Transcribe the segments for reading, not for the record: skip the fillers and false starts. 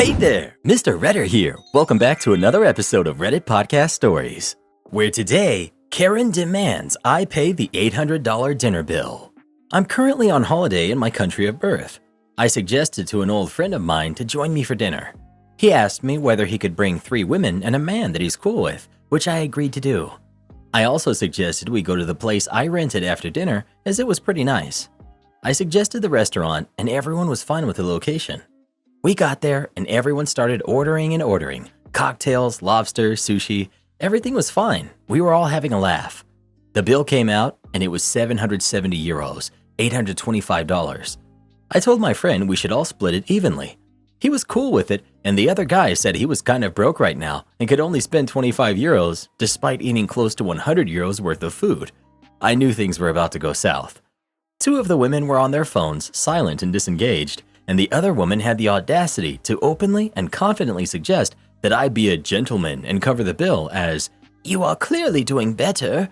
Hey there, Mr. Redder here. Welcome back to another episode of Reddit Podcast Stories, where today, Karen demands I pay the $800 dinner bill. I'm currently on holiday in my country of birth. I suggested to an old friend of mine to join me for dinner. He asked me whether he could bring 3 women and a man that he's cool with, which I agreed to do. I also suggested we go to the place I rented after dinner as it was pretty nice. I suggested the restaurant and everyone was fine with the location. We got there and everyone started ordering. Cocktails, lobster, sushi, everything was fine. We were all having a laugh. The bill came out and it was 770 euros, $825. I told my friend we should all split it evenly. He was cool with it and the other guy said he was kind of broke right now and could only spend 25 euros despite eating close to 100 euros worth of food. I knew things were about to go south. 2 of the women were on their phones, silent and disengaged, and the other woman had the audacity to openly and confidently suggest that I be a gentleman and cover the bill as, "You are clearly doing better."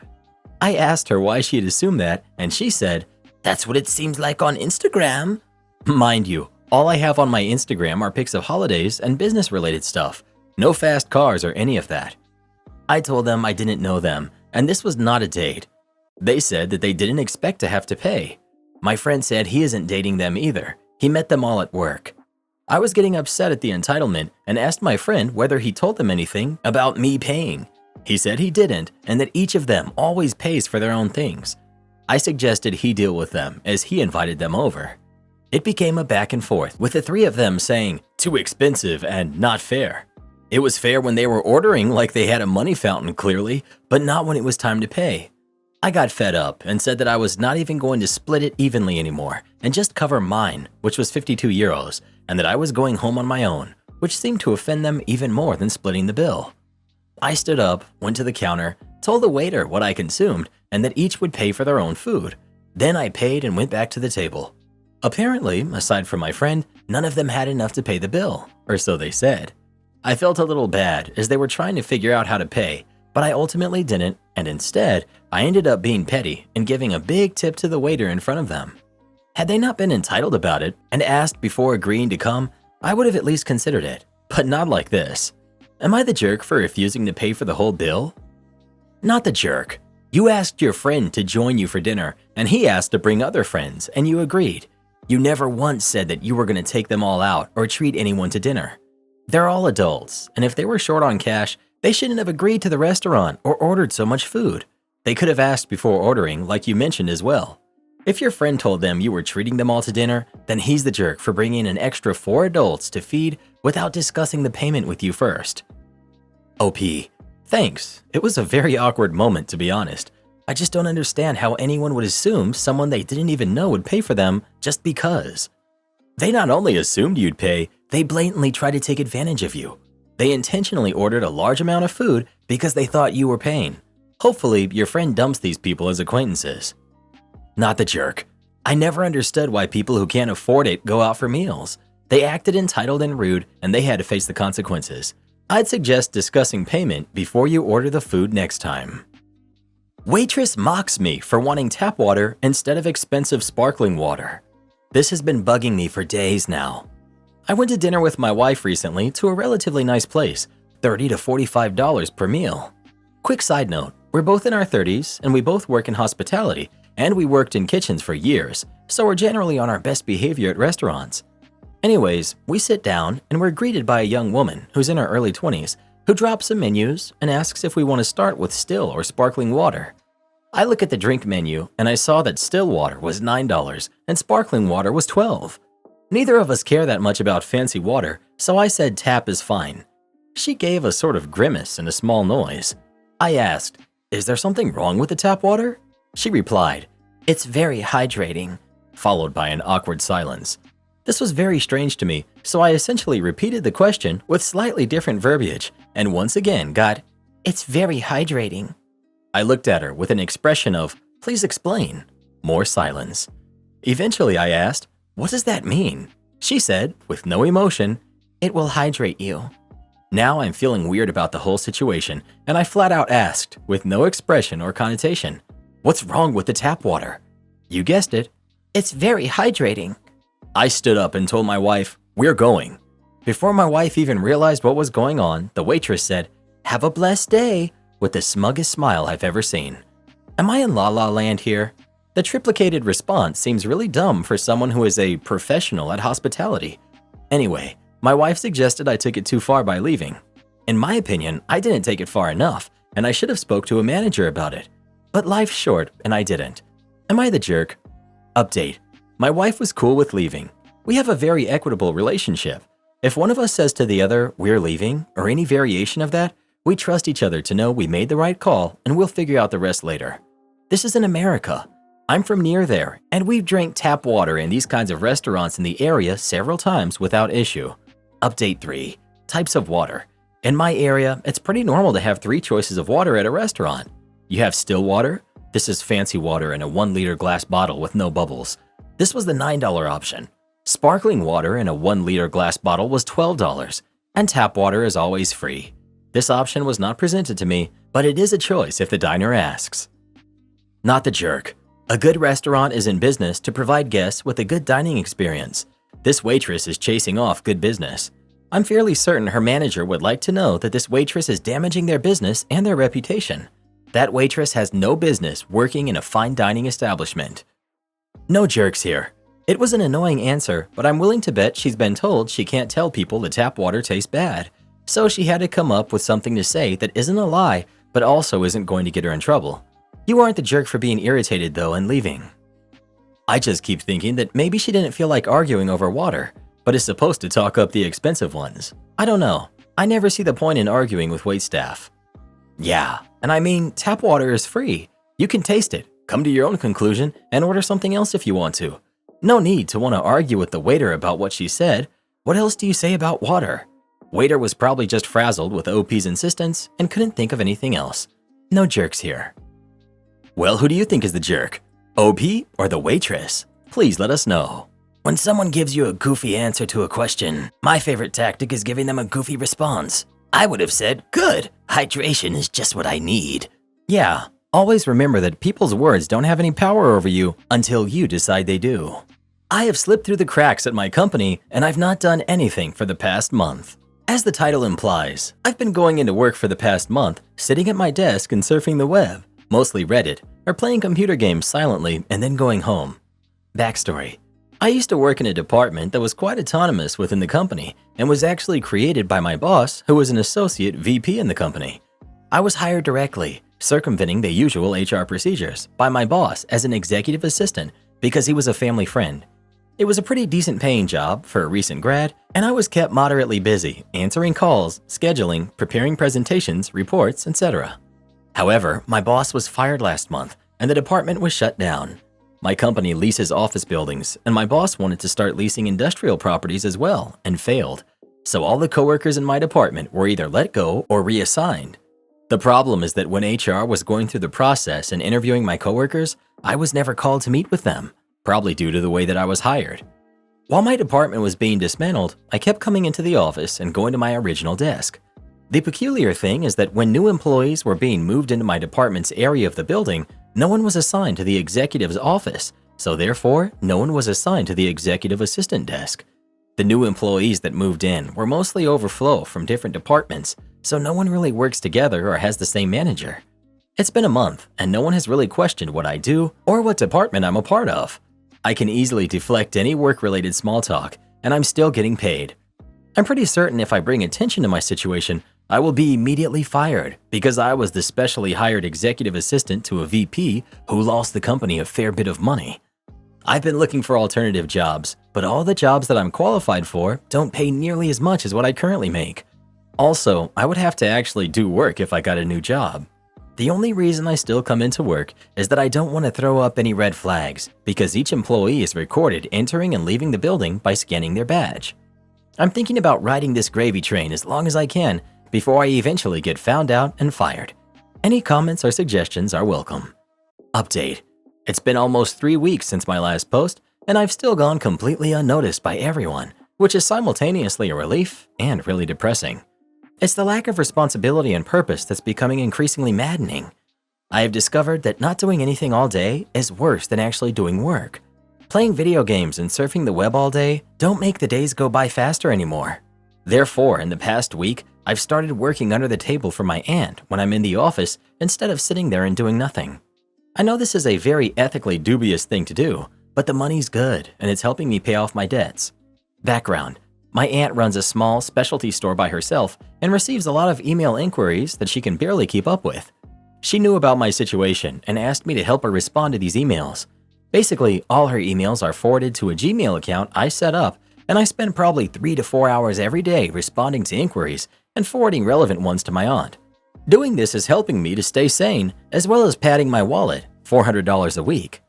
I asked her why she had assumed that, and she said, "That's what it seems like on Instagram." Mind you, all I have on my Instagram are pics of holidays and business-related stuff. No fast cars or any of that. I told them I didn't know them, and this was not a date. They said that they didn't expect to have to pay. My friend said he isn't dating them either. He met them all at work. I was getting upset at the entitlement and asked my friend whether he told them anything about me paying. He said he didn't and that each of them always pays for their own things. I suggested he deal with them as he invited them over. It became a back and forth with the 3 of them saying, "Too expensive" and "not fair." It was fair when they were ordering like they had a money fountain clearly, but not when it was time to pay. I got fed up and said that I was not even going to split it evenly anymore and just cover mine, which was 52 euros, and that I was going home on my own, which seemed to offend them even more than splitting the bill. I stood up, went to the counter, told the waiter what I consumed and that each would pay for their own food. Then I paid and went back to the table. Apparently, aside from my friend, none of them had enough to pay the bill, or so they said. I felt a little bad as they were trying to figure out how to pay, but I ultimately didn't, and instead, I ended up being petty and giving a big tip to the waiter in front of them. Had they not been entitled about it and asked before agreeing to come, I would have at least considered it, but not like this. Am I the jerk for refusing to pay for the whole bill? Not the jerk. You asked your friend to join you for dinner, and he asked to bring other friends, and you agreed. You never once said that you were going to take them all out or treat anyone to dinner. They're all adults, and if they were short on cash, they shouldn't have agreed to the restaurant or ordered so much food. They could have asked before ordering, like you mentioned as well. If your friend told them you were treating them all to dinner, then he's the jerk for bringing an extra 4 adults to feed without discussing the payment with you first. OP. Thanks. It was a very awkward moment, to be honest. I just don't understand how anyone would assume someone they didn't even know would pay for them just because. They not only assumed you'd pay, they blatantly tried to take advantage of you. They intentionally ordered a large amount of food because they thought you were paying. Hopefully, your friend dumps these people as acquaintances. Not the jerk. I never understood why people who can't afford it go out for meals. They acted entitled and rude, and they had to face the consequences. I'd suggest discussing payment before you order the food next time. Waitress mocks me for wanting tap water instead of expensive sparkling water. This has been bugging me for days now. I went to dinner with my wife recently to a relatively nice place, $30 to $45 per meal. Quick side note, we're both in our 30s and we both work in hospitality, and we worked in kitchens for years, so we're generally on our best behavior at restaurants. Anyways, we sit down and we're greeted by a young woman who's in her early 20s who drops some menus and asks if we want to start with still or sparkling water. I look at the drink menu and I saw that still water was $9 and sparkling water was $12. Neither of us care that much about fancy water, so I said tap is fine. She gave a sort of grimace and a small noise. I asked, "Is there something wrong with the tap water?" She replied, "It's very hydrating," followed by an awkward silence. This was very strange to me, so I essentially repeated the question with slightly different verbiage, and once again got, "It's very hydrating." I looked at her with an expression of, "Please explain." More silence. Eventually I asked, "What does that mean?" She said, with no emotion, "It will hydrate you." Now I'm feeling weird about the whole situation, and I flat out asked, with no expression or connotation, "What's wrong with the tap water?" You guessed it, "It's very hydrating." I stood up and told my wife, "We're going." Before my wife even realized what was going on, the waitress said, "Have a blessed day," with the smuggest smile I've ever seen. Am I in La La Land here? The triplicated response seems really dumb for someone who is a professional at hospitality. Anyway, my wife suggested I took it too far by leaving. In my opinion, I didn't take it far enough, and I should have spoke to a manager about it. But life's short, and I didn't. Am I the jerk? Update. My wife was cool with leaving. We have a very equitable relationship. If one of us says to the other, "We're leaving," or any variation of that, we trust each other to know we made the right call and we'll figure out the rest later. This is in America. I'm from near there, and we've drank tap water in these kinds of restaurants in the area several times without issue. Update 3. Types of water. In my area, it's pretty normal to have 3 choices of water at a restaurant. You have still water. This is fancy water in a 1-liter glass bottle with no bubbles. This was the $9 option. Sparkling water in a 1-liter glass bottle was $12, and tap water is always free. This option was not presented to me, but it is a choice if the diner asks. Not the jerk. A good restaurant is in business to provide guests with a good dining experience. This waitress is chasing off good business. I'm fairly certain her manager would like to know that this waitress is damaging their business and their reputation. That waitress has no business working in a fine dining establishment. No jerks here. It was an annoying answer, but I'm willing to bet she's been told she can't tell people the tap water tastes bad. So she had to come up with something to say that isn't a lie, but also isn't going to get her in trouble. You aren't the jerk for being irritated though and leaving. I just keep thinking that maybe she didn't feel like arguing over water, but is supposed to talk up the expensive ones. I don't know. I never see the point in arguing with waitstaff. Yeah, and I mean, tap water is free. You can taste it, come to your own conclusion, and order something else if you want to. No need to want to argue with the waiter about what she said. What else do you say about water? Waiter was probably just frazzled with OP's insistence and couldn't think of anything else. No jerks here. Well, who do you think is the jerk? OP or the waitress? Please let us know. When someone gives you a goofy answer to a question, my favorite tactic is giving them a goofy response. I would have said, "Good, hydration is just what I need." Yeah, always remember that people's words don't have any power over you until you decide they do. I have slipped through the cracks at my company, and I've not done anything for the past month. As the title implies, I've been going into work for the past month, sitting at my desk and surfing the web, mostly Reddit, or playing computer games silently and then going home. Backstory. I used to work in a department that was quite autonomous within the company and was actually created by my boss, who was an associate VP in the company. I was hired directly, circumventing the usual HR procedures, by my boss as an executive assistant because he was a family friend. It was a pretty decent paying job for a recent grad, and I was kept moderately busy, answering calls, scheduling, preparing presentations, reports, etc. However, my boss was fired last month, and the department was shut down. My company leases office buildings, and my boss wanted to start leasing industrial properties as well, and failed. So all the coworkers in my department were either let go or reassigned. The problem is that when HR was going through the process and interviewing my coworkers, I was never called to meet with them, probably due to the way that I was hired. While my department was being dismantled, I kept coming into the office and going to my original desk. The peculiar thing is that when new employees were being moved into my department's area of the building, no one was assigned to the executive's office, so therefore, no one was assigned to the executive assistant desk. The new employees that moved in were mostly overflow from different departments, so no one really works together or has the same manager. It's been a month, and no one has really questioned what I do or what department I'm a part of. I can easily deflect any work-related small talk, and I'm still getting paid. I'm pretty certain if I bring attention to my situation, I will be immediately fired because I was the specially hired executive assistant to a VP who lost the company a fair bit of money. I've been looking for alternative jobs, but all the jobs that I'm qualified for don't pay nearly as much as what I currently make. Also, I would have to actually do work if I got a new job. The only reason I still come into work is that I don't want to throw up any red flags because each employee is recorded entering and leaving the building by scanning their badge. I'm thinking about riding this gravy train as long as I can before I eventually get found out and fired. Any comments or suggestions are welcome. Update. It's been almost 3 weeks since my last post, and I've still gone completely unnoticed by everyone, which is simultaneously a relief and really depressing. It's the lack of responsibility and purpose that's becoming increasingly maddening. I have discovered that not doing anything all day is worse than actually doing work. Playing video games and surfing the web all day don't make the days go by faster anymore. Therefore, in the past week, I've started working under the table for my aunt when I'm in the office instead of sitting there and doing nothing. I know this is a very ethically dubious thing to do, but the money's good and it's helping me pay off my debts. Background: my aunt runs a small specialty store by herself and receives a lot of email inquiries that she can barely keep up with. She knew about my situation and asked me to help her respond to these emails. Basically, all her emails are forwarded to a Gmail account I set up, and I spend probably 3 to 4 hours every day responding to inquiries and forwarding relevant ones to my aunt. Doing this is helping me to stay sane, as well as padding my wallet, $400 a week.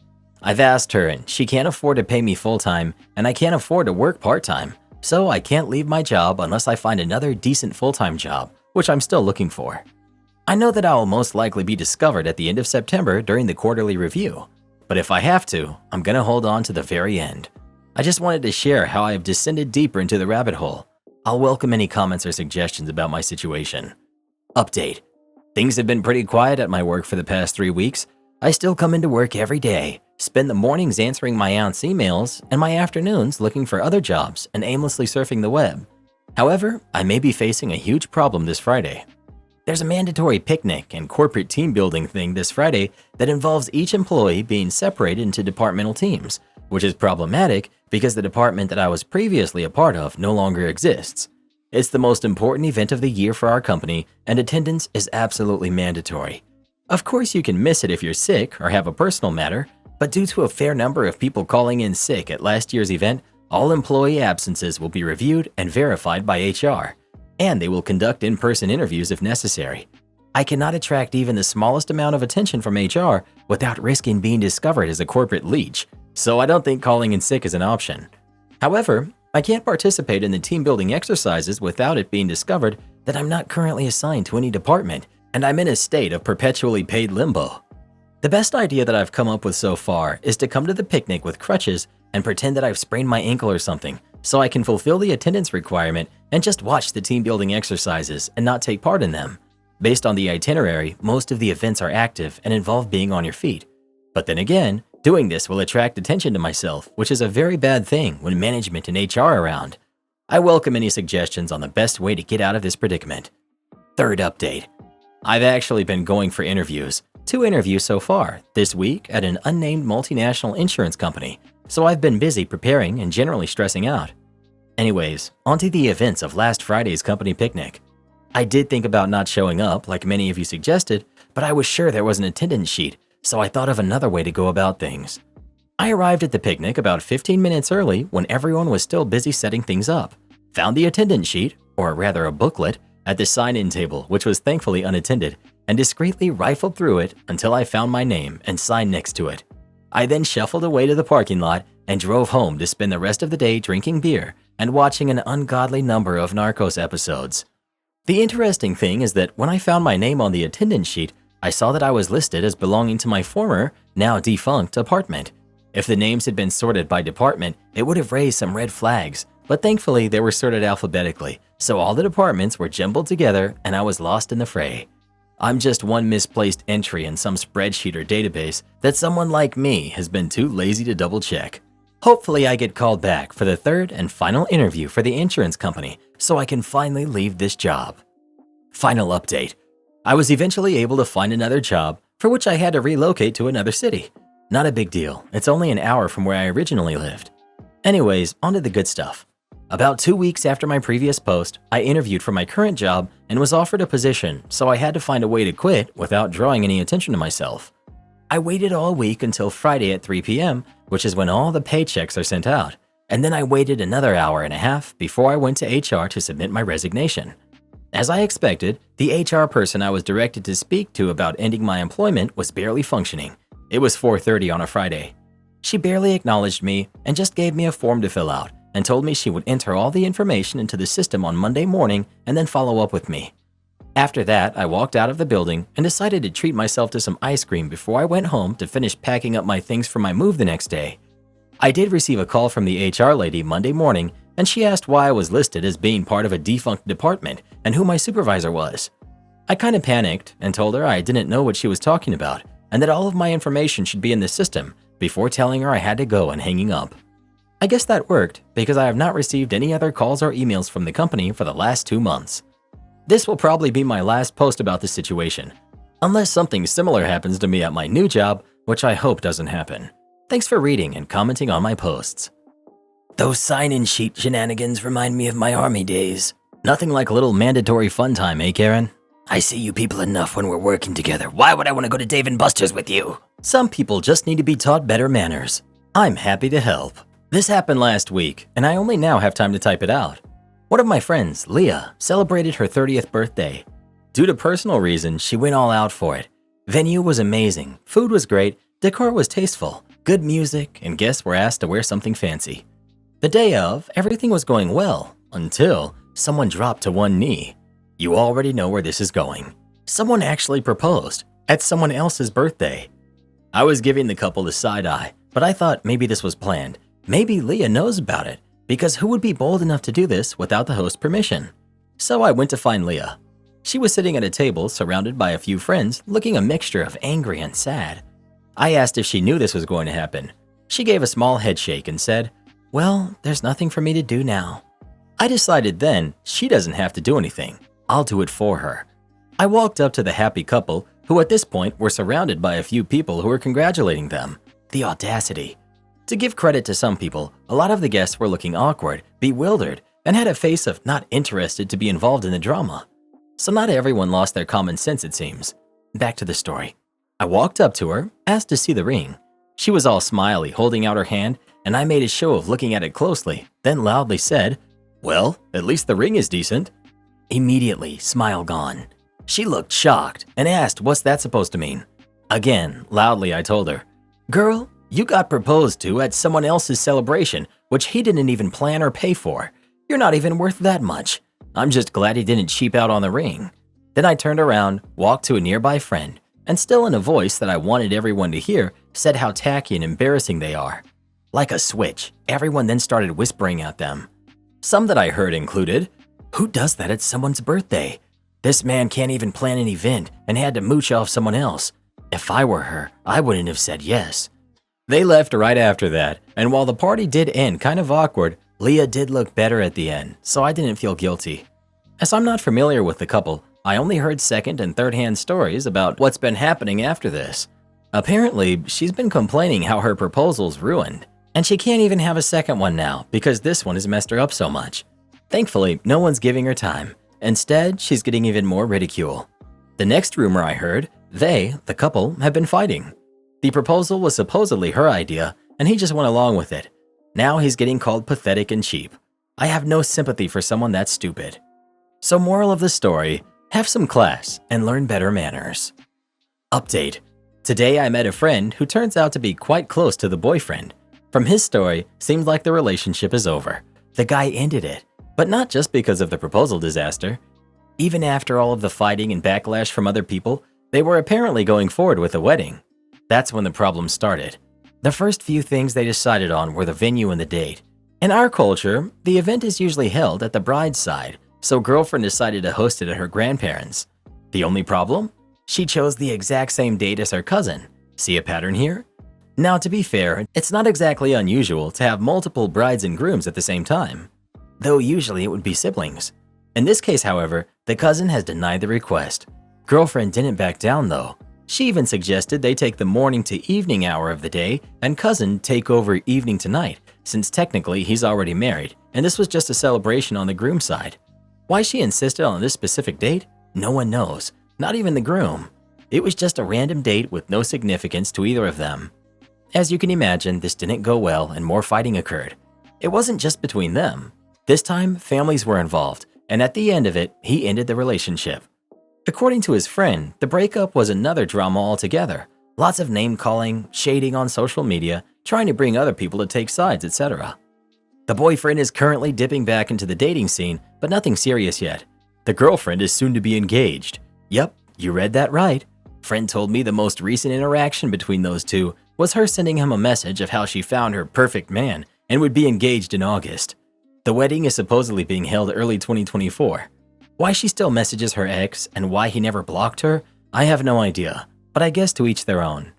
I've asked her, and she can't afford to pay me full-time, and I can't afford to work part-time, so I can't leave my job unless I find another decent full-time job, which I'm still looking for. I know that I will most likely be discovered at the end of September during the quarterly review, but if I have to, I'm gonna hold on to the very end. I just wanted to share how I have descended deeper into the rabbit hole. I'll welcome any comments or suggestions about my situation. Update: things have been pretty quiet at my work for the past 3 weeks. I still come into work every day, spend the mornings answering my aunt's emails, and my afternoons looking for other jobs and aimlessly surfing the web. However, I may be facing a huge problem this Friday. There's a mandatory picnic and corporate team building thing this Friday that involves each employee being separated into departmental teams, which is problematic because the department that I was previously a part of no longer exists. It's the most important event of the year for our company, and attendance is absolutely mandatory. Of course, you can miss it if you're sick or have a personal matter, but due to a fair number of people calling in sick at last year's event, all employee absences will be reviewed and verified by HR, and they will conduct in-person interviews if necessary. I cannot attract even the smallest amount of attention from HR without risking being discovered as a corporate leech, so I don't think calling in sick is an option. However, I can't participate in the team-building exercises without it being discovered that I'm not currently assigned to any department, and I'm in a state of perpetually paid limbo. The best idea that I've come up with so far is to come to the picnic with crutches and pretend that I've sprained my ankle or something, so I can fulfill the attendance requirement and just watch the team-building exercises and not take part in them. Based on the itinerary, most of the events are active and involve being on your feet. But then again, doing this will attract attention to myself, which is a very bad thing when management and HR are around. I welcome any suggestions on the best way to get out of this predicament. Third update: I've actually been going for interviews. 2 interviews so far, this week at an unnamed multinational insurance company, so I've been busy preparing and generally stressing out. Anyways, onto the events of last Friday's company picnic. I did think about not showing up like many of you suggested, but I was sure there was an attendance sheet, so I thought of another way to go about things. I arrived at the picnic about 15 minutes early when everyone was still busy setting things up, found the attendance sheet, or rather a booklet, at the sign-in table, which was thankfully unattended, and discreetly rifled through it until I found my name and sign next to it. I then shuffled away to the parking lot and drove home to spend the rest of the day drinking beer and watching an ungodly number of Narcos episodes. The interesting thing is that when I found my name on the attendance sheet, I saw that I was listed as belonging to my former, now defunct, apartment. If the names had been sorted by department, it would have raised some red flags, but thankfully they were sorted alphabetically, so all the departments were jumbled together and I was lost in the fray. I'm just one misplaced entry in some spreadsheet or database that someone like me has been too lazy to double check. Hopefully I get called back for the third and final interview for the insurance company so I can finally leave this job. Final update: I was eventually able to find another job for which I had to relocate to another city. Not a big deal, it's only an hour from where I originally lived. Anyways, onto the good stuff. About 2 weeks after my previous post, I interviewed for my current job and was offered a position, so I had to find a way to quit without drawing any attention to myself. I waited all week until Friday at 3 p.m., which is when all the paychecks are sent out, and then I waited another hour and a half before I went to HR to submit my resignation. As I expected, the HR person I was directed to speak to about ending my employment was barely functioning. It was 4:30 on a Friday. She barely acknowledged me and just gave me a form to fill out and told me she would enter all the information into the system on Monday morning and then follow up with me. After that, I walked out of the building and decided to treat myself to some ice cream before I went home to finish packing up my things for my move the next day. I did receive a call from the HR lady Monday morning, and she asked why I was listed as being part of a defunct department and who my supervisor was. I kind of panicked and told her I didn't know what she was talking about and that all of my information should be in the system before telling her I had to go and hanging up. I guess that worked because I have not received any other calls or emails from the company for the last 2 months. This will probably be my last post about this situation, unless something similar happens to me at my new job, which I hope doesn't happen. Thanks for reading and commenting on my posts. Those sign-in sheet shenanigans remind me of my army days. Nothing like a little mandatory fun time, eh, Karen? I see you people enough when we're working together. Why would I want to go to Dave & Buster's with you? Some people just need to be taught better manners. I'm happy to help. This happened last week, and I only now have time to type it out. One of my friends, Leah, celebrated her 30th birthday. Due to personal reasons, she went all out for it. Venue was amazing, food was great, decor was tasteful, good music, and guests were asked to wear something fancy. The day of, everything was going well, until someone dropped to one knee. You already know where this is going. Someone actually proposed at someone else's birthday. I was giving the couple the side eye, but I thought maybe this was planned. Maybe Leah knows about it, because who would be bold enough to do this without the host's permission? So I went to find Leah. She was sitting at a table surrounded by a few friends, looking a mixture of angry and sad. I asked if she knew this was going to happen. She gave a small head shake and said, "Well, there's nothing for me to do now." I decided then she doesn't have to do anything. I'll do it for her. I walked up to the happy couple, who at this point were surrounded by a few people who were congratulating them. The audacity. To give credit to some people, a lot of the guests were looking awkward, bewildered, and had a face of not interested to be involved in the drama. So not everyone lost their common sense, it seems. Back to the story. I walked up to her, asked to see the ring. She was all smiley, holding out her hand, and I made a show of looking at it closely, then loudly said, "Well, at least the ring is decent." Immediately, smile gone. She looked shocked and asked what's that supposed to mean. Again, loudly I told her, "Girl, you got proposed to at someone else's celebration, which he didn't even plan or pay for. You're not even worth that much. I'm just glad he didn't cheap out on the ring." Then I turned around, walked to a nearby friend, and still in a voice that I wanted everyone to hear, said how tacky and embarrassing they are. Like a switch, everyone then started whispering at them. Some that I heard included, "Who does that at someone's birthday? This man can't even plan an event and had to mooch off someone else. If I were her, I wouldn't have said yes." They left right after that, and while the party did end kind of awkward, Leah did look better at the end, so I didn't feel guilty. As I'm not familiar with the couple, I only heard second and third-hand stories about what's been happening after this. Apparently, she's been complaining how her proposal's ruined, and she can't even have a second one now because this one has messed her up so much. Thankfully, no one's giving her time. Instead, she's getting even more ridicule. The next rumor I heard, they, the couple, have been fighting. The proposal was supposedly her idea, and he just went along with it. Now he's getting called pathetic and cheap. I have no sympathy for someone that stupid. So moral of the story, have some class and learn better manners. Update. Today I met a friend who turns out to be quite close to the boyfriend. From his story, seems like the relationship is over. The guy ended it, but not just because of the proposal disaster. Even after all of the fighting and backlash from other people, they were apparently going forward with the wedding. That's when the problem started. The first few things they decided on were the venue and the date. In our culture, the event is usually held at the bride's side, so girlfriend decided to host it at her grandparents'. The only problem? She chose the exact same date as her cousin. See a pattern here? Now, to be fair, it's not exactly unusual to have multiple brides and grooms at the same time, though usually it would be siblings. In this case, however, the cousin has denied the request. Girlfriend didn't back down though. She even suggested they take the morning to evening hour of the day and cousin take over evening to night, since technically he's already married, and this was just a celebration on the groom's side. Why she insisted on this specific date? No one knows, not even the groom. It was just a random date with no significance to either of them. As you can imagine, this didn't go well and more fighting occurred. It wasn't just between them. This time, families were involved, and at the end of it, he ended the relationship. According to his friend, the breakup was another drama altogether. Lots of name-calling, shading on social media, trying to bring other people to take sides, etc. The boyfriend is currently dipping back into the dating scene, but nothing serious yet. The girlfriend is soon to be engaged. Yep, you read that right. Friend told me the most recent interaction between those two was her sending him a message of how she found her perfect man and would be engaged in August. The wedding is supposedly being held early 2024. Why she still messages her ex and why he never blocked her, I have no idea, but I guess to each their own.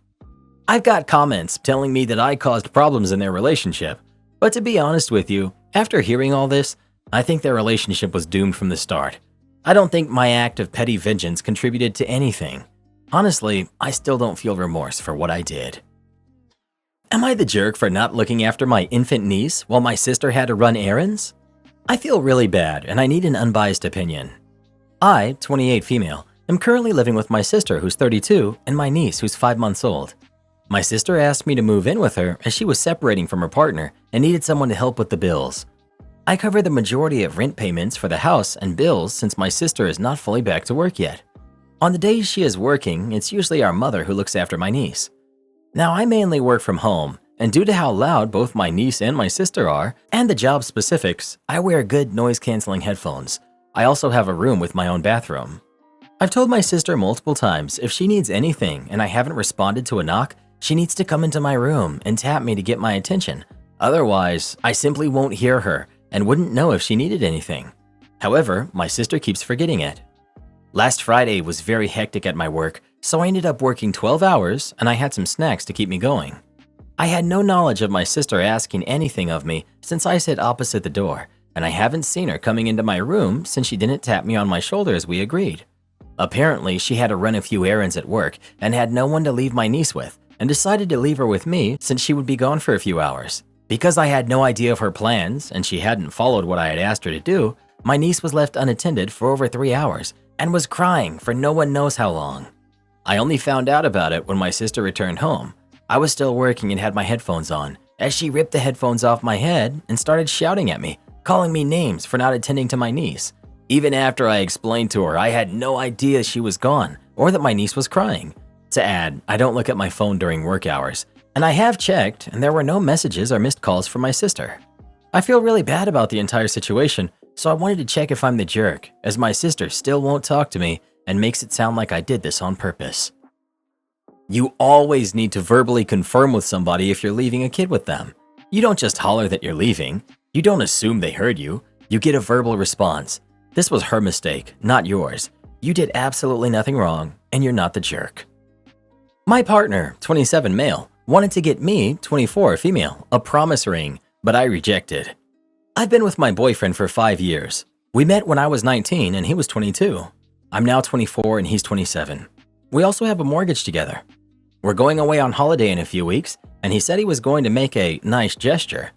I've got comments telling me that I caused problems in their relationship. But to be honest with you, after hearing all this, I think their relationship was doomed from the start. I don't think my act of petty vengeance contributed to anything. Honestly, I still don't feel remorse for what I did. Am I the jerk for not looking after my infant niece while my sister had to run errands? I feel really bad and I need an unbiased opinion. I, 28 female, am currently living with my sister who's 32 and my niece who's 5 months old. My sister asked me to move in with her as she was separating from her partner and needed someone to help with the bills. I cover the majority of rent payments for the house and bills since my sister is not fully back to work yet. On the days she is working, it's usually our mother who looks after my niece. Now, I mainly work from home, and due to how loud both my niece and my sister are, and the job specifics, I wear good noise-canceling headphones. I also have a room with my own bathroom. I've told my sister multiple times if she needs anything and I haven't responded to a knock, she needs to come into my room and tap me to get my attention. Otherwise, I simply won't hear her and wouldn't know if she needed anything. However, my sister keeps forgetting it. Last Friday was very hectic at my work, so I ended up working 12 hours and I had some snacks to keep me going. I had no knowledge of my sister asking anything of me since I sit opposite the door, and I haven't seen her coming into my room since she didn't tap me on my shoulder as we agreed. Apparently, she had to run a few errands at work and had no one to leave my niece with, and decided to leave her with me since she would be gone for a few hours. Because I had no idea of her plans and she hadn't followed what I had asked her to do, my niece was left unattended for over 3 hours and was crying for no one knows how long. I only found out about it when my sister returned home. I was still working and had my headphones on, as she ripped the headphones off my head and started shouting at me, calling me names for not attending to my niece. Even after I explained to her I had no idea she was gone or that my niece was crying. To add, I don't look at my phone during work hours, and I have checked and there were no messages or missed calls from my sister. I feel really bad about the entire situation, so I wanted to check if I'm the jerk, as my sister still won't talk to me and makes it sound like I did this on purpose. You always need to verbally confirm with somebody if you're leaving a kid with them. You don't just holler that you're leaving. You don't assume they heard you. You get a verbal response. This was her mistake, not yours. You did absolutely nothing wrong, and you're not the jerk. My partner, 27 male, wanted to get me, 24 female, a promise ring, but I rejected. I've been with my boyfriend for 5 years. We met when I was 19 and he was 22. I'm now 24 and he's 27. We also have a mortgage together. We're going away on holiday in a few weeks, and he said he was going to make a nice gesture.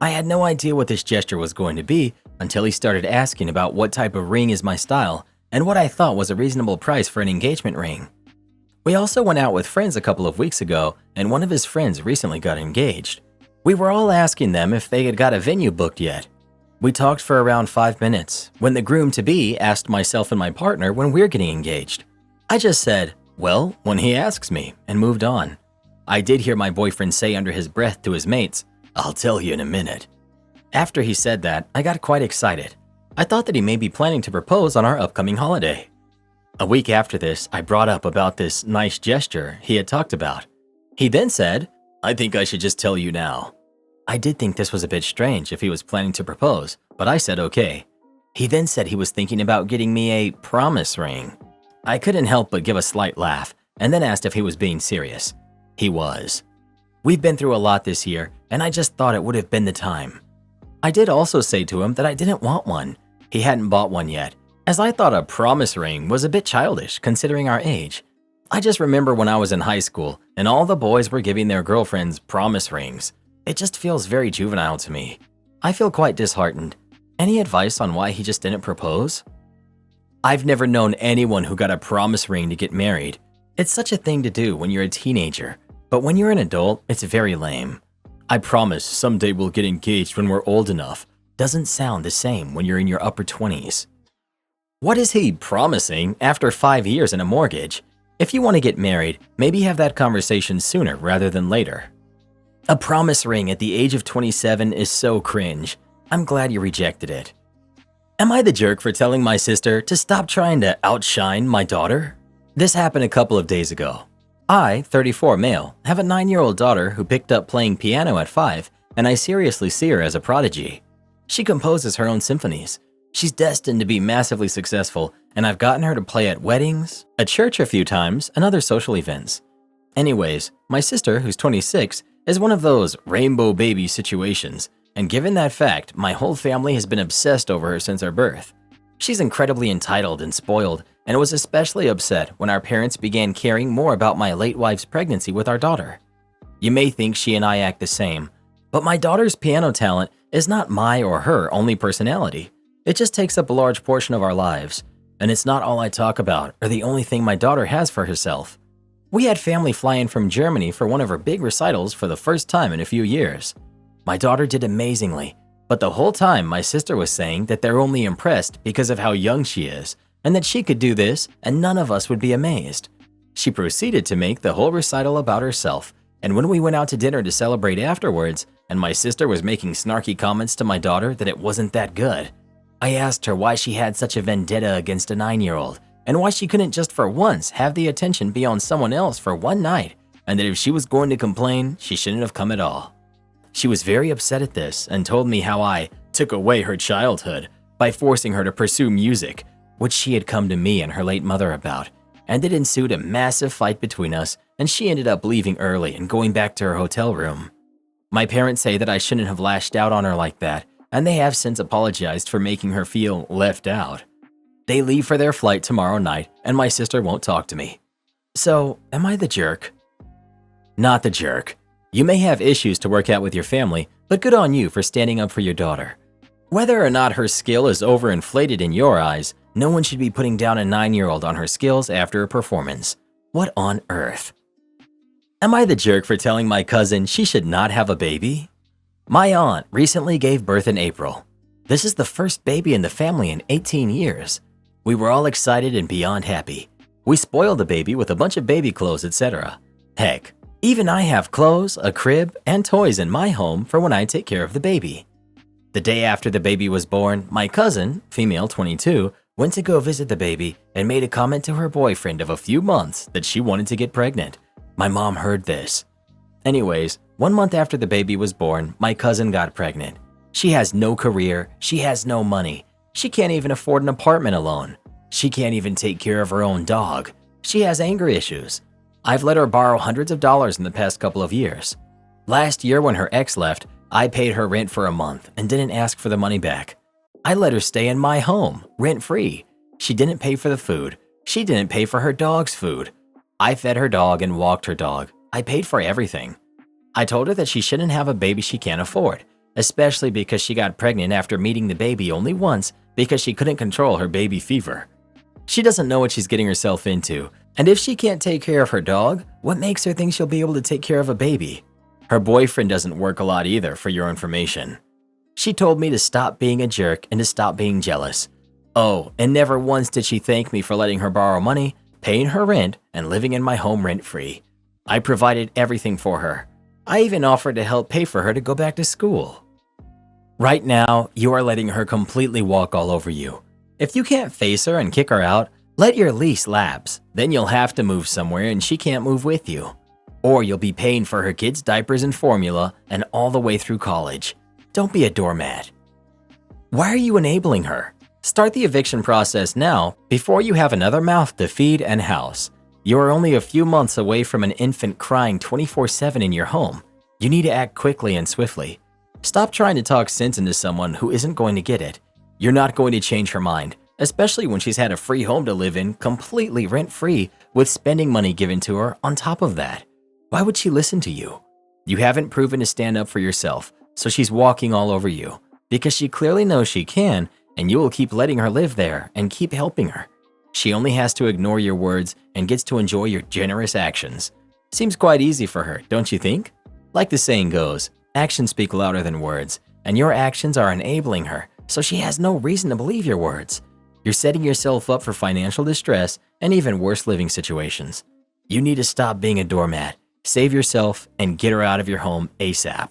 I had no idea what this gesture was going to be until he started asking about what type of ring is my style and what I thought was a reasonable price for an engagement ring. We also went out with friends a couple of weeks ago, and one of his friends recently got engaged. We were all asking them if they had got a venue booked yet. We talked for around 5 minutes when the groom-to-be asked myself and my partner when we're getting engaged. I just said, well, when he asks me, and moved on. I did hear my boyfriend say under his breath to his mates, "I'll tell you in a minute." After he said that, I got quite excited. I thought that he may be planning to propose on our upcoming holiday. A week after this, I brought up about this nice gesture he had talked about. He then said, "I think I should just tell you now." I did think this was a bit strange if he was planning to propose, but I said okay. He then said he was thinking about getting me a promise ring. I couldn't help but give a slight laugh and then asked if he was being serious. He was. We've been through a lot this year, and I just thought it would have been the time. I did also say to him that I didn't want one. He hadn't bought one yet, as I thought a promise ring was a bit childish considering our age. I just remember when I was in high school and all the boys were giving their girlfriends promise rings. It just feels very juvenile to me. I feel quite disheartened. Any advice on why he just didn't propose? I've never known anyone who got a promise ring to get married. It's such a thing to do when you're a teenager, but when you're an adult, it's very lame. "I promise someday we'll get engaged when we're old enough" doesn't sound the same when you're in your upper 20s. What is he promising after 5 years and a mortgage? If you want to get married, maybe have that conversation sooner rather than later. A promise ring at the age of 27 is so cringe. I'm glad you rejected it. Am I the jerk for telling my sister to stop trying to outshine my daughter? This happened a couple of days ago. I, 34 male, have a 9-year-old daughter who picked up playing piano at 5, and I seriously see her as a prodigy. She composes her own symphonies. She's destined to be massively successful, and I've gotten her to play at weddings, at church a few times, and other social events. Anyways, my sister, who's 26, is one of those rainbow baby situations. and given that fact, my whole family has been obsessed over her since her birth. She's incredibly entitled and spoiled, and was especially upset when our parents began caring more about my late wife's pregnancy with our daughter. You may think she and I act the same, but my daughter's piano talent is not my or her only personality. It just takes up a large portion of our lives, and it's not all I talk about or the only thing my daughter has for herself. We had family fly in from Germany for one of her big recitals for the first time in a few years. My daughter did amazingly, but the whole time my sister was saying that they're only impressed because of how young she is, and that she could do this and none of us would be amazed. She proceeded to make the whole recital about herself, and when we went out to dinner to celebrate afterwards, and my sister was making snarky comments to my daughter that it wasn't that good, I asked her why she had such a vendetta against a 9-year-old, and why she couldn't just for once have the attention be on someone else for one night, and that if she was going to complain, she shouldn't have come at all. She was very upset at this and told me how I took away her childhood by forcing her to pursue music, which she had come to me and her late mother about, and it ensued a massive fight between us, and she ended up leaving early and going back to her hotel room. My parents say that I shouldn't have lashed out on her like that, and they have since apologized for making her feel left out. They leave for their flight tomorrow night, and my sister won't talk to me. So, am I the jerk? Not the jerk. You may have issues to work out with your family, but good on you for standing up for your daughter. Whether or not her skill is overinflated in your eyes, no one should be putting down a 9-year-old on her skills after a performance. What on earth? Am I the jerk for telling my cousin she should not have a baby? My aunt recently gave birth in April. This is the first baby in the family in 18 years. We were all excited and beyond happy. We spoiled the baby with a bunch of baby clothes, etc. Heck, even I have clothes, a crib, and toys in my home for when I take care of the baby. The day after the baby was born, my cousin, female 22, went to go visit the baby and made a comment to her boyfriend of a few months that she wanted to get pregnant. My mom heard this. Anyways, 1 month after the baby was born, my cousin got pregnant. She has no career, she has no money. She can't even afford an apartment alone. She can't even take care of her own dog. She has anger issues. I've let her borrow hundreds of dollars in the past couple of years. Last year when her ex left, I paid her rent for a month and didn't ask for the money back. I let her stay in my home, rent-free. She didn't pay for the food. She didn't pay for her dog's food. I fed her dog and walked her dog. I paid for everything. I told her that she shouldn't have a baby she can't afford, especially because she got pregnant after meeting the baby only once because she couldn't control her baby fever. She doesn't know what she's getting herself into, and if she can't take care of her dog, what makes her think she'll be able to take care of a baby? Her boyfriend doesn't work a lot either, for your information. She told me to stop being a jerk and to stop being jealous. Oh, and never once did she thank me for letting her borrow money, paying her rent, and living in my home rent-free. I provided everything for her. I even offered to help pay for her to go back to school. Right now, you are letting her completely walk all over you. If you can't face her and kick her out, let your lease lapse. Then you'll have to move somewhere and she can't move with you. Or you'll be paying for her kids' diapers and formula and all the way through college. Don't be a doormat. Why are you enabling her? Start the eviction process now before you have another mouth to feed and house. You are only a few months away from an infant crying 24/7 in your home. You need to act quickly and swiftly. Stop trying to talk sense into someone who isn't going to get it. You're not going to change her mind, especially when she's had a free home to live in completely rent-free with spending money given to her on top of that. Why would she listen to you? You haven't proven to stand up for yourself, so she's walking all over you because she clearly knows she can, and you will keep letting her live there and keep helping her. She only has to ignore your words and gets to enjoy your generous actions. Seems quite easy for her, don't you think? Like the saying goes, actions speak louder than words, and your actions are enabling her, so she has no reason to believe your words. You're setting yourself up for financial distress and even worse living situations. You need to stop being a doormat, save yourself, and get her out of your home ASAP.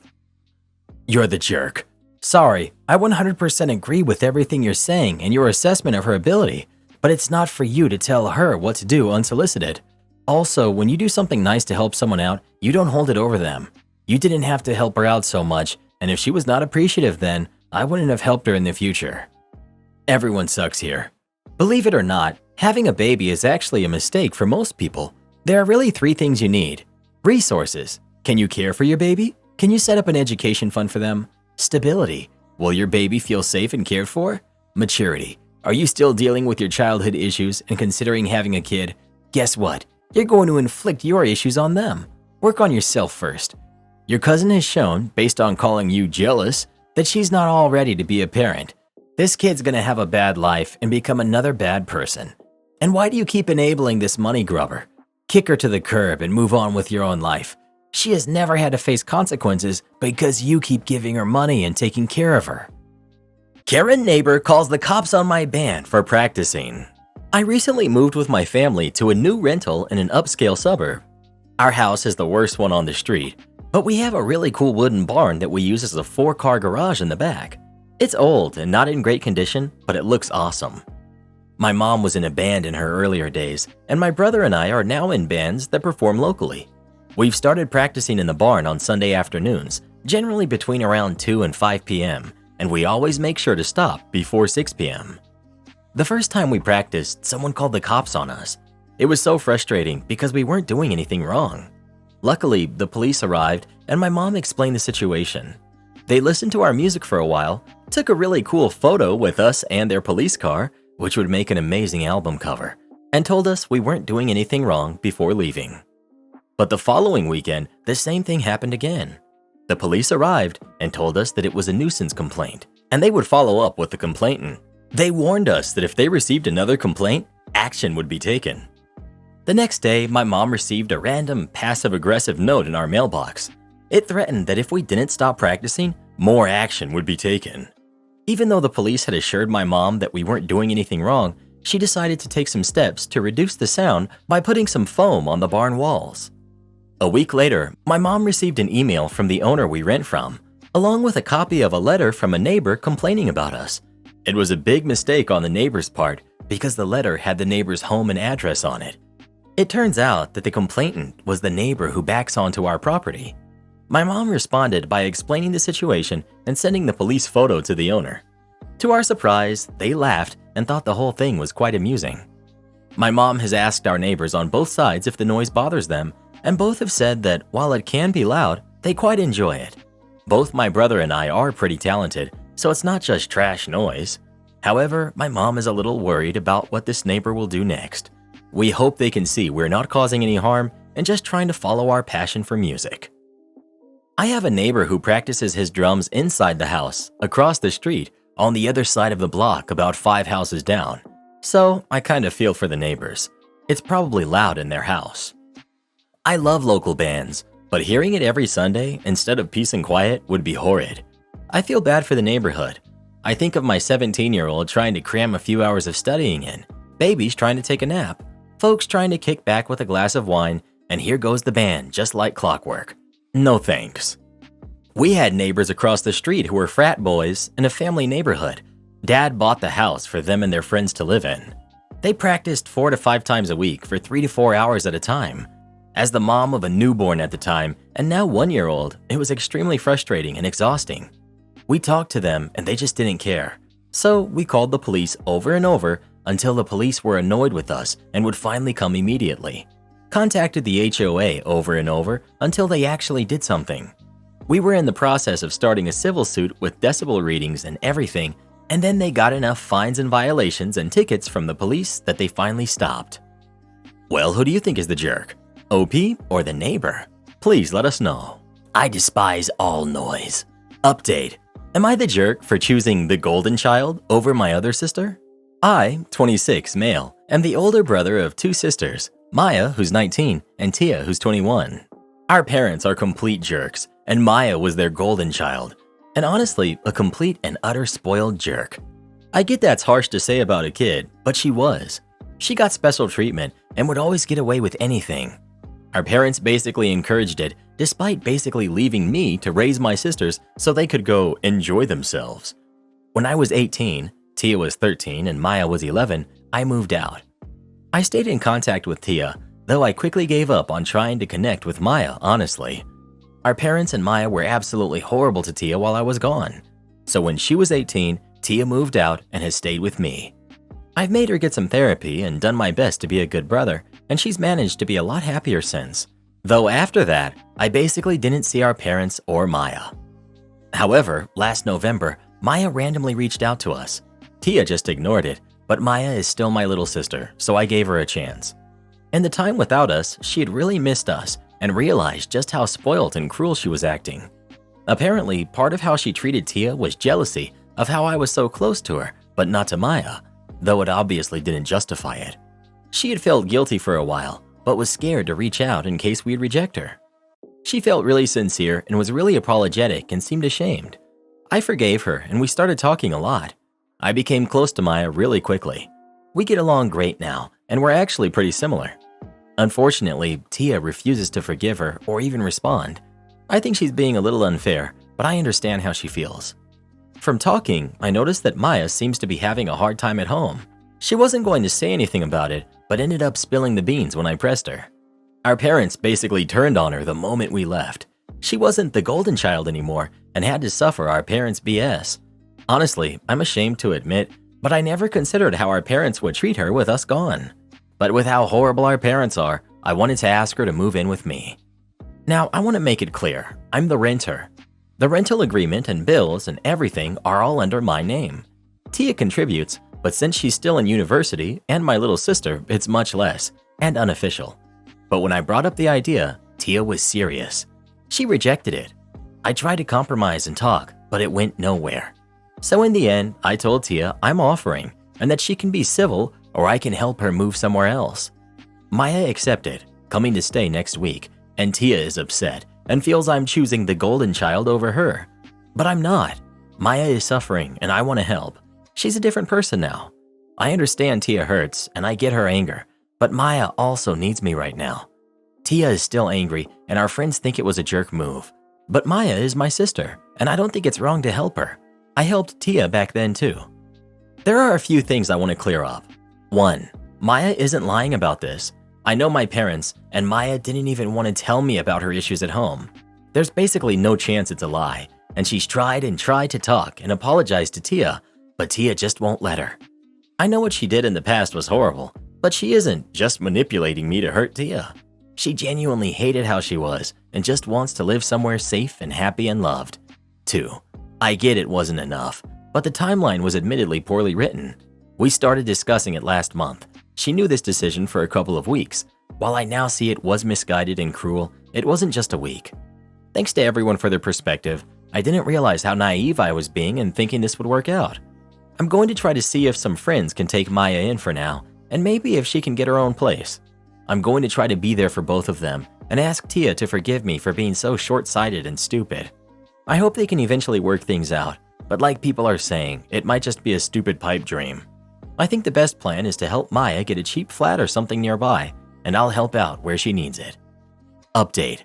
You're the jerk. Sorry, I 100% agree with everything you're saying and your assessment of her ability, but it's not for you to tell her what to do unsolicited. Also, when you do something nice to help someone out, you don't hold it over them. You didn't have to help her out so much, and if she was not appreciative then, I wouldn't have helped her in the future. Everyone sucks here. Believe it or not, having a baby is actually a mistake for most people. There are really 3 things you need. Resources. Can you care for your baby? Can you set up an education fund for them? Stability. Will your baby feel safe and cared for? Maturity. Are you still dealing with your childhood issues and considering having a kid? Guess what? You're going to inflict your issues on them. Work on yourself first. Your cousin has shown, based on calling you jealous, that she's not all ready to be a parent. This kid's gonna have a bad life and become another bad person. And why do you keep enabling this money grubber? Kick her to the curb and move on with your own life. She has never had to face consequences because you keep giving her money and taking care of her. Karen neighbor calls the cops on my band for practicing. I recently moved with my family to a new rental in an upscale suburb. Our house is the worst one on the street, but we have a really cool wooden barn that we use as a 4-car garage in the back. It's old and not in great condition, but it looks awesome. My mom was in a band in her earlier days, and my brother and I are now in bands that perform locally. We've started practicing in the barn on Sunday afternoons, generally between around 2 and 5 p.m., and we always make sure to stop before 6 p.m. The first time we practiced, someone called the cops on us. It was so frustrating because we weren't doing anything wrong. Luckily, the police arrived and my mom explained the situation. They listened to our music for a while, took a really cool photo with us and their police car, which would make an amazing album cover, and told us we weren't doing anything wrong before leaving. But the following weekend, the same thing happened again. The police arrived and told us that it was a nuisance complaint, and they would follow up with the complainant. They warned us that if they received another complaint, action would be taken. The next day, my mom received a random passive-aggressive note in our mailbox. It threatened that if we didn't stop practicing, more action would be taken. Even though the police had assured my mom that we weren't doing anything wrong, she decided to take some steps to reduce the sound by putting some foam on the barn walls. A week later, my mom received an email from the owner we rent from, along with a copy of a letter from a neighbor complaining about us. It was a big mistake on the neighbor's part because the letter had the neighbor's home and address on it. It turns out that the complainant was the neighbor who backs onto our property. My mom responded by explaining the situation and sending the police photo to the owner. To our surprise, they laughed and thought the whole thing was quite amusing. My mom has asked our neighbors on both sides if the noise bothers them, and both have said that while it can be loud, they quite enjoy it. Both my brother and I are pretty talented, so it's not just trash noise. However, my mom is a little worried about what this neighbor will do next. We hope they can see we're not causing any harm and just trying to follow our passion for music. I have a neighbor who practices his drums inside the house, across the street, on the other side of the block about 5 houses down. So I kind of feel for the neighbors. It's probably loud in their house. I love local bands, but hearing it every Sunday instead of peace and quiet would be horrid. I feel bad for the neighborhood. I think of my 17-year-old trying to cram a few hours of studying in, babies trying to take a nap, folks trying to kick back with a glass of wine, and here goes the band just like clockwork. No thanks. We had neighbors across the street who were frat boys in a family neighborhood. Dad bought the house for them and their friends to live in. They practiced 4 to 5 times a week for 3 to 4 hours at a time. As the mom of a newborn at the time, and now 1-year-old, it was extremely frustrating and exhausting. We talked to them and they just didn't care. So we called the police over and over until the police were annoyed with us and would finally come immediately. Contacted the HOA over and over until they actually did something. We were in the process of starting a civil suit with decibel readings and everything, and then they got enough fines and violations and tickets from the police that they finally stopped. Well, who do you think is the jerk? OP or the neighbor? Please let us know. I despise all noise. Update. Am I the jerk for choosing the golden child over my other sister? I, 26, male, am the older brother of 2 sisters, Maya, who's 19, and Tia, who's 21. Our parents are complete jerks, and Maya was their golden child, and honestly, a complete and utter spoiled jerk. I get that's harsh to say about a kid, but she was. She got special treatment and would always get away with anything. Our parents basically encouraged it, despite basically leaving me to raise my sisters so they could go enjoy themselves. When I was 18, Tia was 13, and Maya was 11, I moved out. I stayed in contact with Tia, though I quickly gave up on trying to connect with Maya, honestly. Our parents and Maya were absolutely horrible to Tia while I was gone. So when she was 18, Tia moved out and has stayed with me. I've made her get some therapy and done my best to be a good brother, and she's managed to be a lot happier since. Though after that, I basically didn't see our parents or Maya. However, last November, Maya randomly reached out to us. Tia just ignored it, but Maya is still my little sister, so I gave her a chance. In the time without us, she had really missed us and realized just how spoilt and cruel she was acting. Apparently, part of how she treated Tia was jealousy of how I was so close to her, but not to Maya, though it obviously didn't justify it. She had felt guilty for a while, but was scared to reach out in case we'd reject her. She felt really sincere and was really apologetic and seemed ashamed. I forgave her and we started talking a lot. I became close to Maya really quickly. We get along great now, and we're actually pretty similar. Unfortunately, Tia refuses to forgive her or even respond. I think she's being a little unfair, but I understand how she feels. From talking, I noticed that Maya seems to be having a hard time at home. She wasn't going to say anything about it, but ended up spilling the beans when I pressed her. Our parents basically turned on her the moment we left. She wasn't the golden child anymore and had to suffer our parents' BS. Honestly, I'm ashamed to admit, but I never considered how our parents would treat her with us gone. But with how horrible our parents are, I wanted to ask her to move in with me. Now, I want to make it clear, I'm the renter. The rental agreement and bills and everything are all under my name. Tia contributes, but since she's still in university and my little sister, it's much less and unofficial. But when I brought up the idea, Tia was serious. She rejected it. I tried to compromise and talk, but it went nowhere. So in the end, I told Tia I'm offering and that she can be civil or I can help her move somewhere else. Maya accepted, coming to stay next week, and Tia is upset and feels I'm choosing the golden child over her. But I'm not. Maya is suffering and I want to help. She's a different person now. I understand Tia hurts and I get her anger, but Maya also needs me right now. Tia is still angry and our friends think it was a jerk move. But Maya is my sister and I don't think it's wrong to help her. I helped Tia back then too. There are a few things I want to clear up. 1. Maya isn't lying about this. I know my parents, and Maya didn't even want to tell me about her issues at home. There's basically no chance it's a lie, and she's tried and tried to talk and apologize to Tia, but Tia just won't let her. I know what she did in the past was horrible, but she isn't just manipulating me to hurt Tia. She genuinely hated how she was and just wants to live somewhere safe and happy and loved. 2. I get it wasn't enough, but the timeline was admittedly poorly written. We started discussing it last month. She knew this decision for a couple of weeks. While I now see it was misguided and cruel, it wasn't just a week. Thanks to everyone for their perspective, I didn't realize how naive I was being in thinking this would work out. I'm going to try to see if some friends can take Maya in for now, and maybe if she can get her own place. I'm going to try to be there for both of them and ask Tia to forgive me for being so short-sighted and stupid. I hope they can eventually work things out, but like people are saying, it might just be a stupid pipe dream. I think the best plan is to help Maya get a cheap flat or something nearby, and I'll help out where she needs it. Update.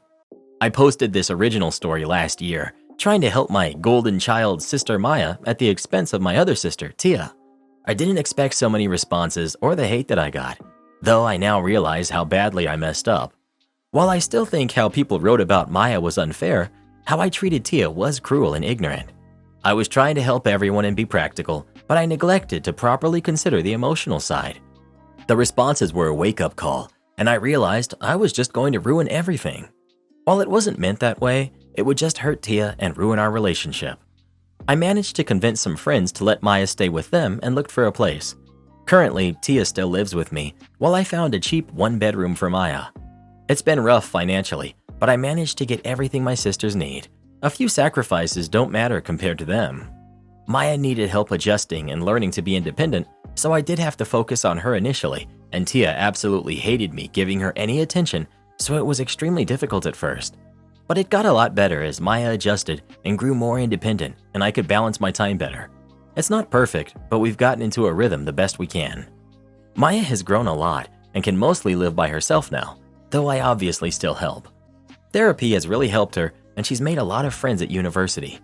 I posted this original story last year, trying to help my golden child sister Maya at the expense of my other sister, Tia. I didn't expect so many responses or the hate that I got, though I now realize how badly I messed up. While I still think how people wrote about Maya was unfair, how I treated Tia was cruel and ignorant. I was trying to help everyone and be practical, but I neglected to properly consider the emotional side. The responses were a wake-up call, and I realized I was just going to ruin everything. While it wasn't meant that way, it would just hurt Tia and ruin our relationship. I managed to convince some friends to let Maya stay with them and looked for a place. Currently, Tia still lives with me, while I found a cheap one-bedroom for Maya. It's been rough financially, but I managed to get everything my sisters need. A few sacrifices don't matter compared to them. Maya needed help adjusting and learning to be independent, so I did have to focus on her initially, and Tia absolutely hated me giving her any attention, so it was extremely difficult at first. But it got a lot better as Maya adjusted and grew more independent, and I could balance my time better. It's not perfect, but we've gotten into a rhythm the best we can. Maya has grown a lot and can mostly live by herself now, though I obviously still help. Therapy has really helped her, and she's made a lot of friends at university.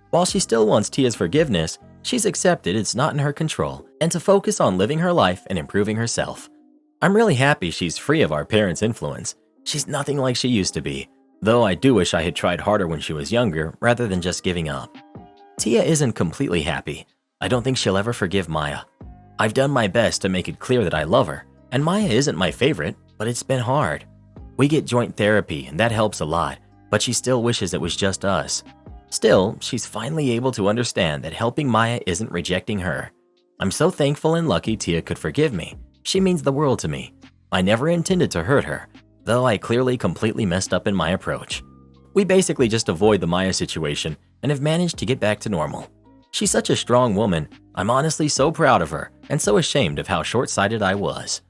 While she still wants Tia's forgiveness, she's accepted it's not in her control and to focus on living her life and improving herself. I'm really happy she's free of our parents' influence. She's nothing like she used to be, though I do wish I had tried harder when she was younger rather than just giving up. Tia isn't completely happy. I don't think she'll ever forgive Maya. I've done my best to make it clear that I love her, and Maya isn't my favorite, but it's been hard. We get joint therapy and that helps a lot, but she still wishes it was just us. Still, she's finally able to understand that helping Maya isn't rejecting her. I'm so thankful and lucky Tia could forgive me. She means the world to me. I never intended to hurt her, though I clearly completely messed up in my approach. We basically just avoid the Maya situation and have managed to get back to normal. She's such a strong woman. I'm honestly so proud of her and so ashamed of how short-sighted I was.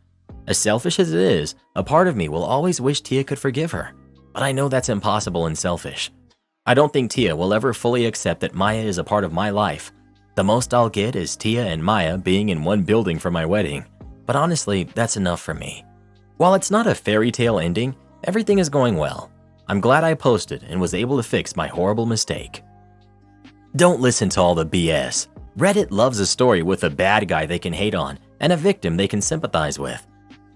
As selfish as it is, a part of me will always wish Tia could forgive her, but I know that's impossible and selfish. I don't think Tia will ever fully accept that Maya is a part of my life. The most I'll get is Tia and Maya being in one building for my wedding, but honestly, that's enough for me. While it's not a fairy tale ending, everything is going well. I'm glad I posted and was able to fix my horrible mistake. Don't listen to all the BS. Reddit loves a story with a bad guy they can hate on and a victim they can sympathize with.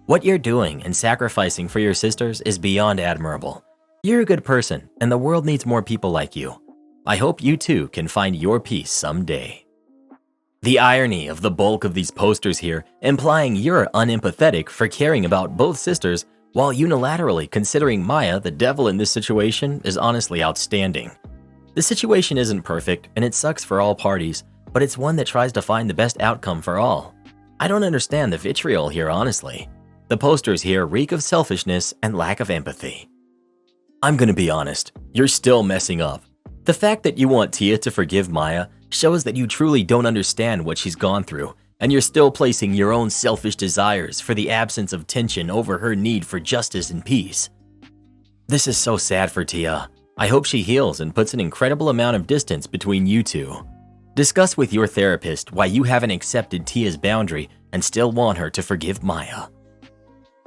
What you're doing and sacrificing for your sisters is beyond admirable. You're a good person, and the world needs more people like you. I hope you too can find your peace someday. The irony of the bulk of these posters here implying you're unempathetic for caring about both sisters while unilaterally considering Maya the devil in this situation is honestly outstanding. The situation isn't perfect and it sucks for all parties, but it's one that tries to find the best outcome for all. I don't understand the vitriol here, honestly. The posters here reek of selfishness and lack of empathy. I'm gonna be honest, you're still messing up. The fact that you want Tia to forgive Maya shows that you truly don't understand what she's gone through, and you're still placing your own selfish desires for the absence of tension over her need for justice and peace. This is so sad for Tia. I hope she heals and puts an incredible amount of distance between you two. Discuss with your therapist why you haven't accepted Tia's boundary and still want her to forgive Maya.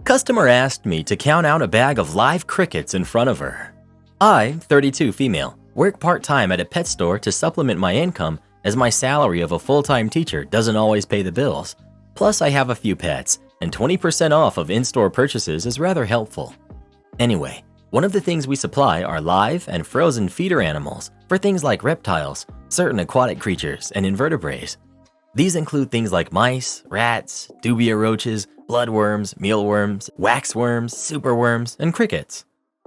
Customer asked me to count out a bag of live crickets in front of her. I, 32 female, work part-time at a pet store to supplement my income as my salary of a full-time teacher doesn't always pay the bills. Plus I have a few pets, and 20% off of in-store purchases is rather helpful. Anyway, one of the things we supply are live and frozen feeder animals for things like reptiles, certain aquatic creatures, and invertebrates. These include things like mice, rats, dubia roaches, bloodworms, mealworms, waxworms, superworms, and crickets.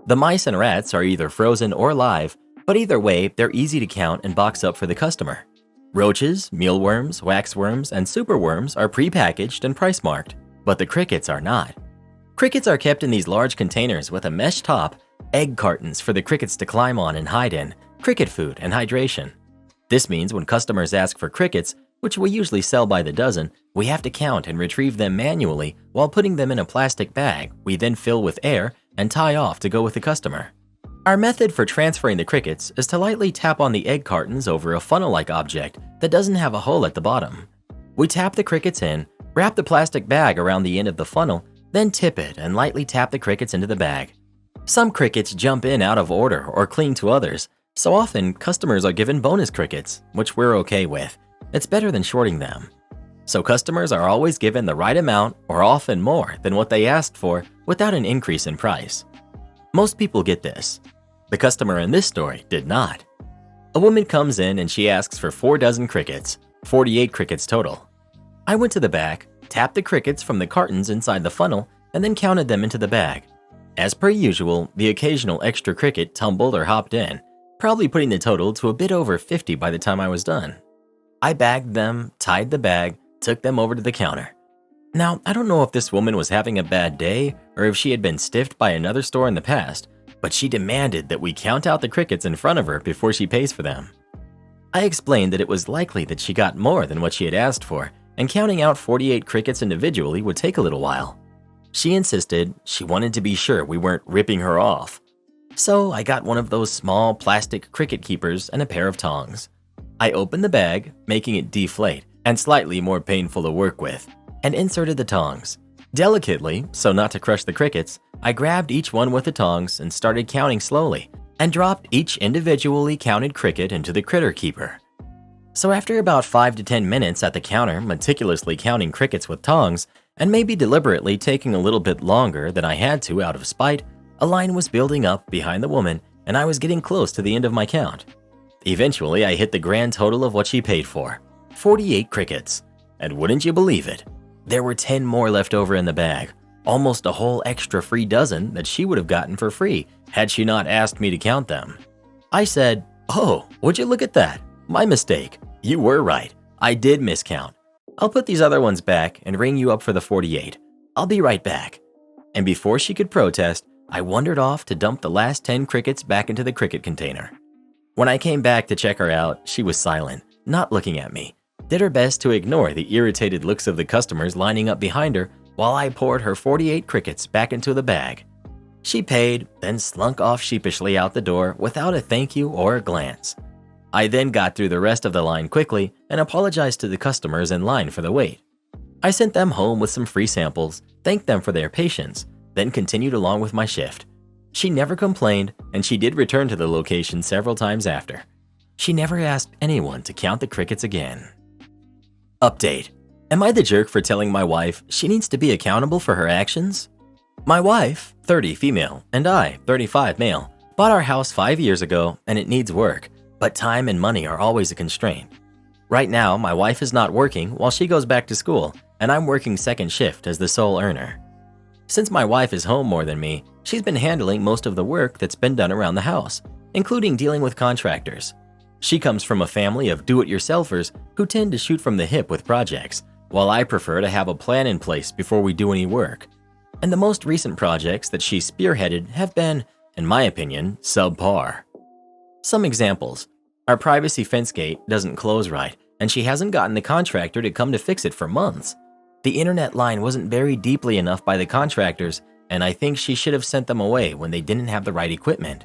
The mice and rats are either frozen or live, but either way, they're easy to count and box up for the customer. Roaches, mealworms, waxworms, and superworms are pre-packaged and price-marked, but the crickets are not. Crickets are kept in these large containers with a mesh top, egg cartons for the crickets to climb on and hide in, cricket food, and hydration. This means when customers ask for crickets, which we usually sell by the dozen, we have to count and retrieve them manually while putting them in a plastic bag we then fill with air and tie off to go with the customer. Our method for transferring the crickets is to lightly tap on the egg cartons over a funnel-like object that doesn't have a hole at the bottom. We tap the crickets in, wrap the plastic bag around the end of the funnel, then tip it and lightly tap the crickets into the bag. Some crickets jump in out of order or cling to others, so often customers are given bonus crickets, which we're okay with. It's better than shorting them. So customers are always given the right amount or often more than what they asked for without an increase in price. Most people get this. The customer in this story did not. A woman comes in and she asks for 4 dozen crickets, 48 crickets total. I went to the back, tapped the crickets from the cartons inside the funnel, and then counted them into the bag. As per usual, the occasional extra cricket tumbled or hopped in, probably putting the total to a bit over 50 by the time I was done. I bagged them, tied the bag, took them over to the counter. Now, I don't know if this woman was having a bad day or if she had been stiffed by another store in the past, but she demanded that we count out the crickets in front of her before she pays for them. I explained that it was likely that she got more than what she had asked for, and counting out 48 crickets individually would take a little while. She insisted she wanted to be sure we weren't ripping her off. So I got one of those small plastic cricket keepers and a pair of tongs. I opened the bag, making it deflate and slightly more painful to work with, and inserted the tongs. Delicately, so not to crush the crickets, I grabbed each one with the tongs and started counting slowly, and dropped each individually counted cricket into the critter keeper. So after about 5 to 10 minutes at the counter meticulously counting crickets with tongs, and maybe deliberately taking a little bit longer than I had to out of spite, a line was building up behind the woman and I was getting close to the end of my count. Eventually, I hit the grand total of what she paid for, 48 crickets. And wouldn't you believe it, there were 10 more left over in the bag, almost a whole extra free dozen that she would have gotten for free had she not asked me to count them. I said, Oh, would you look at that? My mistake. You were right. I did miscount. I'll put these other ones back and ring you up for the 48. I'll be right back. And before she could protest, I wandered off to dump the last 10 crickets back into the cricket container. When I came back to check her out, she was silent, not looking at me, did her best to ignore the irritated looks of the customers lining up behind her while I poured her 48 crickets back into the bag. She paid, then slunk off sheepishly out the door without a thank you or a glance. I then got through the rest of the line quickly and apologized to the customers in line for the wait. I sent them home with some free samples, thanked them for their patience, then continued along with my shift. She never complained, and she did return to the location several times after. She never asked anyone to count the crickets again. Update. Am I the jerk for telling my wife she needs to be accountable for her actions? My wife, 30 female, and I, 35 male, bought our house 5 years ago and it needs work, but time and money are always a constraint. Right now, my wife is not working while she goes back to school, and I'm working second shift as the sole earner. Since my wife is home more than me, she's been handling most of the work that's been done around the house, including dealing with contractors. She comes from a family of do-it-yourselfers who tend to shoot from the hip with projects, while I prefer to have a plan in place before we do any work. And the most recent projects that she spearheaded have been, in my opinion, subpar. Some examples. Our privacy fence gate doesn't close right, and she hasn't gotten the contractor to come to fix it for months. The internet line wasn't buried deeply enough by the contractors, and I think she should have sent them away when they didn't have the right equipment.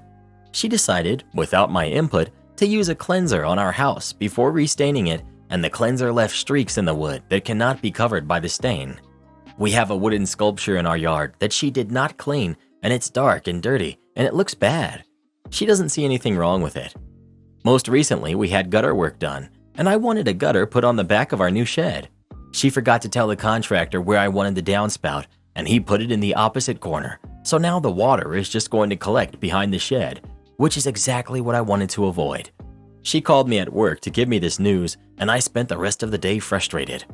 She decided, without my input, to use a cleanser on our house before restaining it, and the cleanser left streaks in the wood that cannot be covered by the stain. We have a wooden sculpture in our yard that she did not clean, and it's dark and dirty, and it looks bad. She doesn't see anything wrong with it. Most recently, we had gutter work done, and I wanted a gutter put on the back of our new shed. She forgot to tell the contractor where I wanted the downspout, and he put it in the opposite corner, so now the water is just going to collect behind the shed, which is exactly what I wanted to avoid. She called me at work to give me this news, and I spent the rest of the day frustrated.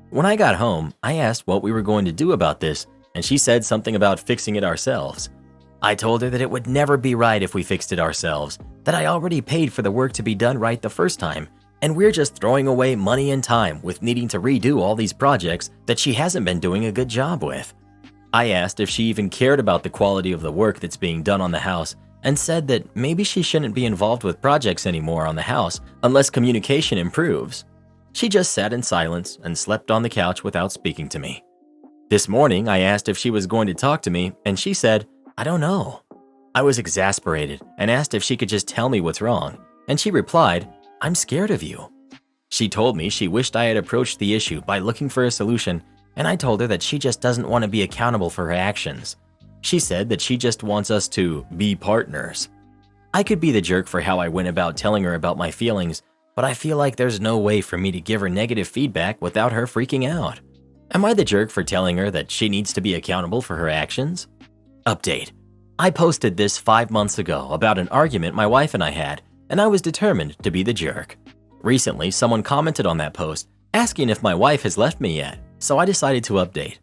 When I got home, I asked what we were going to do about this, and she said something about fixing it ourselves. I told her that it would never be right if we fixed it ourselves, that I already paid for the work to be done right the first time, and we're just throwing away money and time with needing to redo all these projects that she hasn't been doing a good job with. I asked if she even cared about the quality of the work that's being done on the house, and said that maybe she shouldn't be involved with projects anymore on the house unless communication improves. She just sat in silence and slept on the couch without speaking to me. This morning, I asked if she was going to talk to me, and she said, "I don't know." I was exasperated and asked if she could just tell me what's wrong, and she replied, "I'm scared of you." She told me she wished I had approached the issue by looking for a solution, and I told her that she just doesn't want to be accountable for her actions. She said that she just wants us to be partners. I could be the jerk for how I went about telling her about my feelings, but I feel like there's no way for me to give her negative feedback without her freaking out. Am I the jerk for telling her that she needs to be accountable for her actions? Update. I posted this 5 months ago about an argument my wife and I had, and I was determined to be the jerk. Recently, someone commented on that post, asking if my wife has left me yet, so I decided to update.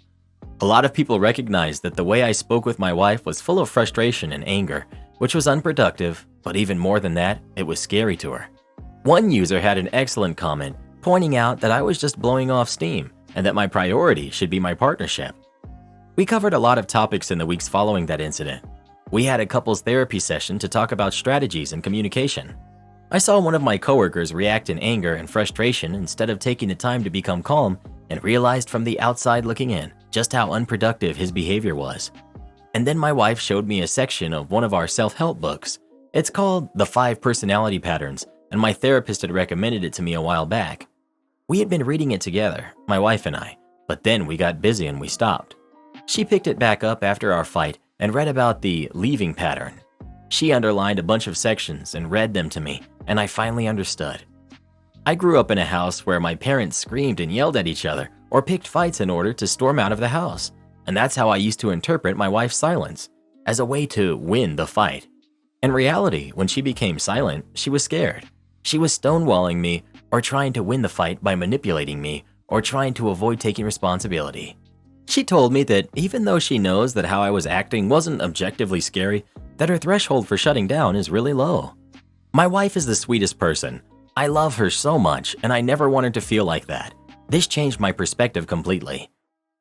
A lot of people recognized that the way I spoke with my wife was full of frustration and anger, which was unproductive, but even more than that, it was scary to her. One user had an excellent comment, pointing out that I was just blowing off steam, and that my priority should be my partnership. We covered a lot of topics in the weeks following that incident. We had a couples therapy session to talk about strategies and communication. I saw one of my coworkers react in anger and frustration instead of taking the time to become calm, and realized from the outside looking in just how unproductive his behavior was. And then my wife showed me a section of one of our self-help books. It's called The 5 Personality Patterns, and my therapist had recommended it to me a while back. We had been reading it together, my wife and I, but then we got busy and we stopped. She picked it back up after our fight and read about the leaving pattern. She underlined a bunch of sections and read them to me, and I finally understood. I grew up in a house where my parents screamed and yelled at each other or picked fights in order to storm out of the house, and that's how I used to interpret my wife's silence, as a way to win the fight. In reality, when she became silent, she was scared. She was stonewalling me or trying to win the fight by manipulating me or trying to avoid taking responsibility. She told me that even though she knows that how I was acting wasn't objectively scary, that her threshold for shutting down is really low. My wife is the sweetest person. I love her so much, and I never wanted to feel like that. This changed my perspective completely.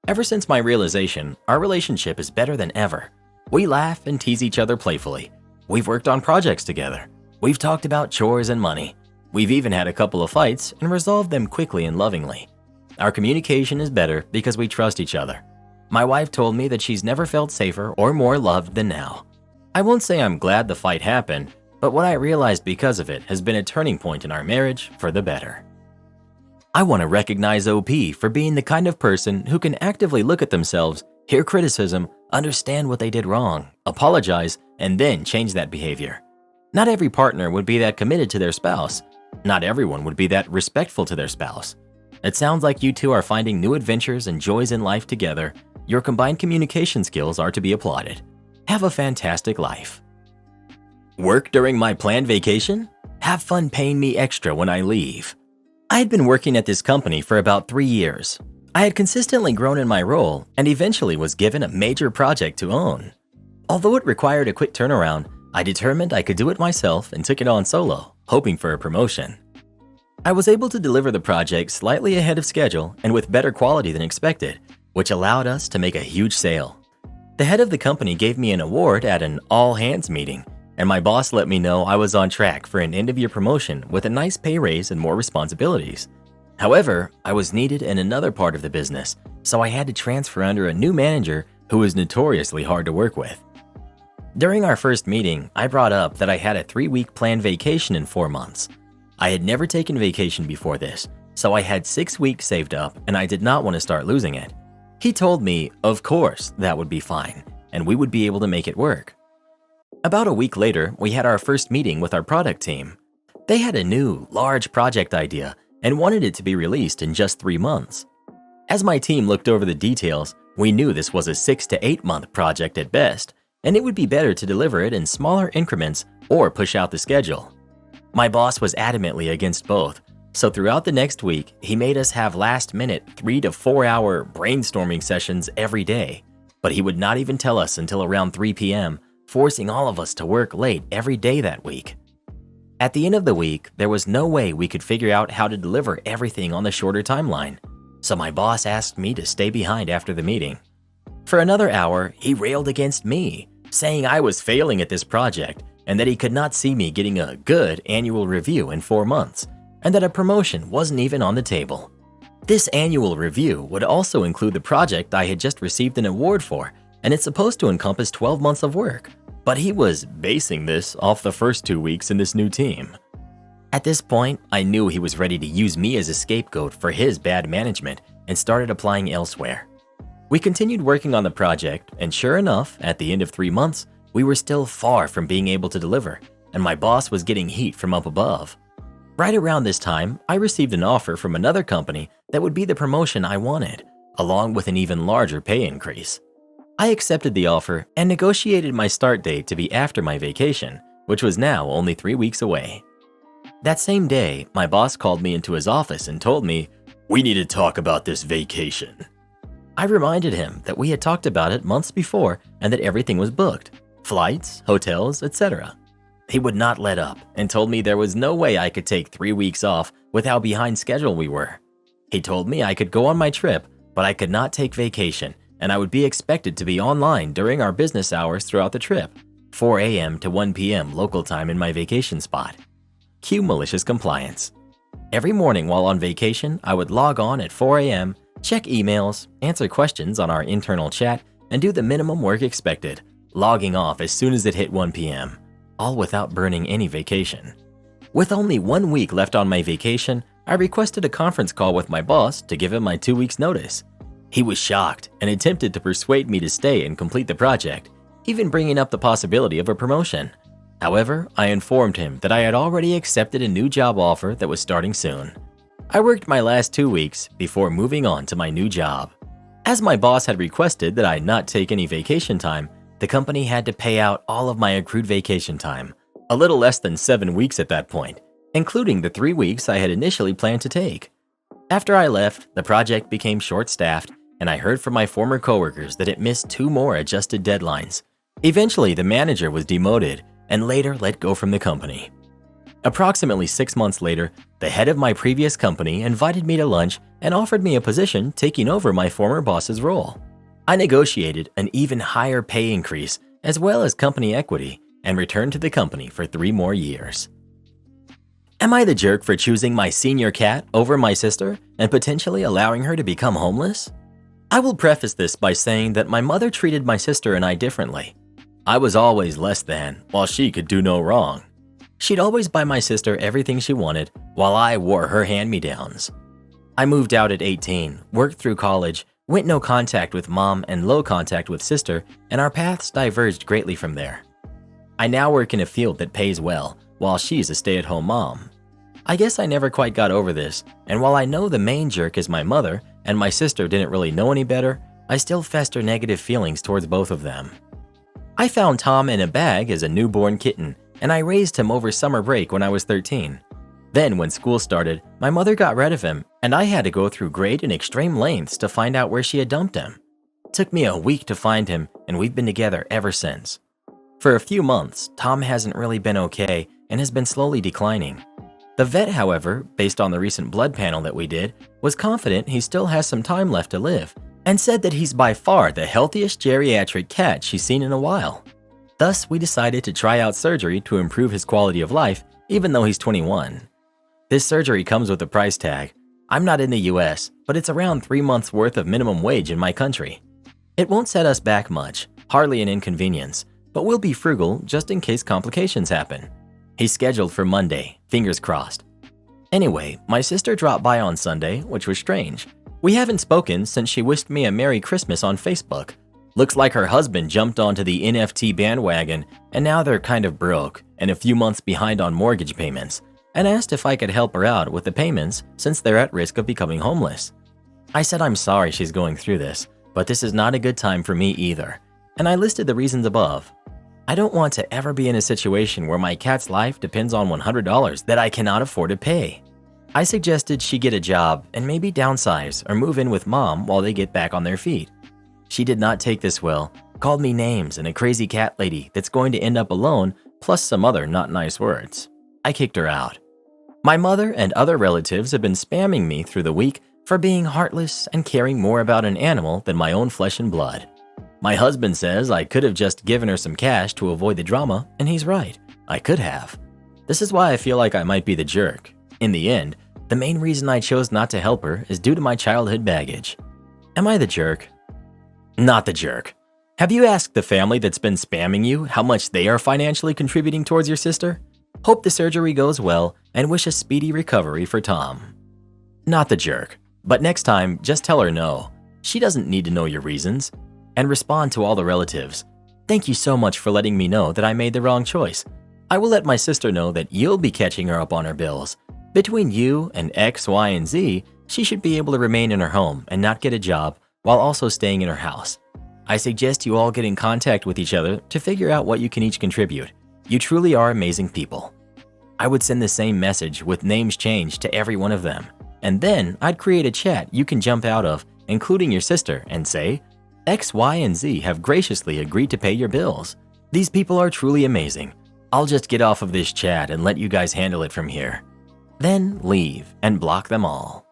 Ever since my realization, our relationship is better than ever. We laugh and tease each other playfully. We've worked on projects together. We've talked about chores and money. We've even had a couple of fights and resolved them quickly and lovingly. Our communication is better because we trust each other. My wife told me that she's never felt safer or more loved than now. I won't say I'm glad the fight happened, but what I realized because of it has been a turning point in our marriage for the better. I want to recognize OP for being the kind of person who can actively look at themselves, hear criticism, understand what they did wrong, apologize, and then change that behavior. Not every partner would be that committed to their spouse. Not everyone would be that respectful to their spouse. It sounds like you two are finding new adventures and joys in life together. Your combined communication skills are to be applauded. Have a fantastic life. Work during my planned vacation? Have fun paying me extra when I leave. I had been working at this company for about 3 years. I had consistently grown in my role and eventually was given a major project to own. Although it required a quick turnaround, I determined I could do it myself and took it on solo, hoping for a promotion. I was able to deliver the project slightly ahead of schedule and with better quality than expected, which allowed us to make a huge sale. The head of the company gave me an award at an all-hands meeting, and my boss let me know I was on track for an end-of-year promotion with a nice pay raise and more responsibilities. However, I was needed in another part of the business, so I had to transfer under a new manager who was notoriously hard to work with. During our first meeting, I brought up that I had a 3-week planned vacation in 4 months. I had never taken vacation before this, so I had 6 weeks saved up and I did not want to start losing it. He told me, of course, that would be fine, and we would be able to make it work. About a week later, we had our first meeting with our product team. They had a new, large project idea and wanted it to be released in just 3 months. As my team looked over the details, we knew this was a 6 to 8 month project at best, and it would be better to deliver it in smaller increments or push out the schedule. My boss was adamantly against both, so throughout the next week, he made us have last-minute 3 to 4 hour brainstorming sessions every day, but he would not even tell us until around 3 p.m., forcing all of us to work late every day that week. At the end of the week, there was no way we could figure out how to deliver everything on the shorter timeline, so my boss asked me to stay behind after the meeting. For another hour, he railed against me, saying I was failing at this project and that he could not see me getting a good annual review in 4 months, and that a promotion wasn't even on the table. This annual review would also include the project I had just received an award for, and it's supposed to encompass 12 months of work, but he was basing this off the first 2 weeks in this new team. At this point, I knew he was ready to use me as a scapegoat for his bad management and started applying elsewhere. We continued working on the project, and sure enough, at the end of 3 months, we were still far from being able to deliver, and my boss was getting heat from up above. Right around this time, I received an offer from another company that would be the promotion I wanted, along with an even larger pay increase. I accepted the offer and negotiated my start date to be after my vacation, which was now only 3 weeks away. That same day, my boss called me into his office and told me, "We need to talk about this vacation." I reminded him that we had talked about it months before and that everything was booked, flights, hotels, etc. He would not let up and told me there was no way I could take 3 weeks off with how behind schedule we were. He told me I could go on my trip, but I could not take vacation, and I would be expected to be online during our business hours throughout the trip, 4 a.m. to 1 p.m. local time in my vacation spot. Cue malicious compliance. Every morning while on vacation, I would log on at 4 a.m., check emails, answer questions on our internal chat, and do the minimum work expected, logging off as soon as it hit 1 p.m., all without burning any vacation. With only 1 week left on my vacation, I requested a conference call with my boss to give him my 2 weeks' notice. He was shocked and attempted to persuade me to stay and complete the project, even bringing up the possibility of a promotion. However, I informed him that I had already accepted a new job offer that was starting soon. I worked my last 2 weeks before moving on to my new job. As my boss had requested that I not take any vacation time, the company had to pay out all of my accrued vacation time, a little less than 7 weeks at that point, including the 3 weeks I had initially planned to take. After I left, the project became short-staffed, and I heard from my former coworkers that it missed 2 more adjusted deadlines. Eventually, the manager was demoted and later let go from the company. Approximately 6 months later, the head of my previous company invited me to lunch and offered me a position taking over my former boss's role. I negotiated an even higher pay increase as well as company equity and returned to the company for 3 more years. Am I the jerk for choosing my senior cat over my sister and potentially allowing her to become homeless? I will preface this by saying that my mother treated my sister and I differently. I was always less than, while she could do no wrong. She'd always buy my sister everything she wanted, while I wore her hand-me-downs. I moved out at 18, worked through college, went no contact with mom and low contact with sister, and our paths diverged greatly from there. I now work in a field that pays well, while she's a stay-at-home mom. I guess I never quite got over this, and while I know the main jerk is my mother, and my sister didn't really know any better, I still fester negative feelings towards both of them. I found Tom in a bag as a newborn kitten, and I raised him over summer break when I was 13. Then when school started, my mother got rid of him, and I had to go through great and extreme lengths to find out where she had dumped him. It took me a week to find him, and we've been together ever since. For a few months, Tom hasn't really been okay and has been slowly declining. The vet, however, based on the recent blood panel that we did, was confident he still has some time left to live and said that he's by far the healthiest geriatric cat she's seen in a while. Thus, we decided to try out surgery to improve his quality of life, even though he's 21. This surgery comes with a price tag. I'm not in the US, but it's around 3 months worth of minimum wage in my country. It won't set us back much, hardly an inconvenience, but we'll be frugal just in case complications happen. He's scheduled for Monday, fingers crossed. Anyway, my sister dropped by on Sunday, which was strange. We haven't spoken since she wished me a Merry Christmas on Facebook. Looks like her husband jumped onto the NFT bandwagon, and now they're kind of broke and a few months behind on mortgage payments, and asked if I could help her out with the payments since they're at risk of becoming homeless. I said I'm sorry she's going through this, but this is not a good time for me either, and I listed the reasons above. I don't want to ever be in a situation where my cat's life depends on $100 that I cannot afford to pay. I suggested she get a job and maybe downsize or move in with mom while they get back on their feet. She did not take this well, called me names and a crazy cat lady that's going to end up alone, plus some other not nice words. I kicked her out. My mother and other relatives have been spamming me through the week for being heartless and caring more about an animal than my own flesh and blood. My husband says I could have just given her some cash to avoid the drama, and he's right. I could have. This is why I feel like I might be the jerk. In the end, the main reason I chose not to help her is due to my childhood baggage. Am I the jerk? Not the jerk. Have you asked the family that's been spamming you how much they are financially contributing towards your sister? Hope the surgery goes well and wish a speedy recovery for Tom. Not the jerk. But next time, just tell her no. She doesn't need to know your reasons. And respond to all the relatives. Thank you so much for letting me know that I made the wrong choice. I will let my sister know that you'll be catching her up on her bills. Between you and X, Y, and Z, she should be able to remain in her home and not get a job while also staying in her house. I suggest you all get in contact with each other to figure out what you can each contribute. You truly are amazing people. I would send the same message with names changed to every one of them. And then I'd create a chat you can jump out of, including your sister, and say, X, Y, and Z have graciously agreed to pay your bills. These people are truly amazing. I'll just get off of this chat and let you guys handle it from here. Then leave and block them all.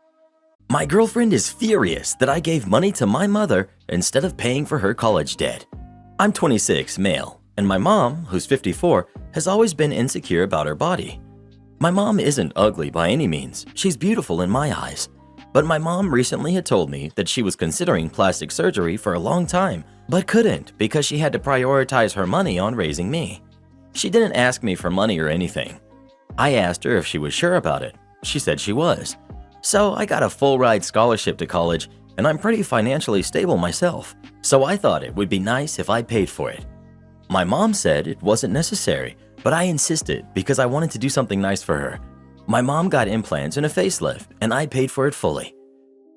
My girlfriend is furious that I gave money to my mother instead of paying for her college debt. I'm 26, male, and my mom, who's 54, has always been insecure about her body. My mom isn't ugly by any means. She's beautiful in my eyes. But my mom recently had told me that she was considering plastic surgery for a long time, but couldn't because she had to prioritize her money on raising me. She didn't ask me for money or anything. I asked her if she was sure about it. She said she was. So I got a full-ride scholarship to college, and I'm pretty financially stable myself, so I thought it would be nice if I paid for it. My mom said it wasn't necessary, but I insisted because I wanted to do something nice for her. My mom got implants and a facelift, and I paid for it fully.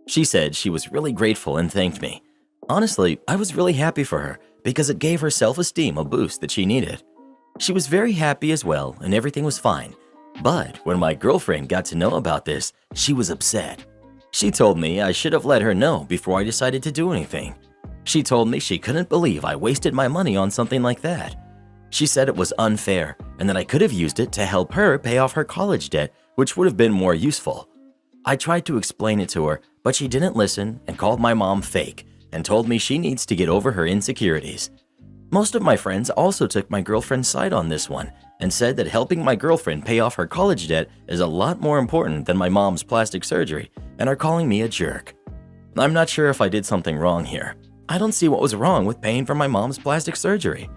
She said she was really grateful and thanked me. Honestly, I was really happy for her because it gave her self-esteem a boost that she needed. She was very happy as well, and everything was fine. But when my girlfriend got to know about this, she was upset. She told me I should have let her know before I decided to do anything. She told me she couldn't believe I wasted my money on something like that. She said it was unfair and that I could have used it to help her pay off her college debt, which would have been more useful. I tried to explain it to her, but she didn't listen and called my mom fake and told me she needs to get over her insecurities. Most of my friends also took my girlfriend's side on this one and said that helping my girlfriend pay off her college debt is a lot more important than my mom's plastic surgery and are calling me a jerk. I'm not sure if I did something wrong here. I don't see what was wrong with paying for my mom's plastic surgery.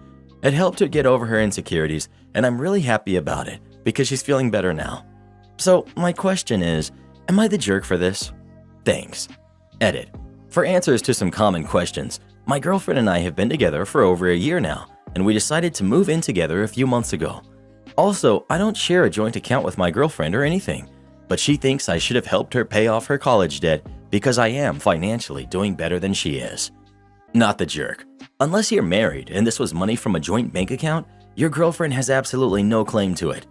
It helped her get over her insecurities, and I'm really happy about it because she's feeling better now. So my question is, am I the jerk for this? Thanks. Edit. For answers to some common questions, my girlfriend and I have been together for over a year now, and we decided to move in together a few months ago. Also, I don't share a joint account with my girlfriend or anything, but she thinks I should have helped her pay off her college debt because I am financially doing better than she is. Not the jerk. Unless you're married and this was money from a joint bank account, your girlfriend has absolutely no claim to it.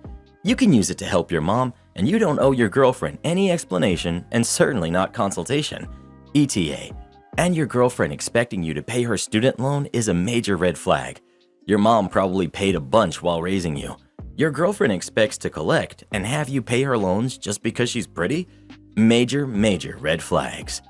You can use it to help your mom, and you don't owe your girlfriend any explanation and certainly not consultation. ETA. And your girlfriend expecting you to pay her student loan is a major red flag. Your mom probably paid a bunch while raising you. Your girlfriend expects to collect and have you pay her loans just because she's pretty? Major red flags.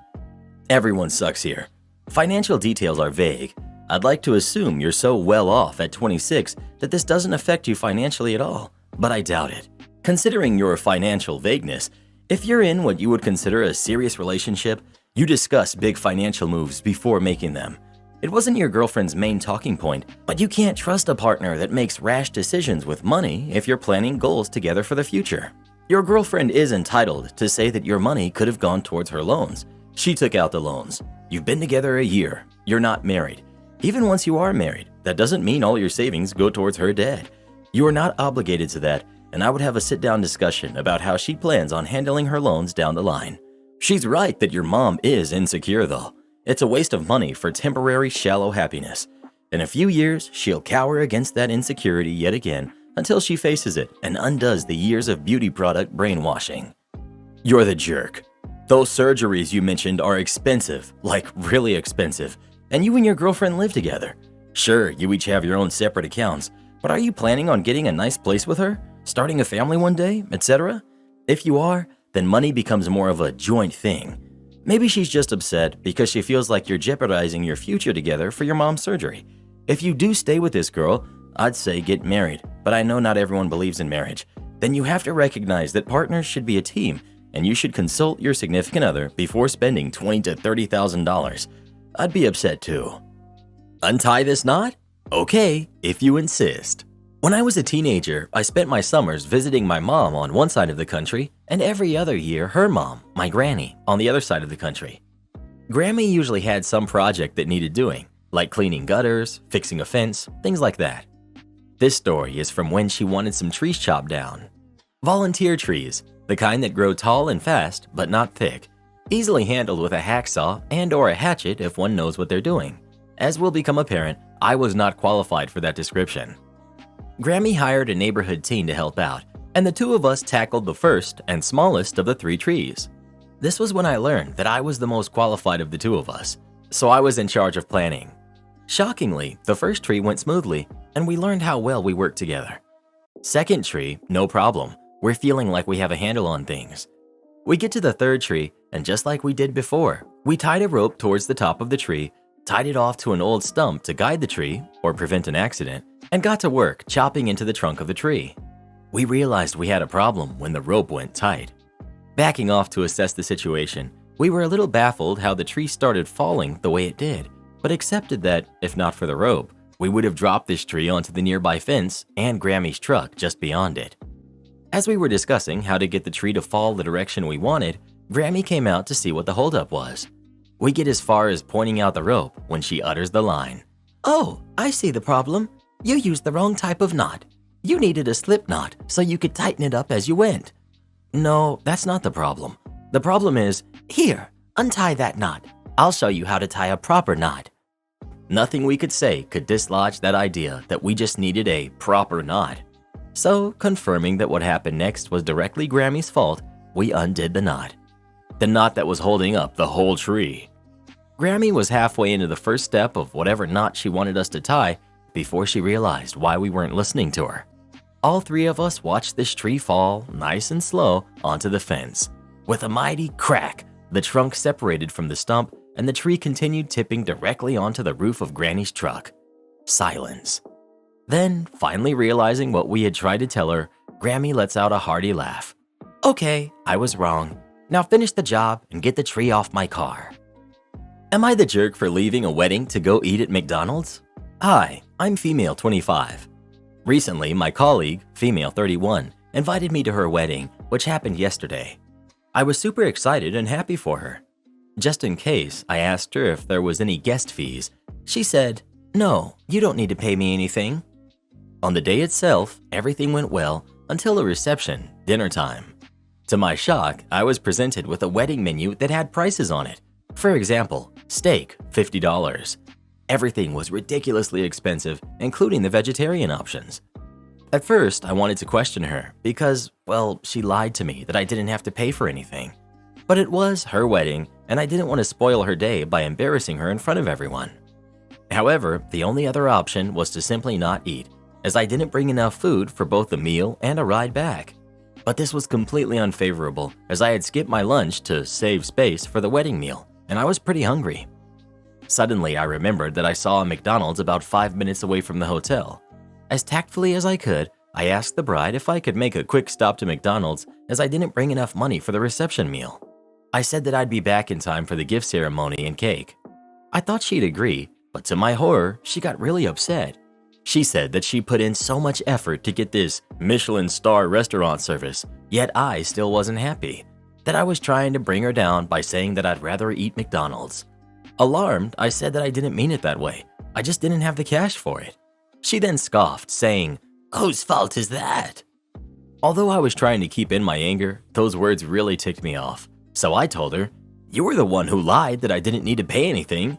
Everyone sucks here. Financial details are vague. I'd like to assume you're so well off at 26 that this doesn't affect you financially at all, but I doubt it. Considering your financial vagueness, if you're in what you would consider a serious relationship, you discuss big financial moves before making them. It wasn't your girlfriend's main talking point, but you can't trust a partner that makes rash decisions with money if you're planning goals together for the future. Your girlfriend is entitled to say that your money could have gone towards her loans. She took out the loans. You've been together a year. You're not married. Even once you are married, that doesn't mean all your savings go towards her debt. You are not obligated to that, and I would have a sit-down discussion about how she plans on handling her loans down the line. She's right that your mom is insecure though. It's a waste of money for temporary, shallow happiness. In a few years, she'll cower against that insecurity yet again until she faces it and undoes the years of beauty product brainwashing. You're the jerk. Those surgeries you mentioned are expensive, like really expensive, and you and your girlfriend live together. Sure, you each have your own separate accounts, but are you planning on getting a nice place with her, starting a family one day, etc.? If you are, then money becomes more of a joint thing. Maybe she's just upset because she feels like you're jeopardizing your future together for your mom's surgery. If you do stay with this girl, I'd say get married, but I know not everyone believes in marriage. Then you have to recognize that partners should be a team, and you should consult your significant other before spending $20,000 to $30,000. I'd be upset too. Untie this knot? Okay, if you insist. When I was a teenager, I spent my summers visiting my mom on one side of the country and every other year her mom, my granny, on the other side of the country. Grammy usually had some project that needed doing, like cleaning gutters, fixing a fence, things like that. This story is from when she wanted some trees chopped down. Volunteer trees, the kind that grow tall and fast but not thick, easily handled with a hacksaw and/or a hatchet if one knows what they're doing. As will become apparent, I was not qualified for that description. Grammy hired a neighborhood teen to help out, and the two of us tackled the first and smallest of the 3 trees. This was when I learned that I was the most qualified of the two of us, so I was in charge of planning. Shockingly, the first tree went smoothly, and we learned how well we worked together. Second tree, no problem. We're feeling like we have a handle on things. We get to the third tree, and just like we did before, we tied a rope towards the top of the tree, tied it off to an old stump to guide the tree or prevent an accident, and got to work chopping into the trunk of the tree. We realized we had a problem when the rope went tight. Backing off to assess the situation, we were a little baffled how the tree started falling the way it did, but accepted that, if not for the rope, we would have dropped this tree onto the nearby fence and Grammy's truck just beyond it. As we were discussing how to get the tree to fall the direction we wanted, Grammy came out to see what the holdup was. We get as far as pointing out the rope when she utters the line, "Oh, I see the problem. You used the wrong type of knot. You needed a slip knot so you could tighten it up as you went." No, that's not the problem. The problem is, here, untie that knot. I'll show you how to tie a proper knot. Nothing we could say could dislodge that idea that we just needed a proper knot. So, confirming that what happened next was directly Grammy's fault, we undid the knot. The knot that was holding up the whole tree. Grammy was halfway into the first step of whatever knot she wanted us to tie before she realized why we weren't listening to her. All three of us watched this tree fall, nice and slow, onto the fence. With a mighty crack, the trunk separated from the stump and the tree continued tipping directly onto the roof of Granny's truck. Silence. Then, finally realizing what we had tried to tell her, Grammy lets out a hearty laugh. Okay, I was wrong. Now finish the job and get the tree off my car. Am I the jerk for leaving a wedding to go eat at McDonald's? Hi, I'm female 25. Recently, my colleague, female 31, invited me to her wedding, which happened yesterday. I was super excited and happy for her. Just in case, I asked her if there was any guest fees. She said, "No, you don't need to pay me anything." On the day itself, everything went well until the reception, dinner time. To my shock, I was presented with a wedding menu that had prices on it. For example, steak, $50. Everything was ridiculously expensive, including the vegetarian options. At first, I wanted to question her because, well, she lied to me that I didn't have to pay for anything. But it was her wedding, and I didn't want to spoil her day by embarrassing her in front of everyone. However, the only other option was to simply not eat, as I didn't bring enough food for both a meal and a ride back. But this was completely unfavorable, as I had skipped my lunch to save space for the wedding meal, and I was pretty hungry. Suddenly, I remembered that I saw a McDonald's about 5 minutes away from the hotel. As tactfully as I could, I asked the bride if I could make a quick stop to McDonald's as I didn't bring enough money for the reception meal. I said that I'd be back in time for the gift ceremony and cake. I thought she'd agree, but to my horror, she got really upset. She said that she put in so much effort to get this Michelin star restaurant service, yet I still wasn't happy. That I was trying to bring her down by saying that I'd rather eat McDonald's. Alarmed, I said that I didn't mean it that way. I just didn't have the cash for it. She then scoffed, saying, "Whose fault is that?" Although I was trying to keep in my anger, those words really ticked me off. So I told her, "You were the one who lied that I didn't need to pay anything."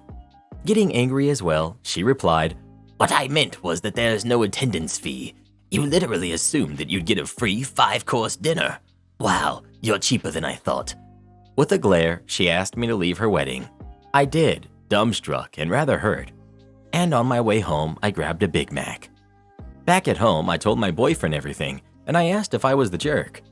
Getting angry as well, she replied, "What I meant was that there's no attendance fee. You literally assumed that you'd get a free 5-course dinner. Wow, you're cheaper than I thought." With a glare, she asked me to leave her wedding. I did, dumbstruck and rather hurt. And on my way home, I grabbed a Big Mac. Back at home, I told my boyfriend everything, and I asked if I was the jerk.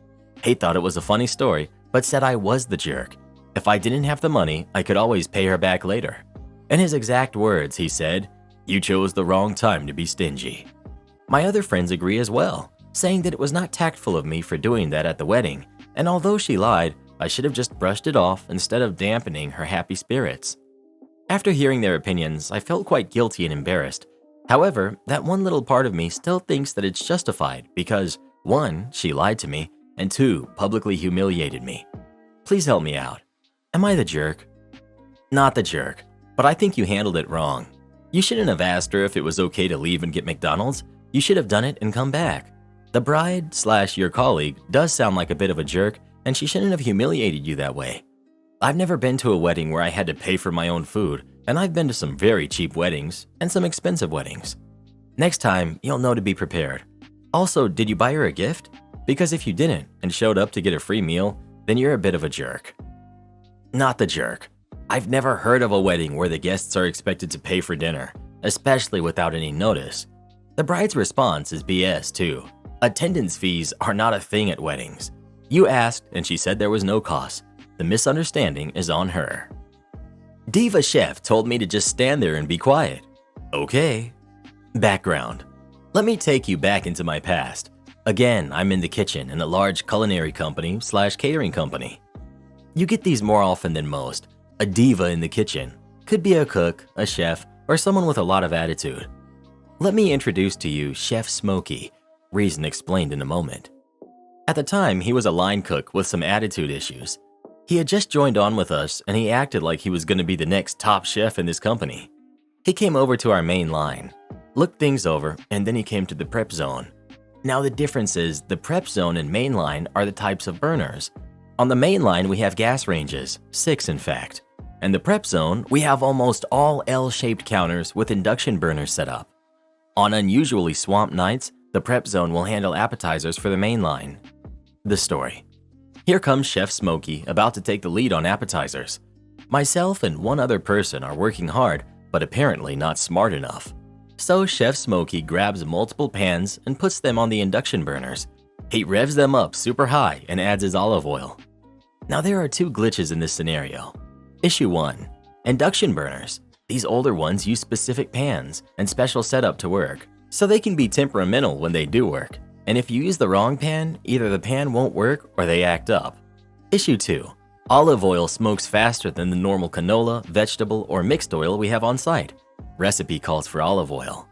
He thought it was a funny story, but said I was the jerk. If I didn't have the money, I could always pay her back later. In his exact words, he said, "You chose the wrong time to be stingy." My other friends agree as well, saying that it was not tactful of me for doing that at the wedding, and although she lied, I should have just brushed it off instead of dampening her happy spirits. After hearing their opinions, I felt quite guilty and embarrassed. However, that one little part of me still thinks that it's justified because 1, she lied to me, and 2, publicly humiliated me. Please help me out. Am I the jerk? Not the jerk, but I think you handled it wrong. You shouldn't have asked her if it was okay to leave and get McDonald's. You should have done it and come back. The bride/your colleague does sound like a bit of a jerk, and she shouldn't have humiliated you that way. I've never been to a wedding where I had to pay for my own food, and I've been to some very cheap weddings and some expensive weddings. Next time, you'll know to be prepared. Also, did you buy her a gift? Because if you didn't and showed up to get a free meal, then you're a bit of a jerk. Not the jerk. I've never heard of a wedding where the guests are expected to pay for dinner, especially without any notice. The bride's response is BS too. Attendance fees are not a thing at weddings. You asked and she said there was no cost. The misunderstanding is on her. Diva Chef told me to just stand there and be quiet. Okay. Background. Let me take you back into my past. Again, I'm in the kitchen in a large culinary company/catering company. You get these more often than most. A diva in the kitchen. Could be a cook, a chef, or someone with a lot of attitude. Let me introduce to you Chef Smokey, reason explained in a moment. At the time, he was a line cook with some attitude issues. He had just joined on with us and he acted like he was going to be the next top chef in this company. He came over to our main line, looked things over, and then he came to the prep zone. Now the difference is the prep zone and main line are the types of burners. On the main line, we have gas ranges, 6 in fact. In the prep zone, we have almost all L-shaped counters with induction burners set up. On unusually swamped nights, the prep zone will handle appetizers for the main line. The story. Here comes Chef Smokey about to take the lead on appetizers. Myself and one other person are working hard, but apparently not smart enough. So Chef Smokey grabs multiple pans and puts them on the induction burners. He revs them up super high and adds his olive oil. Now there are two glitches in this scenario. Issue 1. Induction burners. These older ones use specific pans and special setup to work, so they can be temperamental when they do work. And if you use the wrong pan, either the pan won't work or they act up. Issue 2. Olive oil smokes faster than the normal canola, vegetable, or mixed oil we have on site. Recipe calls for olive oil.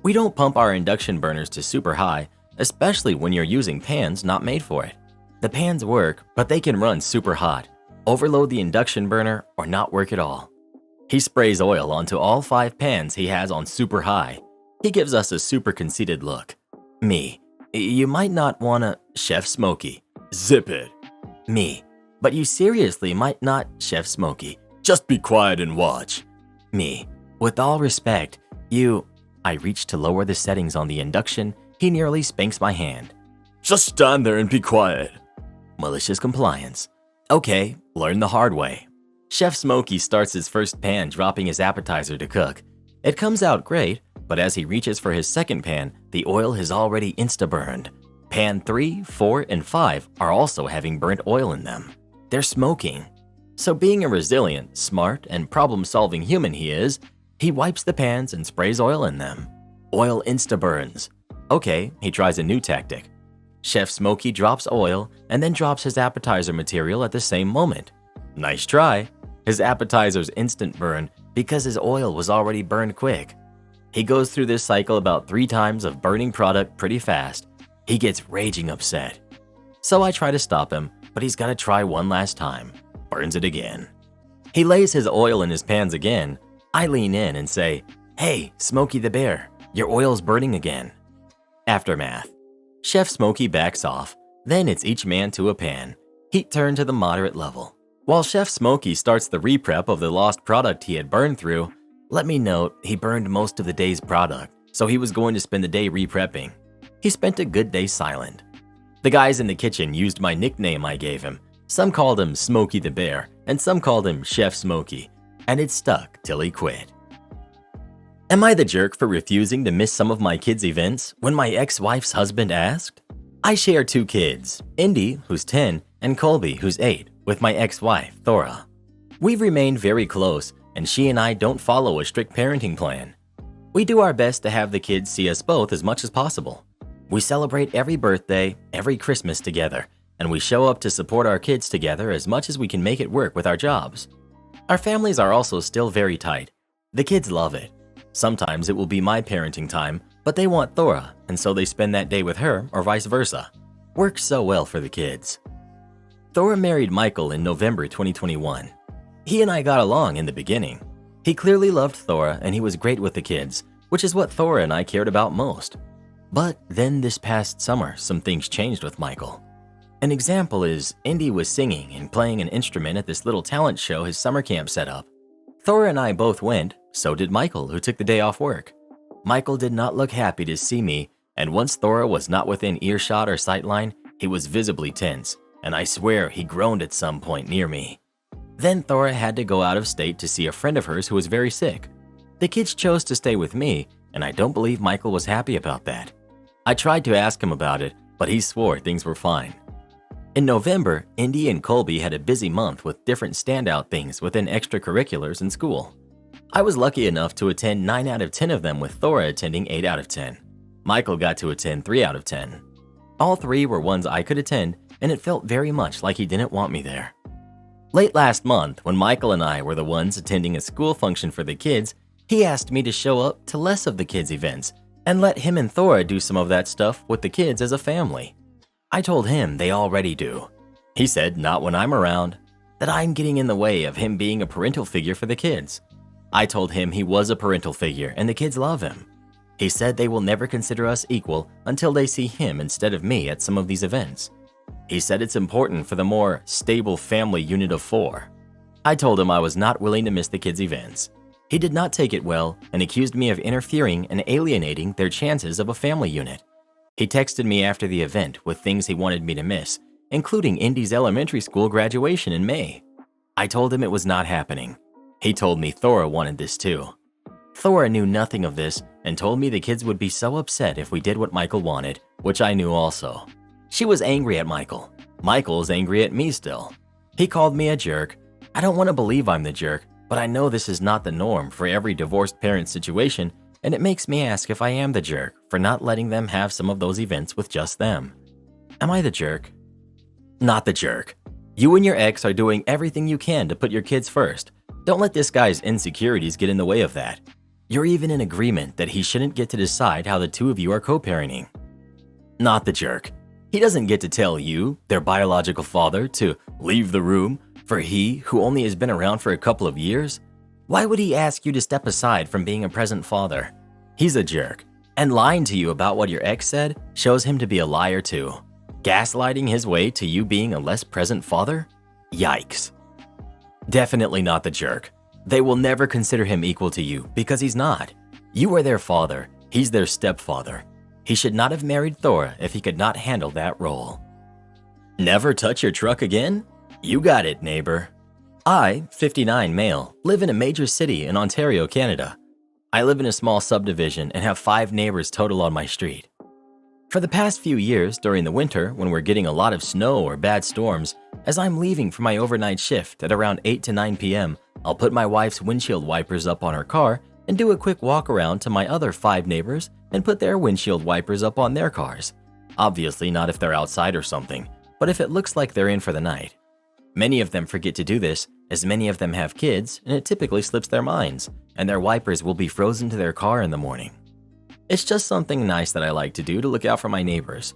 We don't pump our induction burners to super high, especially when you're using pans not made for it. The pans work, but they can run super hot, overload the induction burner, or not work at all. He sprays oil onto all 5 pans he has on super high. He gives us a super conceited look. Me. You might not wanna, Chef Smokey. Zip it. Me. But you seriously might not, Chef Smokey. Just be quiet and watch. Me. With all respect, you... I reach to lower the settings on the induction. He nearly spanks my hand. Just stand there and be quiet. Malicious compliance. Okay, learn the hard way. Chef Smokey starts his first pan dropping his appetizer to cook. It comes out great, but as he reaches for his second pan, the oil has already insta-burned. Pan 3, 4, and 5 are also having burnt oil in them. They're smoking. So being a resilient, smart, and problem-solving human he is, he wipes the pans and sprays oil in them. Oil insta-burns. Okay, he tries a new tactic. Chef Smokey drops oil and then drops his appetizer material at the same moment. Nice try. His appetizers instant burn because his oil was already burned quick. He goes through this cycle about 3 times of burning product pretty fast. He gets raging upset. So I try to stop him, but he's got to try one last time. Burns it again. He lays his oil in his pans again. I lean in and say, "Hey, Smokey the Bear, your oil's burning again." Aftermath. Chef Smokey backs off. Then it's each man to a pan. Heat turned to the moderate level. While Chef Smokey starts the re-prep of the lost product he had burned through, let me note he burned most of the day's product, so he was going to spend the day re-prepping. He spent a good day silent. The guys in the kitchen used my nickname I gave him. Some called him Smokey the Bear, and some called him Chef Smokey, and it stuck till he quit. Am I the jerk for refusing to miss some of my kids' events when my ex-wife's husband asked? I share 2 kids, Indy, who's 10, and Colby, who's 8, with my ex-wife, Thora. We've remained very close, and she and I don't follow a strict parenting plan. We do our best to have the kids see us both as much as possible. We celebrate every birthday, every Christmas together, and we show up to support our kids together as much as we can make it work with our jobs. Our families are also still very tight. The kids love it. Sometimes it will be my parenting time, but they want Thora, and so they spend that day with her or vice versa. Works so well for the kids. Thora married Michael in November 2021. He and I got along in the beginning. He clearly loved Thora and he was great with the kids, which is what Thora and I cared about most. But then this past summer, some things changed with Michael. An example is Indy was singing and playing an instrument at this little talent show his summer camp set up. Thora and I both went, so did Michael, who took the day off work. Michael did not look happy to see me, and once Thora was not within earshot or sightline, he was visibly tense, and I swear he groaned at some point near me. Then Thora had to go out of state to see a friend of hers who was very sick. The kids chose to stay with me, and I don't believe Michael was happy about that. I tried to ask him about it, but he swore things were fine. In November, Indy and Colby had a busy month with different standout things within extracurriculars in school. I was lucky enough to attend 9 out of 10 of them, with Thora attending 8 out of 10. Michael got to attend 3 out of 10. All 3 were ones I could attend, and it felt very much like he didn't want me there. Late last month, when Michael and I were the ones attending a school function for the kids, he asked me to show up to less of the kids' events and let him and Thora do some of that stuff with the kids as a family. I told him they already do. He said not when I'm around, that I'm getting in the way of him being a parental figure for the kids. I told him he was a parental figure and the kids love him. He said they will never consider us equal until they see him instead of me at some of these events. He said it's important for the more stable family unit of 4. I told him I was not willing to miss the kids' events. He did not take it well and accused me of interfering and alienating their chances of a family unit. He texted me after the event with things he wanted me to miss, including Indy's elementary school graduation in May. I told him it was not happening. He told me Thora wanted this too. Thora knew nothing of this and told me the kids would be so upset if we did what Michael wanted, which I knew also. She was angry at Michael. Michael's angry at me still. He called me a jerk. I don't want to believe I'm the jerk, but I know this is not the norm for every divorced parent situation, and it makes me ask if I am the jerk for not letting them have some of those events with just them. Am I the jerk? Not the jerk. You and your ex are doing everything you can to put your kids first. Don't let this guy's insecurities get in the way of that. You're even in agreement that he shouldn't get to decide how the two of you are co-parenting. Not the jerk. He doesn't get to tell you, their biological father, to leave the room for he who only has been around for a couple of years. Why would he ask you to step aside from being a present father? He's a jerk, and lying to you about what your ex said shows him to be a liar too. Gaslighting his way to you being a less present father? Yikes. Definitely not the jerk. They will never consider him equal to you because he's not. You are their father, he's their stepfather. He should not have married Thora if he could not handle that role. Never touch your truck again? You got it, neighbor. I, 59 male, live in a major city in Ontario, Canada. I live in a small subdivision and have 5 neighbors total on my street. For the past few years, during the winter, when we're getting a lot of snow or bad storms, as I'm leaving for my overnight shift at around 8 to 9 p.m., I'll put my wife's windshield wipers up on her car and do a quick walk around to my other 5 neighbors and put their windshield wipers up on their cars. Obviously not if they're outside or something, but if it looks like they're in for the night. Many of them forget to do this, as many of them have kids, and it typically slips their minds, and their wipers will be frozen to their car in the morning. It's just something nice that I like to do to look out for my neighbors.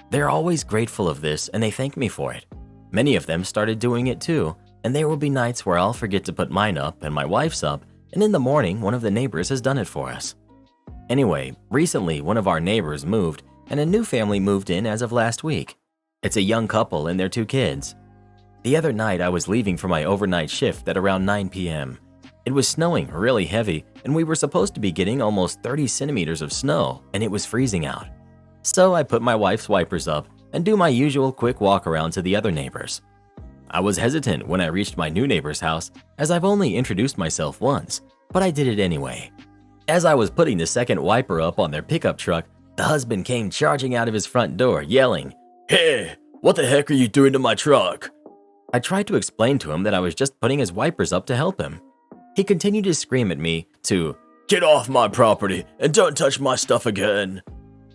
They're always grateful of this and they thank me for it. Many of them started doing it too, and there will be nights where I'll forget to put mine up and my wife's up, and in the morning one of the neighbors has done it for us. Anyway, recently one of our neighbors moved and a new family moved in as of last week. It's a young couple and their 2 kids. The other night I was leaving for my overnight shift at around 9 p.m. It was snowing really heavy, and we were supposed to be getting almost 30 centimeters of snow, and it was freezing out. So I put my wife's wipers up and do my usual quick walk around to the other neighbors. I was hesitant when I reached my new neighbor's house, as I've only introduced myself once, but I did it anyway. As I was putting the second wiper up on their pickup truck, the husband came charging out of his front door, yelling, "Hey, what the heck are you doing to my truck?" I tried to explain to him that I was just putting his wipers up to help him. He continued to scream at me to "Get off my property and don't touch my stuff again."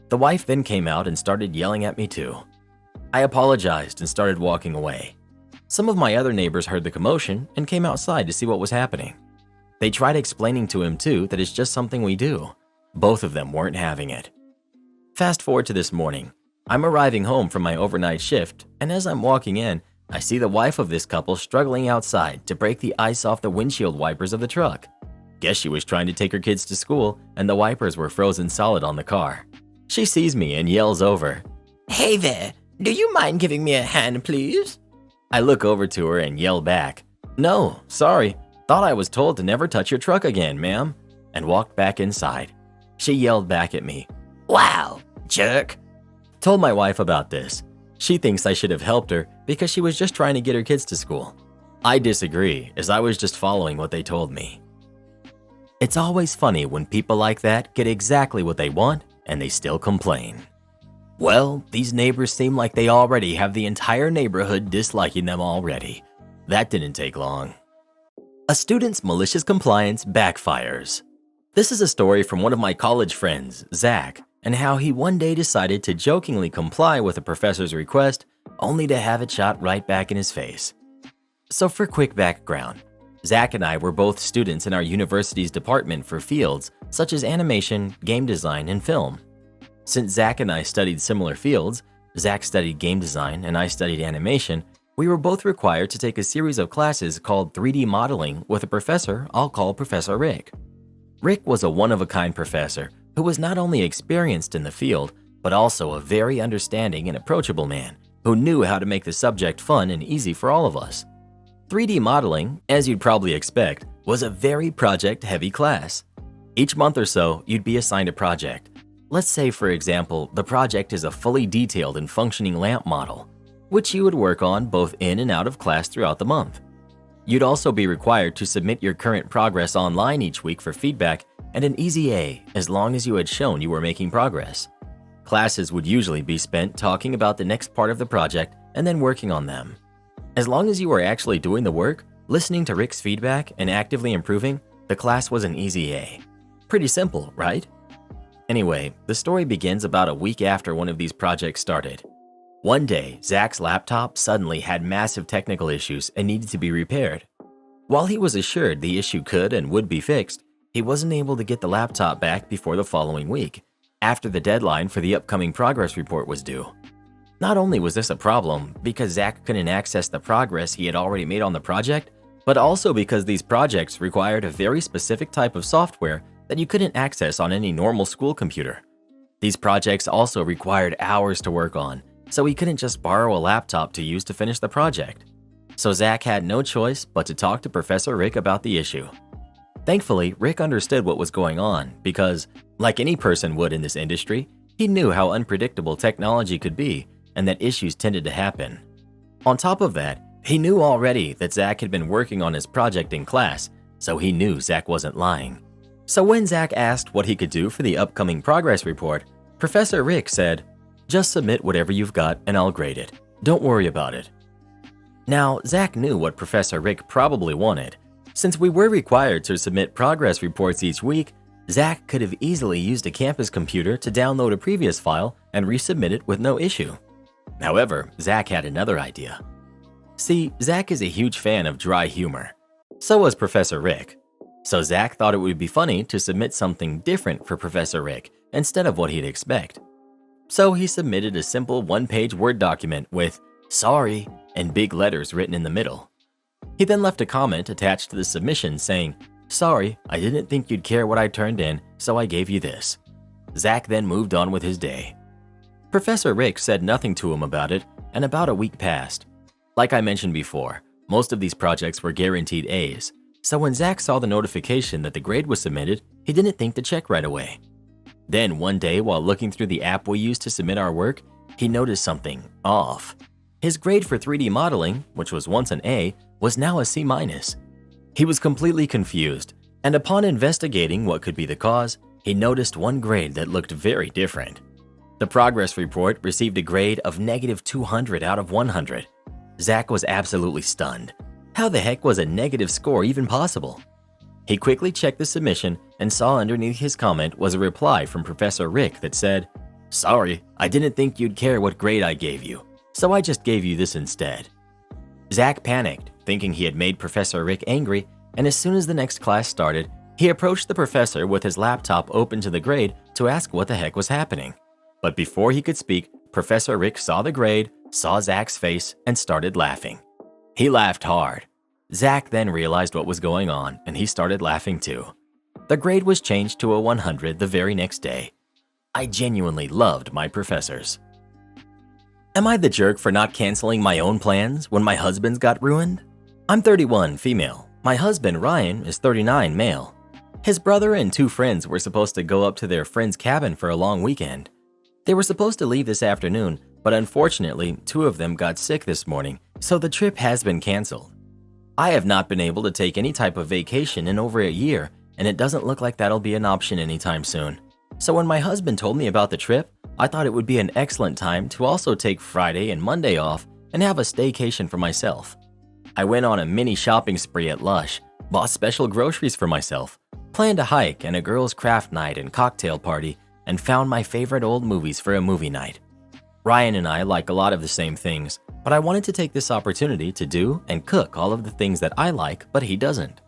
The wife then came out and started yelling at me too. I apologized and started walking away. Some of my other neighbors heard the commotion and came outside to see what was happening. They tried explaining to him too that it's just something we do. Both of them weren't having it. Fast forward to this morning. I'm arriving home from my overnight shift, and as I'm walking in, I see the wife of this couple struggling outside to break the ice off the windshield wipers of the truck. Guess she was trying to take her kids to school and the wipers were frozen solid on the car. She sees me and yells over, "Hey there, do you mind giving me a hand, please?" I look over to her and yell back, "No, sorry, thought I was told to never touch your truck again, ma'am," and walked back inside. She yelled back at me, "Wow, jerk." Told my wife about this. She thinks I should have helped her because she was just trying to get her kids to school. I disagree, as I was just following what they told me. It's always funny when people like that get exactly what they want and they still complain. Well, these neighbors seem like they already have the entire neighborhood disliking them already. That didn't take long. A student's malicious compliance backfires. This is a story from one of my college friends, Zach, and how he one day decided to jokingly comply with a professor's request only to have it shot right back in his face. So for quick background, Zach and I were both students in our university's department for fields such as animation, game design, and film. Since Zach and I studied similar fields, Zach studied game design and I studied animation, we were both required to take a series of classes called 3D modeling with a professor I'll call Professor Rick. Rick was a one-of-a-kind professor who was not only experienced in the field, but also a very understanding and approachable man who knew how to make the subject fun and easy for all of us. 3D modeling, as you'd probably expect, was a very project-heavy class. Each month or so, you'd be assigned a project. Let's say, for example, the project is a fully detailed and functioning lamp model, which you would work on both in and out of class throughout the month. You'd also be required to submit your current progress online each week for feedback and an easy A as long as you had shown you were making progress. Classes would usually be spent talking about the next part of the project and then working on them. As long as you were actually doing the work, listening to Rick's feedback, and actively improving, the class was an easy A. Pretty simple, right? Anyway, the story begins about a week after one of these projects started. One day, Zach's laptop suddenly had massive technical issues and needed to be repaired. While he was assured the issue could and would be fixed, he wasn't able to get the laptop back before the following week, after the deadline for the upcoming progress report was due. Not only was this a problem because Zach couldn't access the progress he had already made on the project, but also because these projects required a very specific type of software that you couldn't access on any normal school computer. These projects also required hours to work on, so he couldn't just borrow a laptop to use to finish the project. So Zach had no choice but to talk to Professor Rick about the issue. Thankfully, Rick understood what was going on because, like any person would in this industry, he knew how unpredictable technology could be and that issues tended to happen. On top of that, he knew already that Zach had been working on his project in class, so he knew Zach wasn't lying. So when Zach asked what he could do for the upcoming progress report, Professor Rick said, "Just submit whatever you've got and I'll grade it. Don't worry about it." Now, Zach knew what Professor Rick probably wanted. Since we were required to submit progress reports each week, Zach could have easily used a campus computer to download a previous file and resubmit it with no issue. However, Zach had another idea. See, Zach is a huge fan of dry humor. So was Professor Rick. So Zach thought it would be funny to submit something different for Professor Rick instead of what he'd expect. So he submitted a simple one-page Word document with "Sorry" in big letters written in the middle. He then left a comment attached to the submission saying, "Sorry, I didn't think you'd care what I turned in, so I gave you this." Zach then moved on with his day. Professor Rick said nothing to him about it, and about a week passed. Like I mentioned before, most of these projects were guaranteed A's, so when Zach saw the notification that the grade was submitted, he didn't think to check right away. Then one day, while looking through the app we used to submit our work, he noticed something off. His grade for 3D modeling, which was once an A, was now a C-. He was completely confused, and upon investigating what could be the cause, he noticed one grade that looked very different. The progress report received a grade of -200 out of 100. Zach was absolutely stunned. How the heck was a negative score even possible? He quickly checked the submission and saw underneath his comment was a reply from Professor Rick that said, "Sorry, I didn't think you'd care what grade I gave you, so I just gave you this instead." Zach panicked, thinking he had made Professor Rick angry, and as soon as the next class started, he approached the professor with his laptop open to the grade to ask what the heck was happening. But before he could speak, Professor Rick saw the grade, saw Zach's face, and started laughing. He laughed hard. Zach then realized what was going on, and he started laughing too. The grade was changed to a 100 the very next day. I genuinely loved my professors. Am I the jerk for not canceling my own plans when my husband's got ruined? I'm 31, female. My husband, Ryan, is 39, male. His brother and 2 friends were supposed to go up to their friend's cabin for a long weekend. They were supposed to leave this afternoon, but unfortunately, 2 of them got sick this morning, so the trip has been canceled. I have not been able to take any type of vacation in over a year, and it doesn't look like that'll be an option anytime soon. So when my husband told me about the trip, I thought it would be an excellent time to also take Friday and Monday off and have a staycation for myself. I went on a mini shopping spree at Lush, bought special groceries for myself, planned a hike and a girls' craft night and cocktail party, and found my favorite old movies for a movie night. Ryan and I like a lot of the same things, but I wanted to take this opportunity to do and cook all of the things that I like, but he doesn't.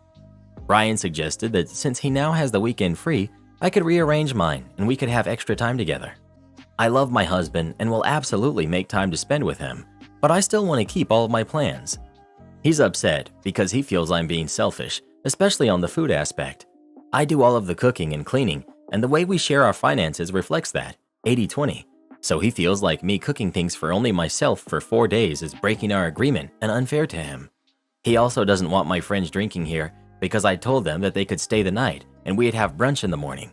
Ryan suggested that since he now has the weekend free, I could rearrange mine and we could have extra time together. I love my husband and will absolutely make time to spend with him, but I still want to keep all of my plans. He's upset because he feels I'm being selfish, especially on the food aspect. I do all of the cooking and cleaning, and the way we share our finances reflects that, 80-20. So he feels like me cooking things for only myself for 4 days is breaking our agreement and unfair to him. He also doesn't want my friends drinking here because I told them that they could stay the night and we'd have brunch in the morning.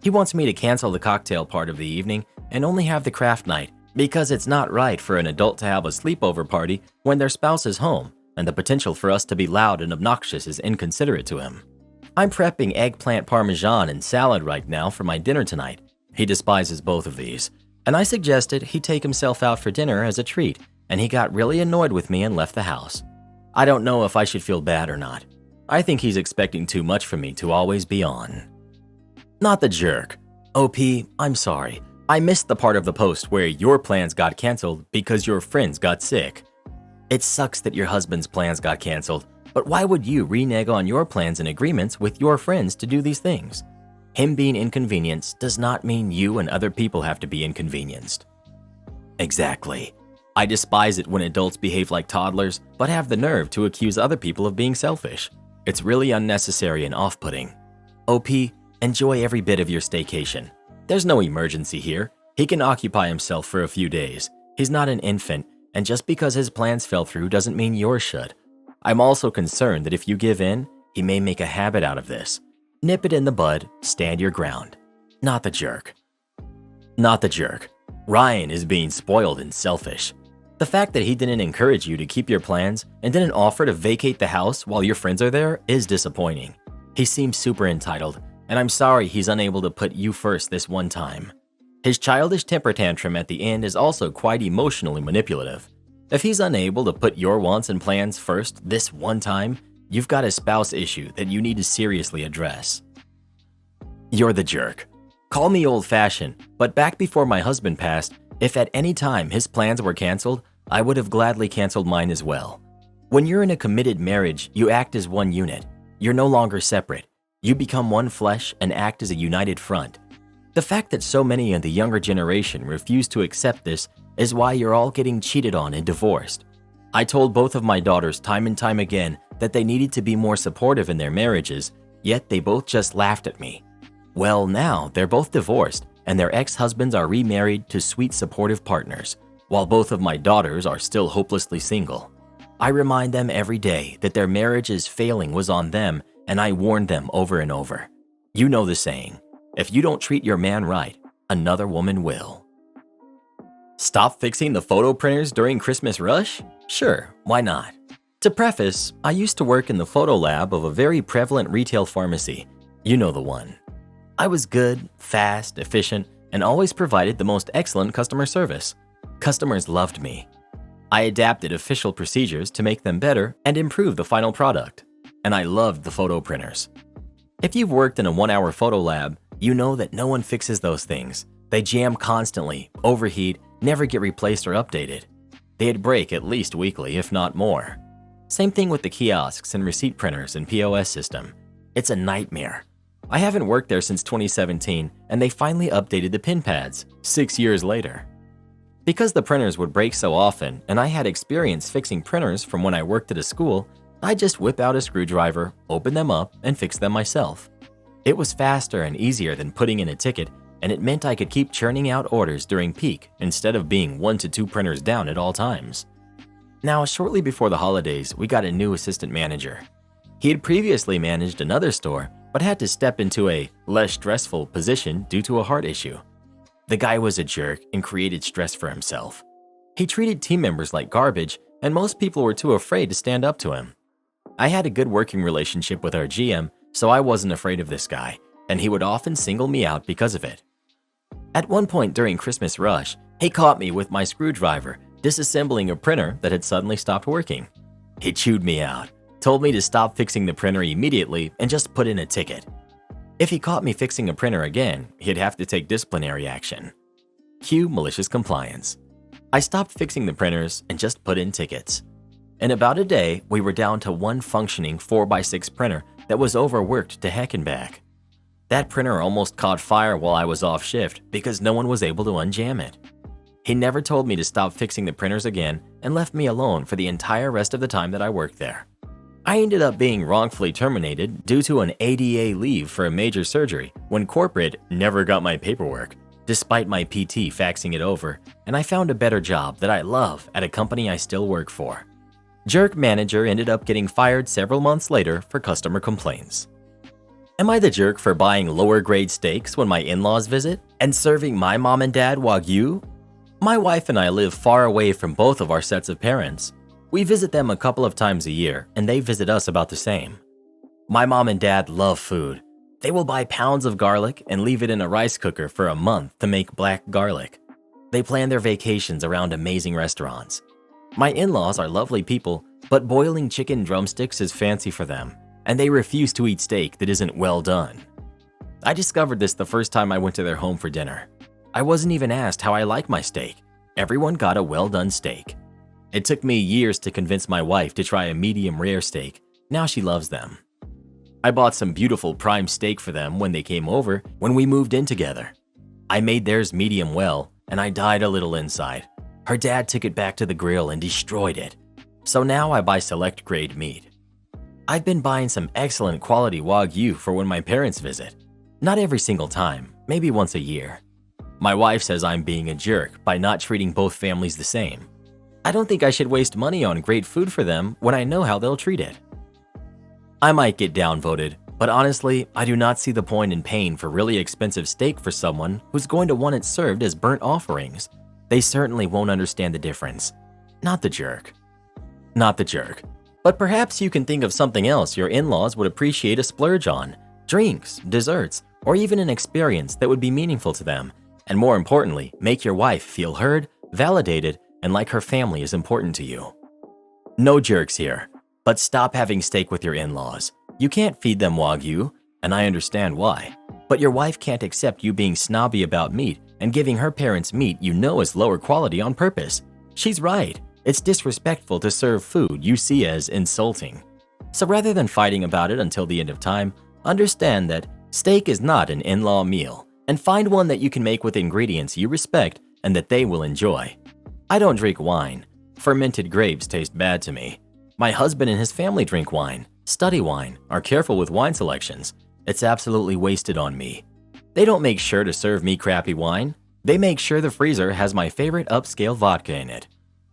He wants me to cancel the cocktail part of the evening and only have the craft night because it's not right for an adult to have a sleepover party when their spouse is home, and the potential for us to be loud and obnoxious is inconsiderate to him. I'm prepping eggplant parmesan and salad right now for my dinner tonight. He despises both of these, and I suggested he take himself out for dinner as a treat, and he got really annoyed with me and left the house. I don't know if I should feel bad or not. I think he's expecting too much from me to always be on. Not the jerk. OP, I'm sorry. I missed the part of the post where your plans got canceled because your friends got sick. It sucks that your husband's plans got canceled, but why would you renege on your plans and agreements with your friends to do these things? Him being inconvenienced does not mean you and other people have to be inconvenienced. Exactly. I despise it when adults behave like toddlers, but have the nerve to accuse other people of being selfish. It's really unnecessary and off-putting. OP, enjoy every bit of your staycation. There's no emergency here. He can occupy himself for a few days. He's not an infant, and just because his plans fell through doesn't mean yours should. I'm also concerned that if you give in, he may make a habit out of this. Nip it in the bud, stand your ground. Not the jerk. Not the jerk. Ryan is being spoiled and selfish. The fact that he didn't encourage you to keep your plans and didn't offer to vacate the house while your friends are there is disappointing. He seems super entitled, and I'm sorry he's unable to put you first this one time. His childish temper tantrum at the end is also quite emotionally manipulative. If he's unable to put your wants and plans first this one time, you've got a spouse issue that you need to seriously address. You're the jerk. Call me old-fashioned, but back before my husband passed, if at any time his plans were canceled, I would have gladly canceled mine as well. When you're in a committed marriage, you act as one unit. You're no longer separate. You become one flesh and act as a united front. The fact that so many in the younger generation refuse to accept this is why you're all getting cheated on and divorced. I told both of my daughters time and time again that they needed to be more supportive in their marriages, yet they both just laughed at me. Well, now they're both divorced, and their ex-husbands are remarried to sweet supportive partners, while both of my daughters are still hopelessly single. I remind them every day that their marriage's failing was on them, and I warn them over and over. You know the saying, if you don't treat your man right, another woman will. Stop fixing the photo printers during Christmas rush? Sure, why not? To preface, I used to work in the photo lab of a very prevalent retail pharmacy. You know the one. I was good, fast, efficient, and always provided the most excellent customer service. Customers loved me. I adapted official procedures to make them better and improve the final product. And I loved the photo printers. If you've worked in a 1-hour photo lab, you know that no one fixes those things. They jam constantly, overheat, never get replaced or updated. They'd break at least weekly, if not more. Same thing with the kiosks and receipt printers and POS system. It's a nightmare. I haven't worked there since 2017, and they finally updated the pin pads 6 years later. Because the printers would break so often, and I had experience fixing printers from when I worked at a school, I just whip out a screwdriver, open them up, and fix them myself. It was faster and easier than putting in a ticket, and it meant I could keep churning out orders during peak instead of being 1 to 2 printers down at all times. Now, shortly before the holidays, we got a new assistant manager. He had previously managed another store, but had to step into a less stressful position due to a heart issue. The guy was a jerk and created stress for himself. He treated team members like garbage, and most people were too afraid to stand up to him. I had a good working relationship with our GM, so I wasn't afraid of this guy, and he would often single me out because of it. At one point during Christmas rush, he caught me with my screwdriver disassembling a printer that had suddenly stopped working. He chewed me out, told me to stop fixing the printer immediately and just put in a ticket. If he caught me fixing a printer again, he'd have to take disciplinary action. Cue malicious compliance. I stopped fixing the printers and just put in tickets. In about a day, we were down to one functioning 4x6 printer that was overworked to heck and back. That printer almost caught fire while I was off shift because no one was able to unjam it. He never told me to stop fixing the printers again and left me alone for the entire rest of the time that I worked there. I ended up being wrongfully terminated due to an ADA leave for a major surgery when corporate never got my paperwork, despite my PT faxing it over, and I found a better job that I love at a company I still work for. Jerk manager ended up getting fired several months later for customer complaints. Am I the jerk for buying lower grade steaks when my in-laws visit and serving my mom and dad Wagyu? My wife and I live far away from both of our sets of parents. We visit them a couple of times a year, and they visit us about the same. My mom and dad love food. They will buy pounds of garlic and leave it in a rice cooker for a month to make black garlic. They plan their vacations around amazing restaurants. My in-laws are lovely people, but boiling chicken drumsticks is fancy for them, and they refuse to eat steak that isn't well done. I discovered this the first time I went to their home for dinner. I wasn't even asked how I like my steak. Everyone got a well-done steak. It took me years to convince my wife to try a medium rare steak. Now she loves them. I bought some beautiful prime steak for them when they came over when we moved in together. I made theirs medium well, and I died a little inside. Her dad took it back to the grill and destroyed it. So now I buy select grade meat. I've been buying some excellent quality Wagyu for when my parents visit. Not every single time, maybe once a year. My wife says I'm being a jerk by not treating both families the same. I don't think I should waste money on great food for them when I know how they'll treat it. I might get downvoted, but honestly, I do not see the point in paying for really expensive steak for someone who's going to want it served as burnt offerings. They certainly won't understand the difference. Not the jerk. Not the jerk. But perhaps you can think of something else your in-laws would appreciate a splurge on. Drinks, desserts, or even an experience that would be meaningful to them. And more importantly, make your wife feel heard, validated, and like her family is important to you. No jerks here, but stop having steak with your in-laws. You can't feed them Wagyu, and I understand why. But your wife can't accept you being snobby about meat and giving her parents meat you know is lower quality on purpose. She's right. It's disrespectful to serve food you see as insulting. So rather than fighting about it until the end of time, understand that steak is not an in-law meal, and find one that you can make with ingredients you respect and that they will enjoy. I don't drink wine. Fermented grapes taste bad to me. My husband and his family drink wine, study wine, are careful with wine selections. It's absolutely wasted on me. They don't make sure to serve me crappy wine. They make sure the freezer has my favorite upscale vodka in it.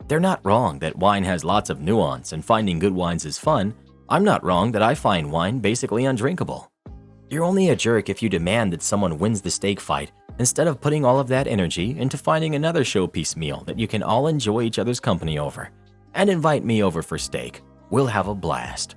They're not wrong that wine has lots of nuance and finding good wines is fun. I'm not wrong that I find wine basically undrinkable. You're only a jerk if you demand that someone wins the steak fight instead of putting all of that energy into finding another showpiece meal that you can all enjoy each other's company over. And invite me over for steak. We'll have a blast.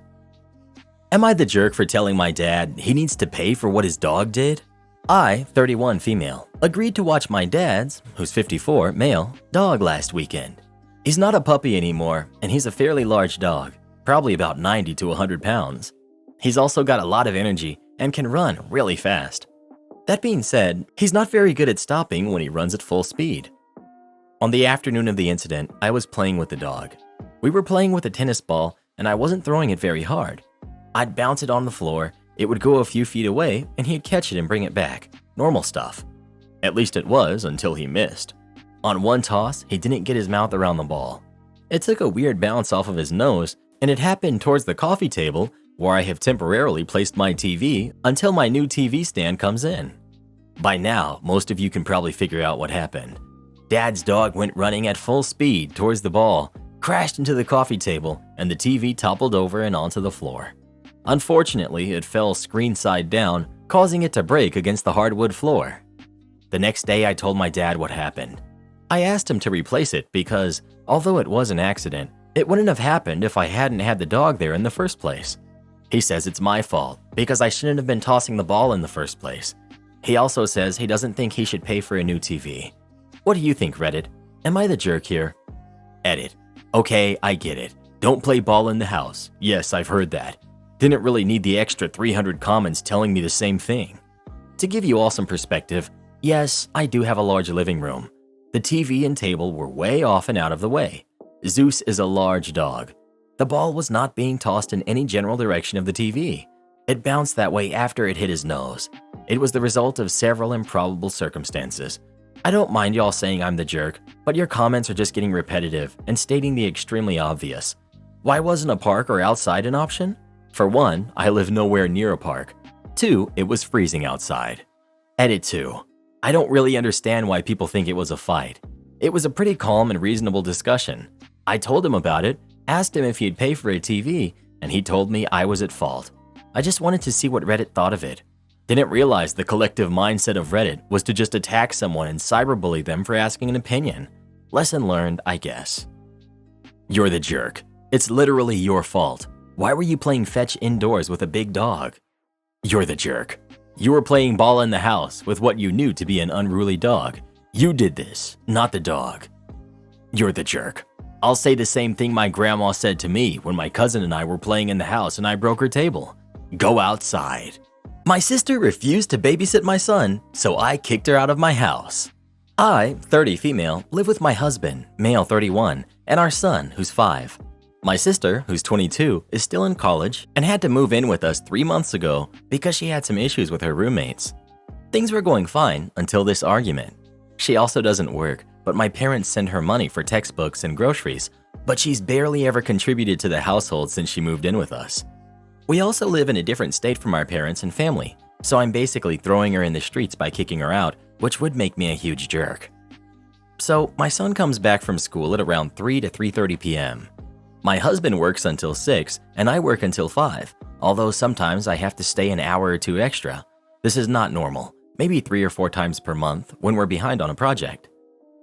Am I the jerk for telling my dad he needs to pay for what his dog did? I, 31 female, agreed to watch my dad's, who's 54 male, dog last weekend. He's not a puppy anymore, and he's a fairly large dog, probably about 90 to 100 pounds. He's also got a lot of energy and can run really fast. That being said, he's not very good at stopping when he runs at full speed. On the afternoon of the incident, I was playing with the dog. We were playing with a tennis ball, and I wasn't throwing it very hard. I'd bounce it on the floor, it would go a few feet away, and he'd catch it and bring it back. Normal stuff. At least it was until he missed. On one toss, he didn't get his mouth around the ball. It took a weird bounce off of his nose, and it happened towards the coffee table where I have temporarily placed my TV until my new TV stand comes in. By now, most of you can probably figure out what happened. Dad's dog went running at full speed towards the ball, crashed into the coffee table, and the TV toppled over and onto the floor. Unfortunately, it fell screen side down, causing it to break against the hardwood floor. The next day, I told my dad what happened. I asked him to replace it because, although it was an accident, it wouldn't have happened if I hadn't had the dog there in the first place. He says it's my fault because I shouldn't have been tossing the ball in the first place. He also says he doesn't think he should pay for a new TV. What do you think, Reddit? Am I the jerk here? Edit. Okay, I get it. Don't play ball in the house. Yes, I've heard that. Didn't really need the extra 300 comments telling me the same thing. To give you all some perspective, yes, I do have a large living room. The TV and table were way off and out of the way. Zeus is a large dog. The ball was not being tossed in any general direction of the TV. It bounced that way after it hit his nose. It was the result of several improbable circumstances. I don't mind y'all saying I'm the jerk, but your comments are just getting repetitive and stating the extremely obvious. Why wasn't a park or outside an option? For one, I live nowhere near a park. 2, it was freezing outside. Edit 2. I don't really understand why people think it was a fight. It was a pretty calm and reasonable discussion. I told him about it, asked him if he'd pay for a TV, and he told me I was at fault. I just wanted to see what Reddit thought of it. Didn't realize the collective mindset of Reddit was to just attack someone and cyberbully them for asking an opinion. Lesson learned, I guess. You're the jerk. It's literally your fault. Why were you playing fetch indoors with a big dog? You're the jerk. You were playing ball in the house with what you knew to be an unruly dog. You did this, not the dog. You're the jerk. I'll say the same thing my grandma said to me when my cousin and I were playing in the house and I broke her table. Go outside. My sister refused to babysit my son, so I kicked her out of my house. I, 30 female, live with my husband, male 31, and our son, who's 5. My sister, who's 22, is still in college and had to move in with us 3 months ago because she had some issues with her roommates. Things were going fine until this argument. She also doesn't work, but my parents send her money for textbooks and groceries, but she's barely ever contributed to the household since she moved in with us. We also live in a different state from our parents and family, so I'm basically throwing her in the streets by kicking her out, which would make me a huge jerk. So my son comes back from school at around 3 to 3:30 p.m. My husband works until 6 and I work until 5, although sometimes I have to stay an hour or 2 extra. This is not normal, maybe 3 or 4 times per month when we're behind on a project.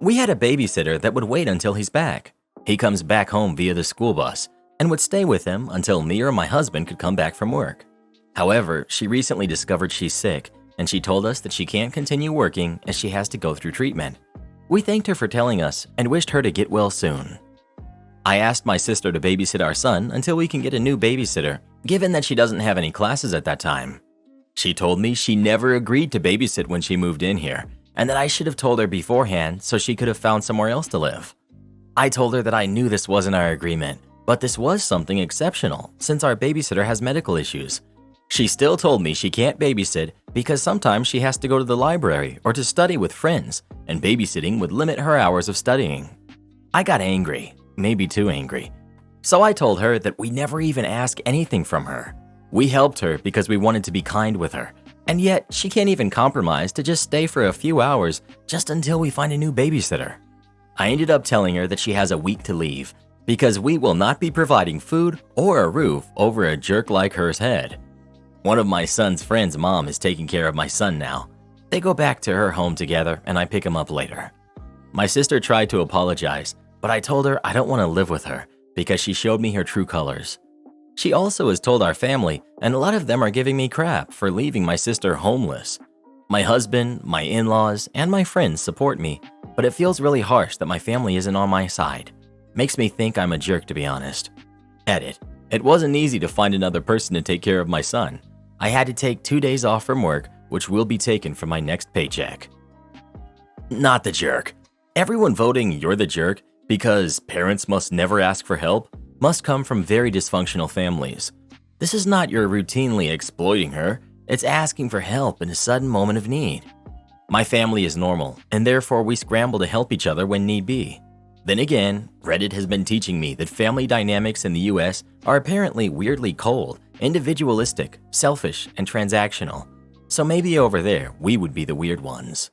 We had a babysitter that would wait until he's back. He comes back home via the school bus and would stay with him until me or my husband could come back from work. However, she recently discovered she's sick and she told us that she can't continue working as she has to go through treatment. We thanked her for telling us and wished her to get well soon. I asked my sister to babysit our son until we can get a new babysitter, given that she doesn't have any classes at that time. She told me she never agreed to babysit when she moved in here, and that I should have told her beforehand so she could have found somewhere else to live. I told her that I knew this wasn't our agreement, but this was something exceptional since our babysitter has medical issues. She still told me she can't babysit because sometimes she has to go to the library or to study with friends, and babysitting would limit her hours of studying. I got angry. Maybe too angry. So I told her that we never even ask anything from her. We helped her because we wanted to be kind with her, and yet she can't even compromise to just stay for a few hours just until we find a new babysitter. I ended up telling her that she has a week to leave because we will not be providing food or a roof over a jerk like her's head. One of my son's friend's mom is taking care of my son now. They go back to her home together and I pick him up later. My sister tried to apologize, but I told her I don't want to live with her because she showed me her true colors. She also has told our family, and a lot of them are giving me crap for leaving my sister homeless. My husband, my in-laws, and my friends support me, but it feels really harsh that my family isn't on my side. Makes me think I'm a jerk, to be honest. Edit. It wasn't easy to find another person to take care of my son. I had to take 2 days off from work, which will be taken from my next paycheck. Not the jerk. Everyone voting you're the jerk because parents must never ask for help must come from very dysfunctional families. This is not your routinely exploiting her, it's asking for help in a sudden moment of need. My family is normal, and therefore we scramble to help each other when need be. Then again, Reddit has been teaching me that family dynamics in the US are apparently weirdly cold, individualistic, selfish, and transactional. So maybe over there, we would be the weird ones.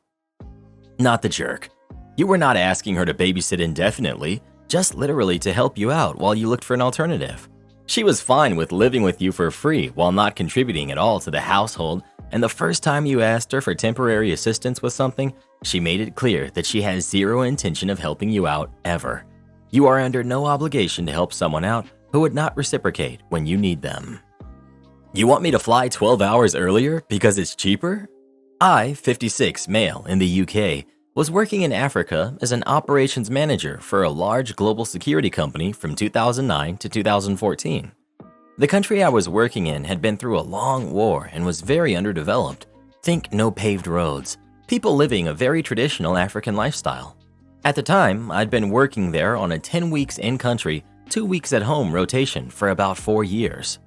Not the jerk. You were not asking her to babysit indefinitely, just literally to help you out while you looked for an alternative. She was fine with living with you for free while not contributing at all to the household, and the first time you asked her for temporary assistance with something, she made it clear that she has zero intention of helping you out ever. You are under no obligation to help someone out who would not reciprocate when you need them. You want me to fly 12 hours earlier because it's cheaper? I, 56, male, in the UK, was working in Africa as an operations manager for a large global security company from 2009 to 2014. The country I was working in had been through a long war and was very underdeveloped. Think no paved roads, people living a very traditional African lifestyle. At the time, I'd been working there on a 10 weeks in-country, 2 weeks at home rotation for about 4 years.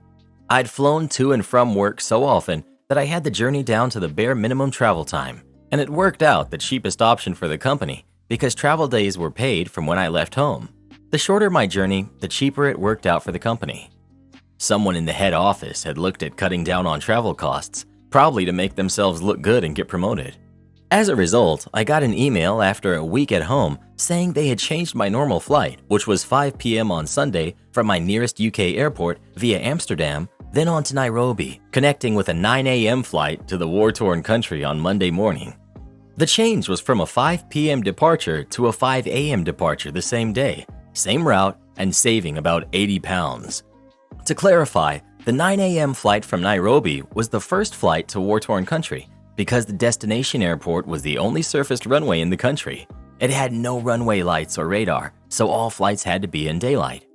I'd flown to and from work so often that I had the journey down to the bare minimum travel time. And it worked out the cheapest option for the company because travel days were paid from when I left home. The shorter my journey, the cheaper it worked out for the company. Someone in the head office had looked at cutting down on travel costs, probably to make themselves look good and get promoted. As a result, I got an email after a week at home saying they had changed my normal flight, which was 5 p.m. on Sunday from my nearest UK airport via Amsterdam, then on to Nairobi, connecting with a 9 a.m. flight to the war-torn country on Monday morning. The change was from a 5 p.m. departure to a 5 a.m. departure the same day, same route, and saving about 80 pounds. To clarify, the 9 a.m. flight from Nairobi was the first flight to war-torn country because the destination airport was the only surfaced runway in the country. It had no runway lights or radar, so all flights had to be in daylight.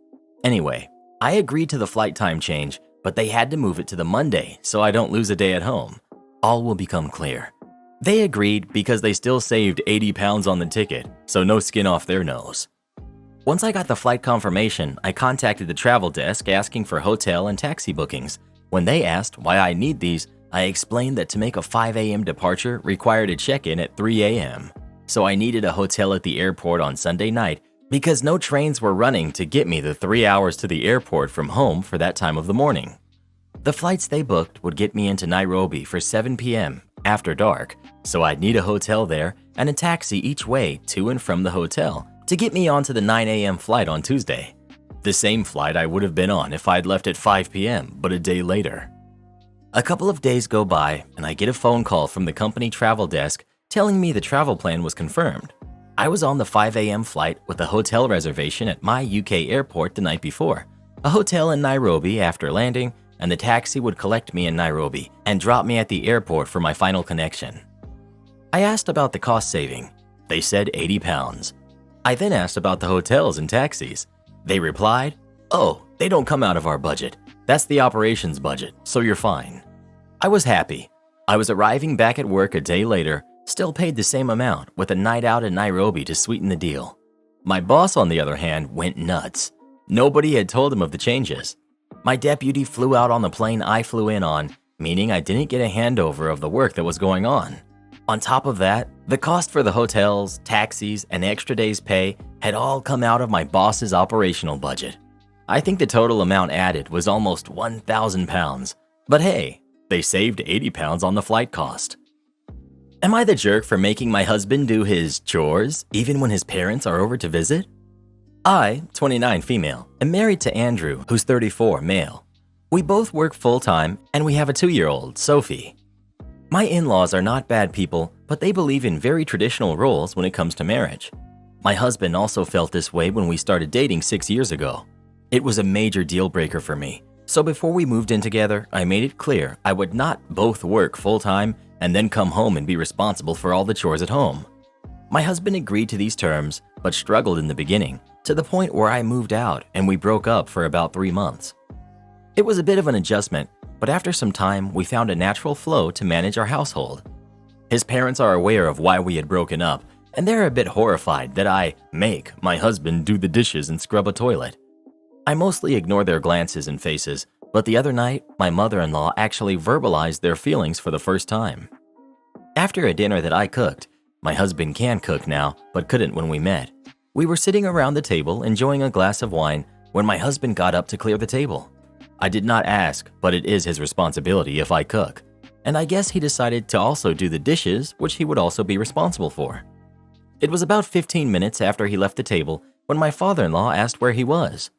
Anyway, I agreed to the flight time change, but they had to move it to the Monday so I don't lose a day at home. All will become clear. They agreed because they still saved 80 pounds on the ticket, so no skin off their nose. Once I got the flight confirmation, I contacted the travel desk asking for hotel and taxi bookings. When they asked why I need these, I explained that to make a 5 a.m. departure required a check-in at 3 a.m. So I needed a hotel at the airport on Sunday night because no trains were running to get me the 3 hours to the airport from home for that time of the morning. The flights they booked would get me into Nairobi for 7 p.m. after dark, so I'd need a hotel there and a taxi each way to and from the hotel to get me onto the 9 a.m. flight on Tuesday. The same flight I would have been on if I'd left at 5 p.m., but a day later. A couple of days go by and I get a phone call from the company travel desk telling me the travel plan was confirmed. I was on the 5 a.m. flight with a hotel reservation at my UK airport the night before, a hotel in Nairobi after landing, and the taxi would collect me in Nairobi and drop me at the airport for my final connection. I asked about the cost saving. They said 80 pounds. I then asked about the hotels and taxis. They replied, "Oh, they don't come out of our budget. That's the operations budget, so you're fine." I was happy. I was arriving back at work a day later, still paid the same amount with a night out in Nairobi to sweeten the deal. My boss, on the other hand, went nuts. Nobody had told him of the changes. My deputy flew out on the plane I flew in on, meaning I didn't get a handover of the work that was going on. On top of that, the cost for the hotels, taxis, and extra days' pay had all come out of my boss's operational budget. I think the total amount added was almost 1,000 pounds. But hey, they saved 80 pounds on the flight cost. Am I the jerk for making my husband do his chores even when his parents are over to visit? I, 29 female, am married to Andrew, who's 34 male. We both work full-time and we have a 2-year-old, Sophie. My in-laws are not bad people, but they believe in very traditional roles when it comes to marriage. My husband also felt this way when we started dating 6 years ago. It was a major deal breaker for me, so before we moved in together, I made it clear I would not both work full-time and then come home and be responsible for all the chores at home. My husband agreed to these terms, but struggled in the beginning, to the point where I moved out and we broke up for about 3 months. It was a bit of an adjustment, but after some time, we found a natural flow to manage our household. His parents are aware of why we had broken up, and they're a bit horrified that I make my husband do the dishes and scrub a toilet. I mostly ignore their glances and faces, but the other night, my mother-in-law actually verbalized their feelings for the first time. After a dinner that I cooked, my husband can cook now, but couldn't when we met. We were sitting around the table enjoying a glass of wine when my husband got up to clear the table. I did not ask, but it is his responsibility if I cook. And I guess he decided to also do the dishes, which he would also be responsible for. It was about 15 minutes after he left the table when my father-in-law asked where he was.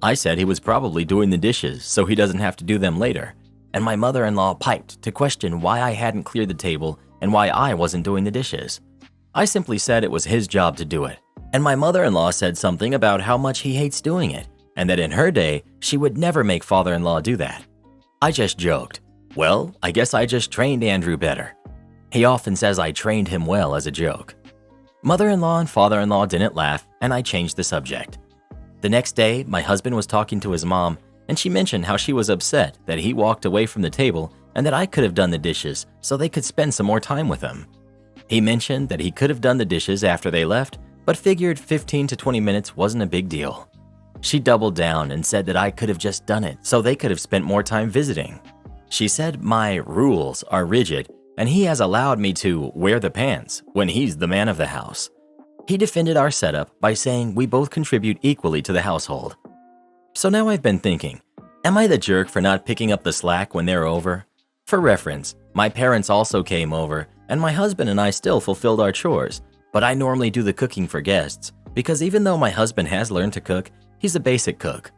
I said he was probably doing the dishes so he doesn't have to do them later, and my mother-in-law piped to question why I hadn't cleared the table and why I wasn't doing the dishes. I simply said it was his job to do it, and my mother-in-law said something about how much he hates doing it, and that in her day, she would never make father-in-law do that. I just joked, "Well, I guess I just trained Andrew better." He often says I trained him well as a joke. Mother-in-law and father-in-law didn't laugh, and I changed the subject. The next day, my husband was talking to his mom, and she mentioned how she was upset that he walked away from the table and that I could have done the dishes so they could spend some more time with him. He mentioned that he could have done the dishes after they left, but figured 15 to 20 minutes wasn't a big deal. She doubled down and said that I could have just done it so they could have spent more time visiting. She said my rules are rigid and he has allowed me to wear the pants when he's the man of the house. He defended our setup by saying we both contribute equally to the household. So now I've been thinking, am I the jerk for not picking up the slack when they're over? For reference, my parents also came over and my husband and I still fulfilled our chores, but I normally do the cooking for guests because even though my husband has learned to cook, he's a basic cook.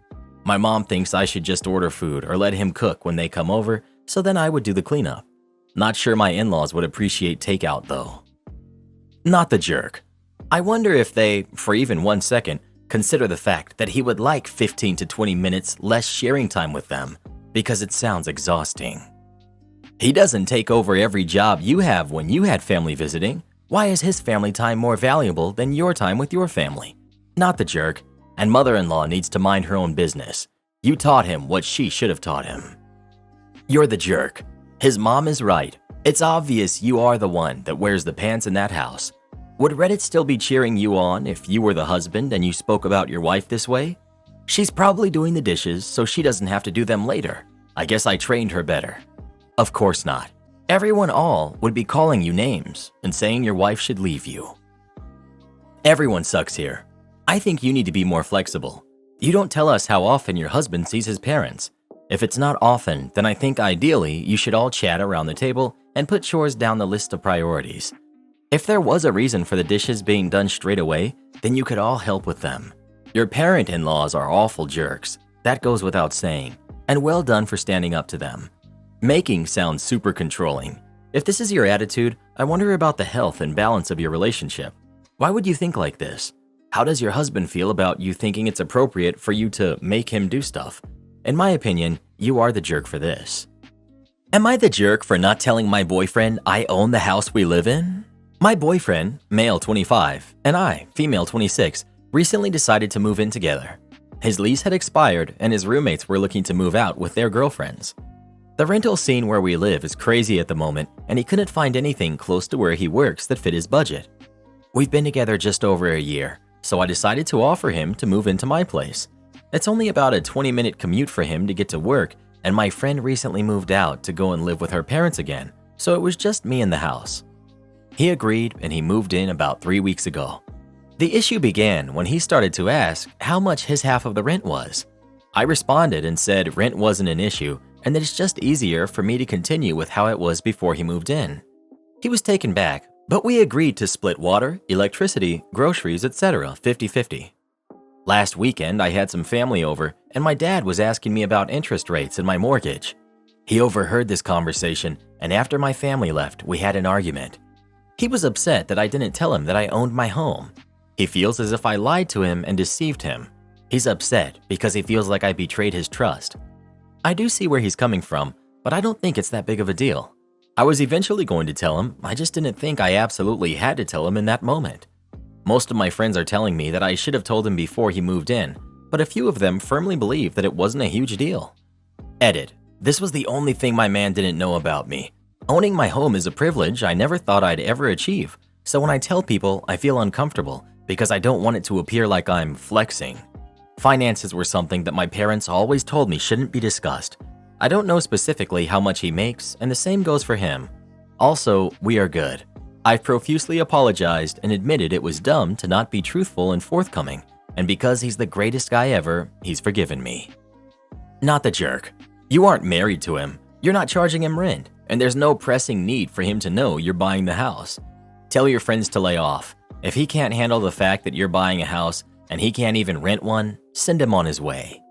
My mom thinks I should just order food or let him cook when they come over, so then I would do the cleanup. Not sure my in-laws would appreciate takeout though. Not the jerk. I wonder if they, for even 1 second, Consider the fact that he would like 15 to 20 minutes less sharing time with them because it sounds exhausting. He doesn't take over every job you have when you had family visiting. Why is his family time more valuable than your time with your family? Not the jerk. And mother-in-law needs to mind her own business. You taught him what she should have taught him. You're the jerk. His mom is right. It's obvious you are the one that wears the pants in that house. Would Reddit still be cheering you on if you were the husband and you spoke about your wife this way? She's probably doing the dishes so she doesn't have to do them later. I guess I trained her better. Of course not. Everyone all would be calling you names and saying your wife should leave you. Everyone sucks here. I think you need to be more flexible. You don't tell us how often your husband sees his parents. If it's not often, then I think ideally you should all chat around the table and put chores down the list of priorities. If there was a reason for the dishes being done straight away, then you could all help with them. Your parent-in-laws are awful jerks. That goes without saying. And well done for standing up to them. Making sounds super controlling. If this is your attitude, I wonder about the health and balance of your relationship. Why would you think like this? How does your husband feel about you thinking it's appropriate for you to make him do stuff? In my opinion, you are the jerk for this. Am I the jerk for not telling my boyfriend I own the house we live in? My boyfriend, male 25, and I, female 26, recently decided to move in together. His lease had expired and his roommates were looking to move out with their girlfriends. The rental scene where we live is crazy at the moment and he couldn't find anything close to where he works that fit his budget. We've been together just over a year. So I decided to offer him to move into my place. It's only about a 20-minute commute for him to get to work, and my friend recently moved out to go and live with her parents again, so it was just me in the house. He agreed and he moved in about 3 weeks ago. The issue began when he started to ask how much his half of the rent was. I responded and said rent wasn't an issue and that it's just easier for me to continue with how it was before he moved in. He was taken back, but we agreed to split water, electricity, groceries, etc. 50-50. Last weekend, I had some family over, and my dad was asking me about interest rates and my mortgage. He overheard this conversation, and after my family left, we had an argument. He was upset that I didn't tell him that I owned my home. He feels as if I lied to him and deceived him. He's upset because he feels like I betrayed his trust. I do see where he's coming from, but I don't think it's that big of a deal. I was eventually going to tell him, I just didn't think I absolutely had to tell him in that moment. Most of my friends are telling me that I should have told him before he moved in, but a few of them firmly believe that it wasn't a huge deal. Edit. This was the only thing my man didn't know about me. Owning my home is a privilege I never thought I'd ever achieve, so when I tell people, I feel uncomfortable because I don't want it to appear like I'm flexing. Finances were something that my parents always told me shouldn't be discussed. I don't know specifically how much he makes, and the same goes for him. Also, we are good. I've profusely apologized and admitted it was dumb to not be truthful and forthcoming, and because he's the greatest guy ever, he's forgiven me. Not the jerk. You aren't married to him, you're not charging him rent, and there's no pressing need for him to know you're buying the house. Tell your friends to lay off. If he can't handle the fact that you're buying a house and he can't even rent one, send him on his way.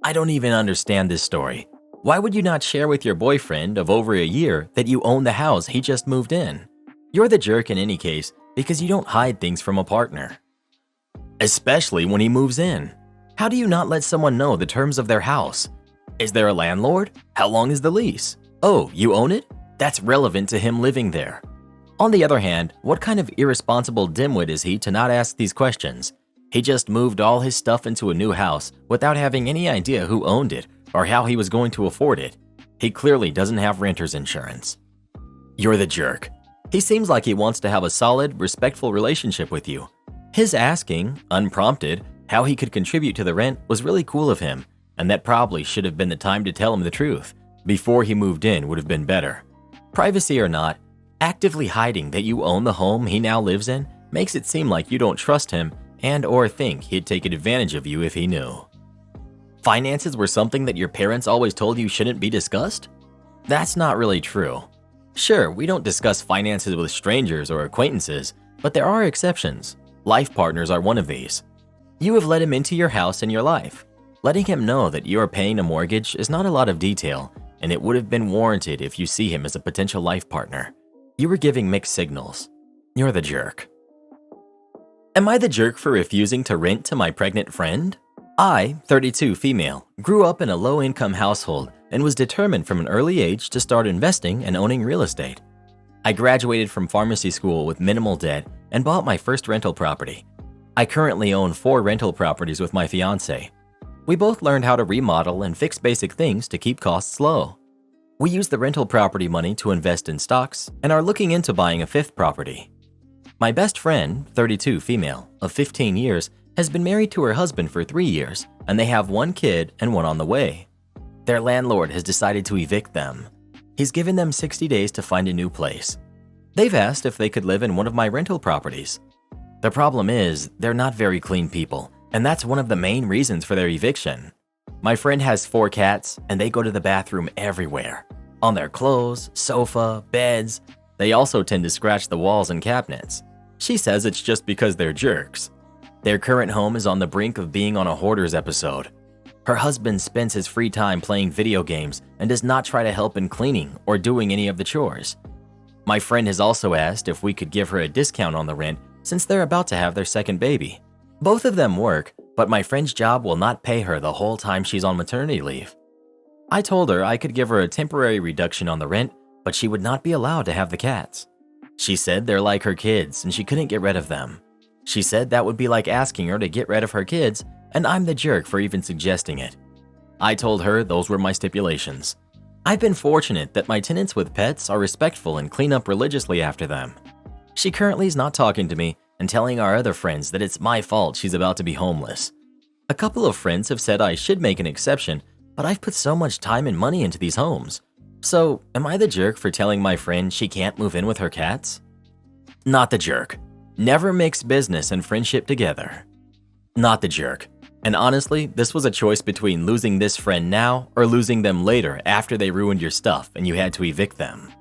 I don't even understand this story. Why would you not share with your boyfriend of over a year that you own the house he just moved in? You're the jerk in any case because you don't hide things from a partner. Especially when he moves in. How do you not let someone know the terms of their house? Is there a landlord? How long is the lease? Oh, you own it? That's relevant to him living there. On the other hand, what kind of irresponsible dimwit is he to not ask these questions? He just moved all his stuff into a new house without having any idea who owned it or how he was going to afford it. He clearly doesn't have renter's insurance. You're the jerk. He seems like he wants to have a solid, respectful relationship with you. His asking, unprompted, how he could contribute to the rent was really cool of him, and that probably should have been the time to tell him the truth. Before he moved in would have been better. Privacy or not, actively hiding that you own the home he now lives in makes it seem like you don't trust him and or think he'd take advantage of you if he knew. Finances were something that your parents always told you shouldn't be discussed? That's not really true. Sure, we don't discuss finances with strangers or acquaintances, but there are exceptions. Life partners are one of these. You have let him into your house and your life. Letting him know that you are paying a mortgage is not a lot of detail, and it would have been warranted if you see him as a potential life partner. You were giving mixed signals. You're the jerk. Am I the jerk for refusing to rent to my pregnant friend? I, 32 female, grew up in a low-income household and was determined from an early age to start investing and owning real estate. I graduated from pharmacy school with minimal debt and bought my first rental property. I currently own 4 rental properties with my fiance. We both learned how to remodel and fix basic things to keep costs low. We use the rental property money to invest in stocks and are looking into buying a 5th property. My best friend, 32 female, of 15 years, has been married to her husband for 3 years, and they have 1 kid and 1 on the way. Their landlord has decided to evict them. He's given them 60 days to find a new place. They've asked if they could live in one of my rental properties. The problem is, they're not very clean people, and that's one of the main reasons for their eviction. My friend has 4 cats, and they go to the bathroom everywhere. On their clothes, sofa, beds. They also tend to scratch the walls and cabinets. She says it's just because they're jerks. Their current home is on the brink of being on a Hoarders episode. Her husband spends his free time playing video games and does not try to help in cleaning or doing any of the chores. My friend has also asked if we could give her a discount on the rent since they're about to have their 2nd baby. Both of them work, but my friend's job will not pay her the whole time she's on maternity leave. I told her I could give her a temporary reduction on the rent, but she would not be allowed to have the cats. She said they're like her kids and she couldn't get rid of them. She said that would be like asking her to get rid of her kids, and I'm the jerk for even suggesting it. I told her those were my stipulations. I've been fortunate that my tenants with pets are respectful and clean up religiously after them. She currently is not talking to me and telling our other friends that it's my fault she's about to be homeless. A couple of friends have said I should make an exception, but I've put so much time and money into these homes. So, am I the jerk for telling my friend she can't move in with her cats? Not the jerk. Never mix business and friendship together. Not the jerk. And honestly, this was a choice between losing this friend now or losing them later after they ruined your stuff and you had to evict them.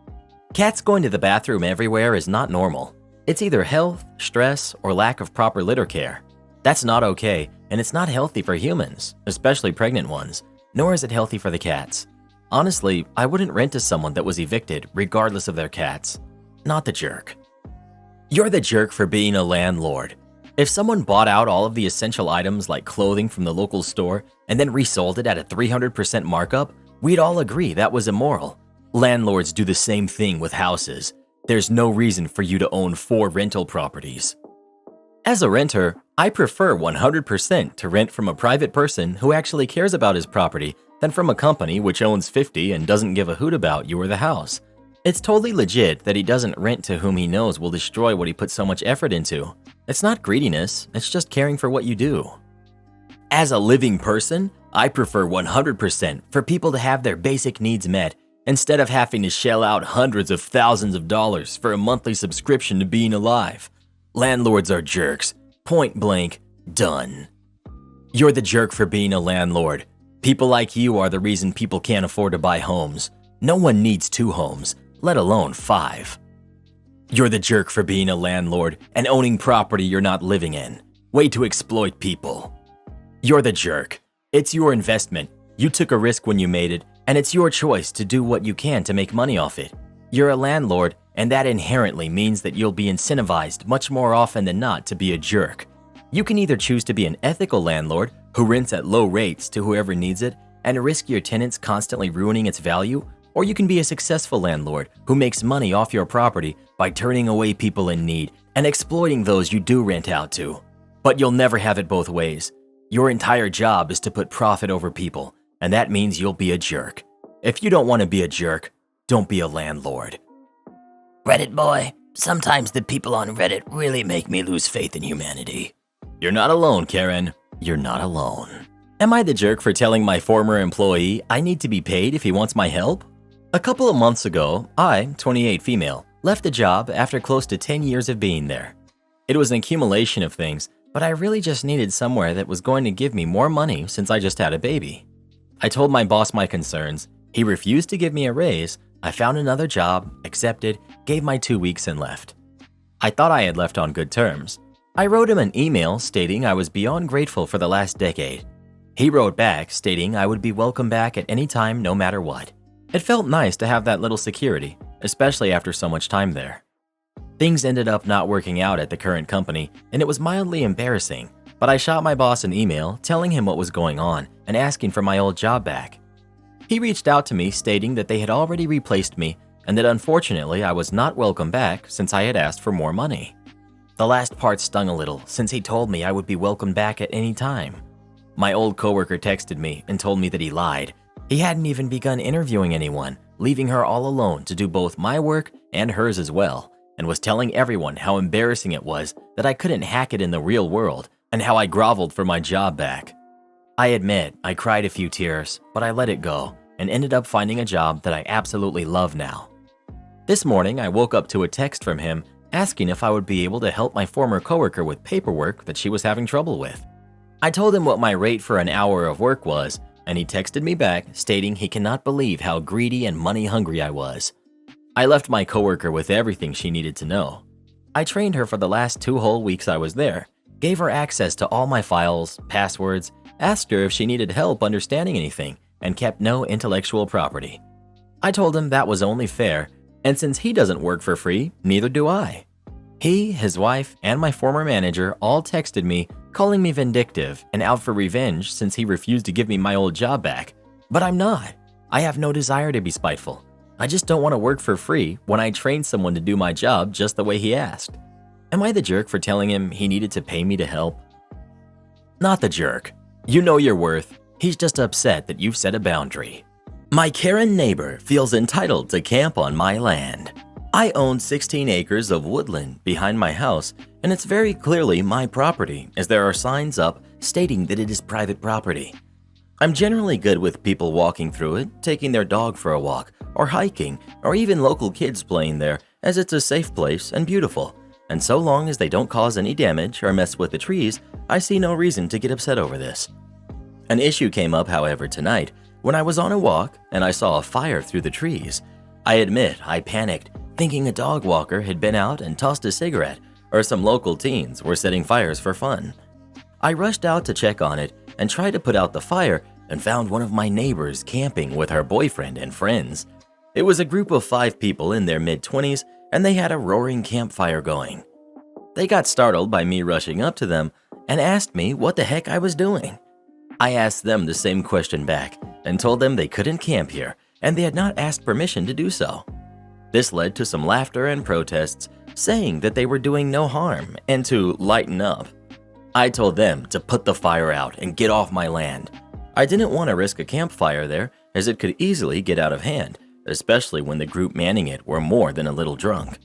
Cats going to the bathroom everywhere is not normal. It's either health, stress, or lack of proper litter care. That's not okay, and it's not healthy for humans, especially pregnant ones, nor is it healthy for the cats. Honestly, I wouldn't rent to someone that was evicted regardless of their cats. Not the jerk. You're the jerk for being a landlord. If someone bought out all of the essential items like clothing from the local store and then resold it at a 300% markup, we'd all agree that was immoral. Landlords do the same thing with houses. There's no reason for you to own 4 rental properties. As a renter, I prefer 100% to rent from a private person who actually cares about his property than from a company which owns 50 and doesn't give a hoot about you or the house. It's totally legit that he doesn't rent to whom he knows will destroy what he put so much effort into. It's not greediness, it's just caring for what you do. As a living person, I prefer 100% for people to have their basic needs met instead of having to shell out hundreds of thousands of dollars for a monthly subscription to being alive. Landlords are jerks. Point blank, done. You're the jerk for being a landlord. People like you are the reason people can't afford to buy homes. No one needs 2 homes, let alone 5. You're the jerk for being a landlord and owning property you're not living in. Way to exploit people. You're the jerk. It's your investment. You took a risk when you made it, and it's your choice to do what you can to make money off it. You're a landlord, and that inherently means that you'll be incentivized much more often than not to be a jerk. You can either choose to be an ethical landlord who rents at low rates to whoever needs it and risk your tenants constantly ruining its value, or you can be a successful landlord who makes money off your property by turning away people in need and exploiting those you do rent out to. But you'll never have it both ways. Your entire job is to put profit over people, and that means you'll be a jerk. If you don't want to be a jerk, don't be a landlord. Reddit boy, sometimes the people on Reddit really make me lose faith in humanity. You're not alone, Karen. You're not alone. Am I the jerk for telling my former employee I need to be paid if he wants my help? A couple of months ago, I, 28 female, left the job after close to 10 years of being there. It was an accumulation of things, but I really just needed somewhere that was going to give me more money since I just had a baby. I told my boss my concerns. He refused to give me a raise. I found another job, accepted, gave my 2 weeks and left. I thought I had left on good terms. I wrote him an email stating I was beyond grateful for the last decade. He wrote back stating I would be welcome back at any time no matter what. It felt nice to have that little security, especially after so much time there. Things ended up not working out at the current company, and it was mildly embarrassing, but I shot my boss an email telling him what was going on and asking for my old job back. He reached out to me stating that they had already replaced me and that unfortunately I was not welcome back since I had asked for more money. The last part stung a little since he told me I would be welcome back at any time. My old coworker texted me and told me that he lied. He hadn't even begun interviewing anyone, leaving her all alone to do both my work and hers as well, and was telling everyone how embarrassing it was that I couldn't hack it in the real world and how I groveled for my job back. I admit I cried a few tears, but I let it go and ended up finding a job that I absolutely love now. This morning, I woke up to a text from him asking if I would be able to help my former coworker with paperwork that she was having trouble with. I told him what my rate for an hour of work was, and he texted me back stating he cannot believe how greedy and money-hungry I was. I left my coworker with everything she needed to know. I trained her for the last 2 whole weeks I was there, gave her access to all my files, passwords, asked her if she needed help understanding anything, and kept no intellectual property. I told him that was only fair, and since he doesn't work for free, neither do I. He, his wife, and my former manager all texted me, calling me vindictive and out for revenge since he refused to give me my old job back. But I'm not. I have no desire to be spiteful. I just don't want to work for free when I trained someone to do my job just the way he asked. Am I the jerk for telling him he needed to pay me to help? Not the jerk. You know your worth. He's just upset that you've set a boundary. My Karen neighbor feels entitled to camp on my land. I own 16 acres of woodland behind my house, and it's very clearly my property as there are signs up stating that it is private property. I'm generally good with people walking through it, taking their dog for a walk, or hiking, or even local kids playing there as it's a safe place and beautiful. And so long as they don't cause any damage or mess with the trees, I see no reason to get upset over this. An issue came up, however, tonight when I was on a walk and I saw a fire through the trees. I admit I panicked, thinking a dog walker had been out and tossed a cigarette, or some local teens were setting fires for fun. I rushed out to check on it and tried to put out the fire and found one of my neighbors camping with her boyfriend and friends. It was a group of 5 people in their mid-20s, and they had a roaring campfire going. They got startled by me rushing up to them and asked me what the heck I was doing. I asked them the same question back and told them they couldn't camp here and they had not asked permission to do so. This led to some laughter and protests, saying that they were doing no harm and to lighten up. I told them to put the fire out and get off my land. I didn't want to risk a campfire there as it could easily get out of hand, especially when the group manning it were more than a little drunk.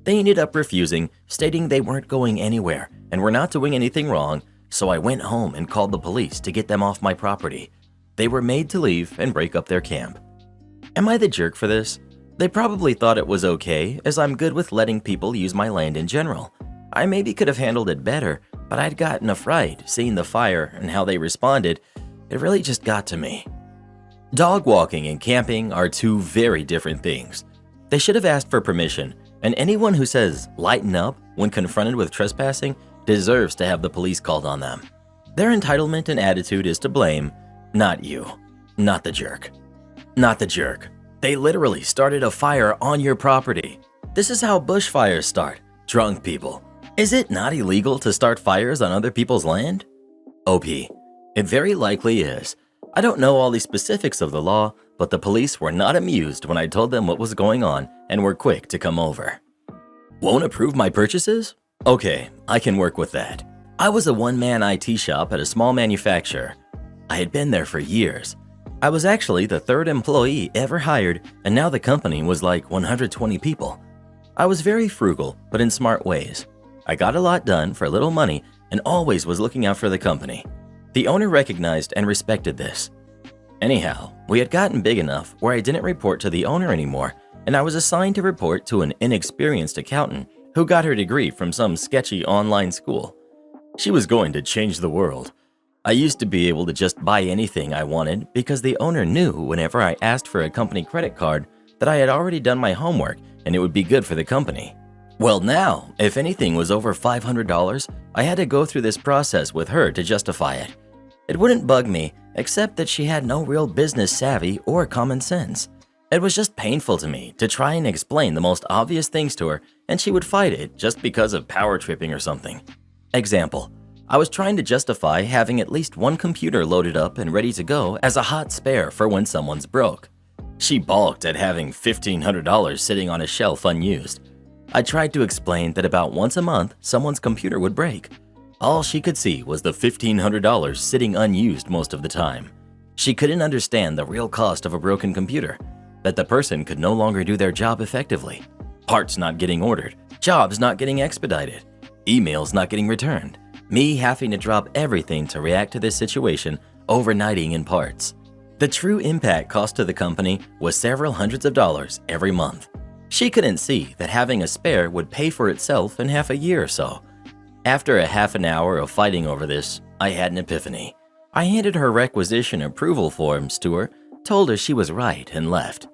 They ended up refusing, stating they weren't going anywhere and were not doing anything wrong, so I went home and called the police to get them off my property. They were made to leave and break up their camp. Am I the jerk for this? They probably thought it was okay, as I'm good with letting people use my land in general. I maybe could have handled it better, but I'd gotten a fright seeing the fire and how they responded. It really just got to me. Dog walking and camping are 2 very different things. They should have asked for permission, and anyone who says lighten up when confronted with trespassing deserves to have the police called on them. Their entitlement and attitude is to blame, not you. Not the jerk. Not the jerk. They literally started a fire on your property. This is how bushfires start. Drunk people. Is it not illegal to start fires on other people's land? OP. It very likely is. I don't know all the specifics of the law, but the police were not amused when I told them what was going on and were quick to come over. Won't approve my purchases? Okay, I can work with that. I was a one-man IT shop at a small manufacturer. I had been there for years. I was actually the 3rd employee ever hired, and now the company was like 120 people. I was very frugal, but in smart ways. I got a lot done for little money and always was looking out for the company. The owner recognized and respected this. Anyhow, we had gotten big enough where I didn't report to the owner anymore, and I was assigned to report to an inexperienced accountant who got her degree from some sketchy online school. She was going to change the world. I used to be able to just buy anything I wanted because the owner knew whenever I asked for a company credit card that I had already done my homework and it would be good for the company. Well now, if anything was over $500, I had to go through this process with her to justify it. It wouldn't bug me, except that she had no real business savvy or common sense. It was just painful to me to try and explain the most obvious things to her and she would fight it just because of power tripping or something. Example, I was trying to justify having at least one computer loaded up and ready to go as a hot spare for when someone's broke. She balked at having $1,500 sitting on a shelf unused. I tried to explain that about once a month someone's computer would break. All she could see was the $1,500 sitting unused most of the time. She couldn't understand the real cost of a broken computer, that the person could no longer do their job effectively, parts not getting ordered, jobs not getting expedited, emails not getting returned, me having to drop everything to react to this situation, overnighting in parts. The true impact cost to the company was several hundreds of dollars every month. She couldn't see that having a spare would pay for itself in half a year or so. After a half an hour of fighting over this, I had an epiphany. I handed her requisition approval forms to her, told her she was right, and left.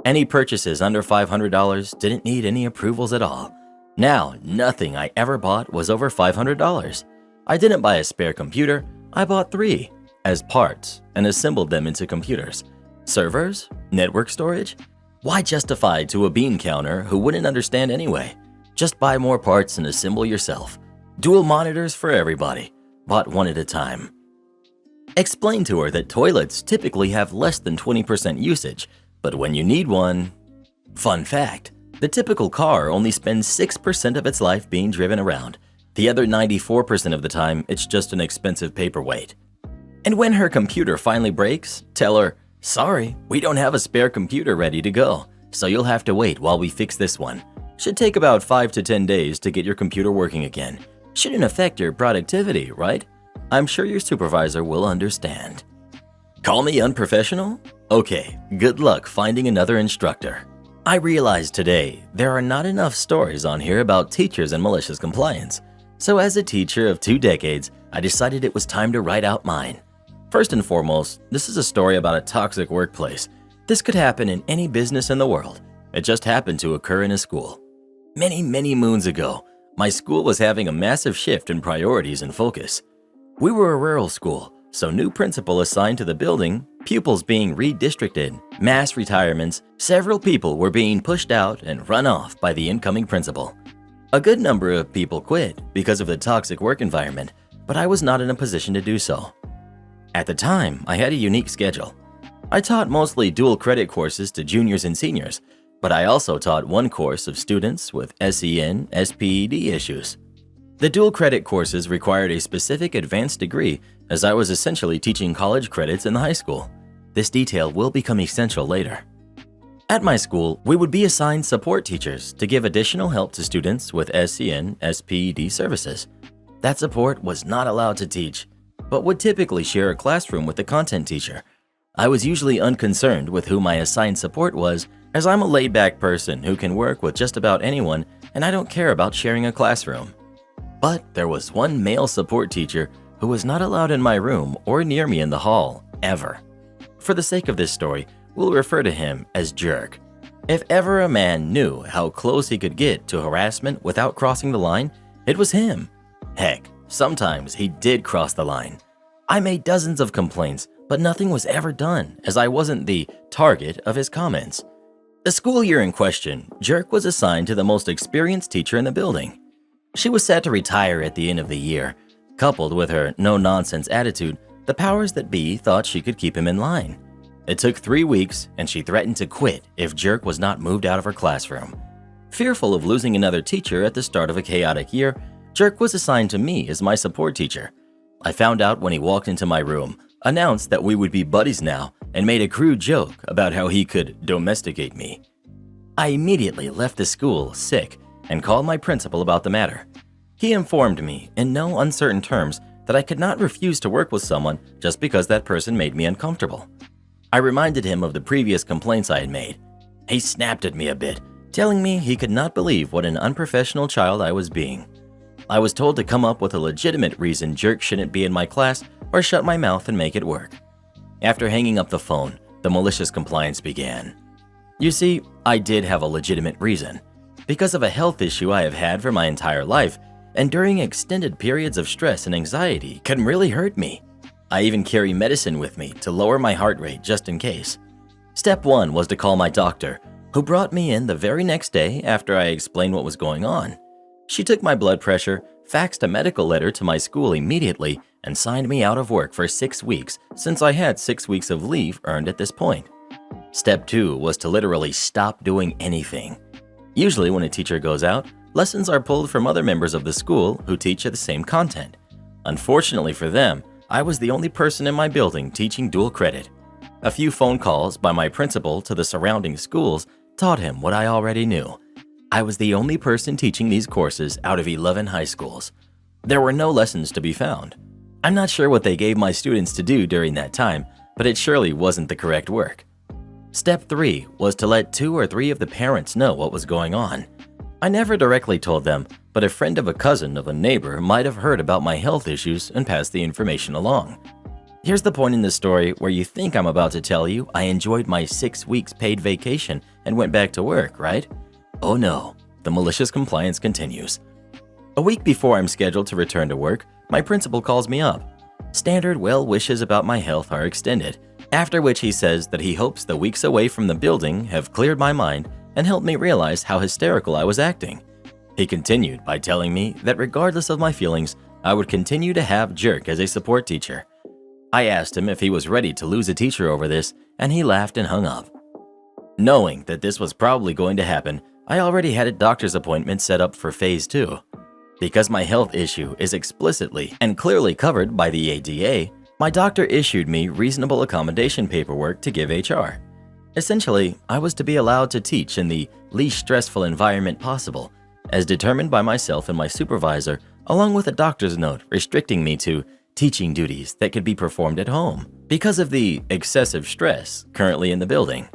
Any purchases under $500 didn't need any approvals at all. Now, nothing I ever bought was over $500. I didn't buy a spare computer, I bought 3 as parts and assembled them into computers. Servers? Network storage? Why justify to a bean counter who wouldn't understand anyway? Just buy more parts and assemble yourself. Dual monitors for everybody. Bought one at a time. Explain to her that toilets typically have less than 20% usage, but when you need one… Fun fact, the typical car only spends 6% of its life being driven around. The other 94% of the time, it's just an expensive paperweight. And when her computer finally breaks, tell her, sorry, we don't have a spare computer ready to go, so you'll have to wait while we fix this one. Should take about 5 to 10 days to get your computer working again. Shouldn't affect your productivity, right? I'm sure your supervisor will understand. Call me unprofessional? Okay, good luck finding another instructor. I realize today there are not enough stories on here about teachers and malicious compliance. So as a teacher of 2 decades, I decided it was time to write out mine. First and foremost, this is a story about a toxic workplace. This could happen in any business in the world. It just happened to occur in a school. Many moons ago, my school was having a massive shift in priorities and focus. We were a rural school, so new principal assigned to the building, pupils being redistricted, mass retirements, several people were being pushed out and run off by the incoming principal. A good number of people quit because of the toxic work environment, but I was not in a position to do so. At the time, I had a unique schedule. I taught mostly dual credit courses to juniors and seniors, but I also taught one course of students with SEN, SPED issues. The dual credit courses required a specific advanced degree, as I was essentially teaching college credits in the high school. This detail will become essential later. At my school, we would be assigned support teachers to give additional help to students with SEN, SPED services. That support was not allowed to teach, but would typically share a classroom with the content teacher. I was usually unconcerned with who my assigned support was, as I'm a laid-back person who can work with just about anyone and I don't care about sharing a classroom. But there was one male support teacher who was not allowed in my room or near me in the hall, ever. For the sake of this story, we'll refer to him as Jerk. If ever a man knew how close he could get to harassment without crossing the line, it was him. Heck, sometimes he did cross the line. I made dozens of complaints, but nothing was ever done as I wasn't the target of his comments. The school year in question, Jerk was assigned to the most experienced teacher in the building. She was set to retire at the end of the year. Coupled with her no-nonsense attitude, the powers that be thought she could keep him in line. It took 3 weeks, and she threatened to quit if Jerk was not moved out of her classroom. Fearful of losing another teacher at the start of a chaotic year, Jerk was assigned to me as my support teacher. I found out when he walked into my room, announced that we would be buddies now, and made a crude joke about how he could domesticate me. I immediately left the school sick and called my principal about the matter. He informed me in no uncertain terms that I could not refuse to work with someone just because that person made me uncomfortable. I reminded him of the previous complaints I had made. He snapped at me a bit, telling me he could not believe what an unprofessional child I was being. I was told to come up with a legitimate reason Jerk shouldn't be in my class or shut my mouth and make it work. After hanging up the phone, the malicious compliance began. You see, I did have a legitimate reason. Because of a health issue I have had for my entire life, and during extended periods of stress and anxiety can really hurt me. I even carry medicine with me to lower my heart rate just in case. Step 1 was to call my doctor, who brought me in the very next day after I explained what was going on. She took my blood pressure, faxed a medical letter to my school immediately, and signed me out of work for 6 weeks since I had 6 weeks of leave earned at this point. Step 2 was to literally stop doing anything. Usually when a teacher goes out, lessons are pulled from other members of the school who teach the same content. Unfortunately for them, I was the only person in my building teaching dual credit. A few phone calls by my principal to the surrounding schools taught him what I already knew. I was the only person teaching these courses out of 11 high schools. There were no lessons to be found. I'm not sure what they gave my students to do during that time, but it surely wasn't the correct work. Step 3 was to let 2 or 3 of the parents know what was going on. I never directly told them, but a friend of a cousin of a neighbor might have heard about my health issues and passed the information along. Here's the point in the story where you think I'm about to tell you I enjoyed my 6 weeks paid vacation and went back to work, right? Oh no, the malicious compliance continues. A week before I'm scheduled to return to work, my principal calls me up. Standard well wishes about my health are extended, after which he says that he hopes the weeks away from the building have cleared my mind and helped me realize how hysterical I was acting. He continued by telling me that regardless of my feelings, I would continue to have Jerk as a support teacher. I asked him if he was ready to lose a teacher over this, and he laughed and hung up. Knowing that this was probably going to happen, I already had a doctor's appointment set up for phase 2. Because my health issue is explicitly and clearly covered by the ADA, my doctor issued me reasonable accommodation paperwork to give HR. Essentially, I was to be allowed to teach in the least stressful environment possible, as determined by myself and my supervisor, along with a doctor's note restricting me to teaching duties that could be performed at home because of the excessive stress currently in the building.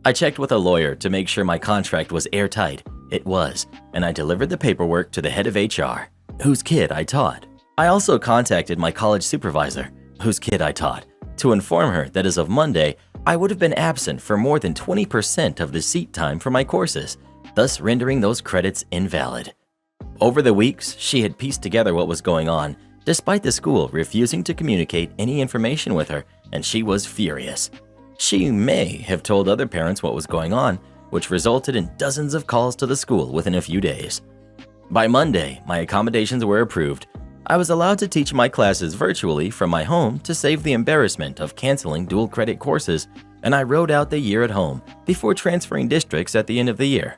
I checked with a lawyer to make sure my contract was airtight. It was, and I delivered the paperwork to the head of HR, whose kid I taught. I also contacted my college supervisor, whose kid I taught, to inform her that as of Monday, I would have been absent for more than 20% of the seat time for my courses, thus rendering those credits invalid. Over the weeks, she had pieced together what was going on, despite the school refusing to communicate any information with her, and she was furious. She may have told other parents what was going on, which resulted in dozens of calls to the school within a few days. By Monday, my accommodations were approved. I was allowed to teach my classes virtually from my home to save the embarrassment of canceling dual credit courses, and I rode out the year at home before transferring districts at the end of the year.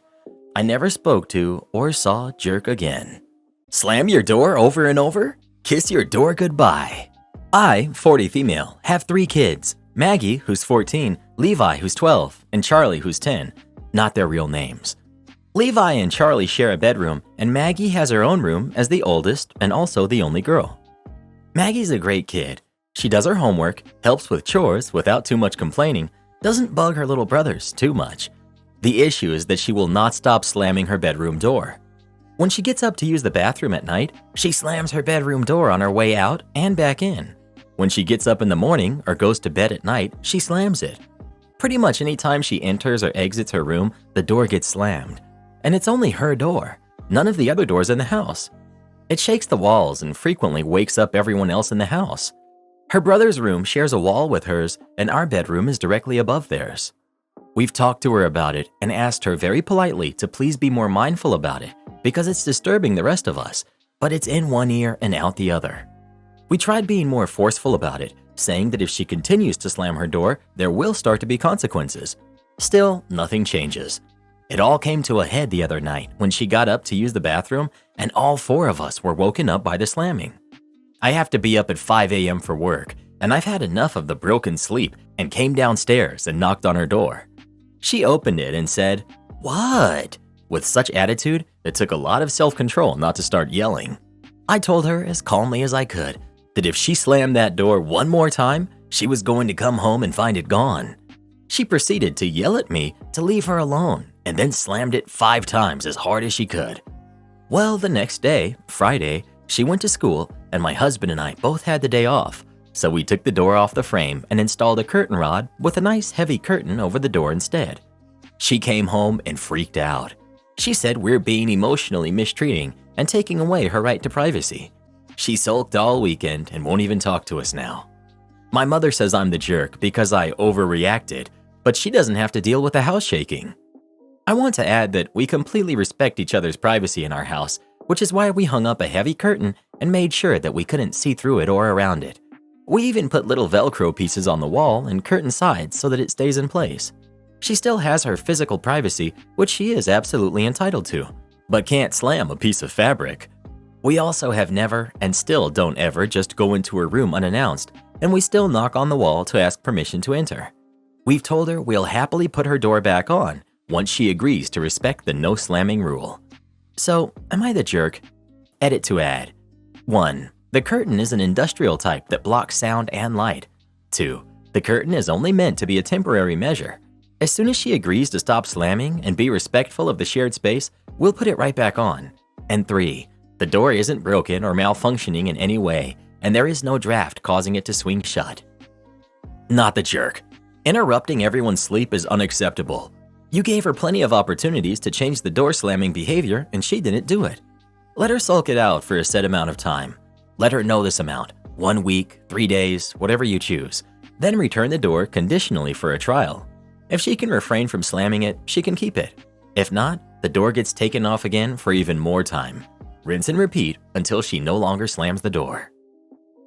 I never spoke to or saw Jerk again. Slam your door over and over? Kiss your door goodbye. I, 40 female, have 3 kids. Maggie, who's 14, Levi, who's 12, and Charlie, who's 10. Not their real names. Levi and Charlie share a bedroom, and Maggie has her own room as the oldest and also the only girl. Maggie's a great kid. She does her homework, helps with chores without too much complaining, doesn't bug her little brothers too much. The issue is that she will not stop slamming her bedroom door. When she gets up to use the bathroom at night, she slams her bedroom door on her way out and back in. When she gets up in the morning or goes to bed at night, she slams it. Pretty much any time she enters or exits her room, the door gets slammed. And it's only her door, none of the other doors in the house. It shakes the walls and frequently wakes up everyone else in the house. Her brother's room shares a wall with hers, and our bedroom is directly above theirs. We've talked to her about it and asked her very politely to please be more mindful about it because it's disturbing the rest of us, but it's in one ear and out the other. We tried being more forceful about it, saying that if she continues to slam her door, there will start to be consequences. Still, nothing changes. It all came to a head the other night when she got up to use the bathroom, and all 4 of us were woken up by the slamming. I have to be up at 5 a.m. for work, and I've had enough of the broken sleep and came downstairs and knocked on her door. She opened it and said, "What?" with such attitude, it took a lot of self-control not to start yelling. I told her as calmly as I could that if she slammed that door one more time, she was going to come home and find it gone. She proceeded to yell at me to leave her alone and then slammed it 5 times as hard as she could. Well, the next day, Friday, she went to school and my husband and I both had the day off, so we took the door off the frame and installed a curtain rod with a nice heavy curtain over the door instead. She came home and freaked out. She said we're being emotionally mistreating and taking away her right to privacy. She sulked all weekend and won't even talk to us now. My mother says I'm the jerk because I overreacted, but she doesn't have to deal with the house shaking. I want to add that we completely respect each other's privacy in our house, which is why we hung up a heavy curtain and made sure that we couldn't see through it or around it. We even put little Velcro pieces on the wall and curtain sides so that it stays in place. She still has her physical privacy, which she is absolutely entitled to, but can't slam a piece of fabric. We also have never and still don't ever just go into her room unannounced, and we still knock on the wall to ask permission to enter. We've told her we'll happily put her door back on once she agrees to respect the no slamming rule. So, am I the jerk? Edit to add. 1. The curtain is an industrial type that blocks sound and light. 2. The curtain is only meant to be a temporary measure. As soon as she agrees to stop slamming and be respectful of the shared space, we'll put it right back on. And 3. The door isn't broken or malfunctioning in any way, and there is no draft causing it to swing shut. Not the jerk. Interrupting everyone's sleep is unacceptable. You gave her plenty of opportunities to change the door slamming behavior, and she didn't do it. Let her sulk it out for a set amount of time. Let her know this amount, 1 week, 3 days, whatever you choose. Then return the door conditionally for a trial. If she can refrain from slamming it, she can keep it. If not, the door gets taken off again for even more time. Rinse and repeat until she no longer slams the door.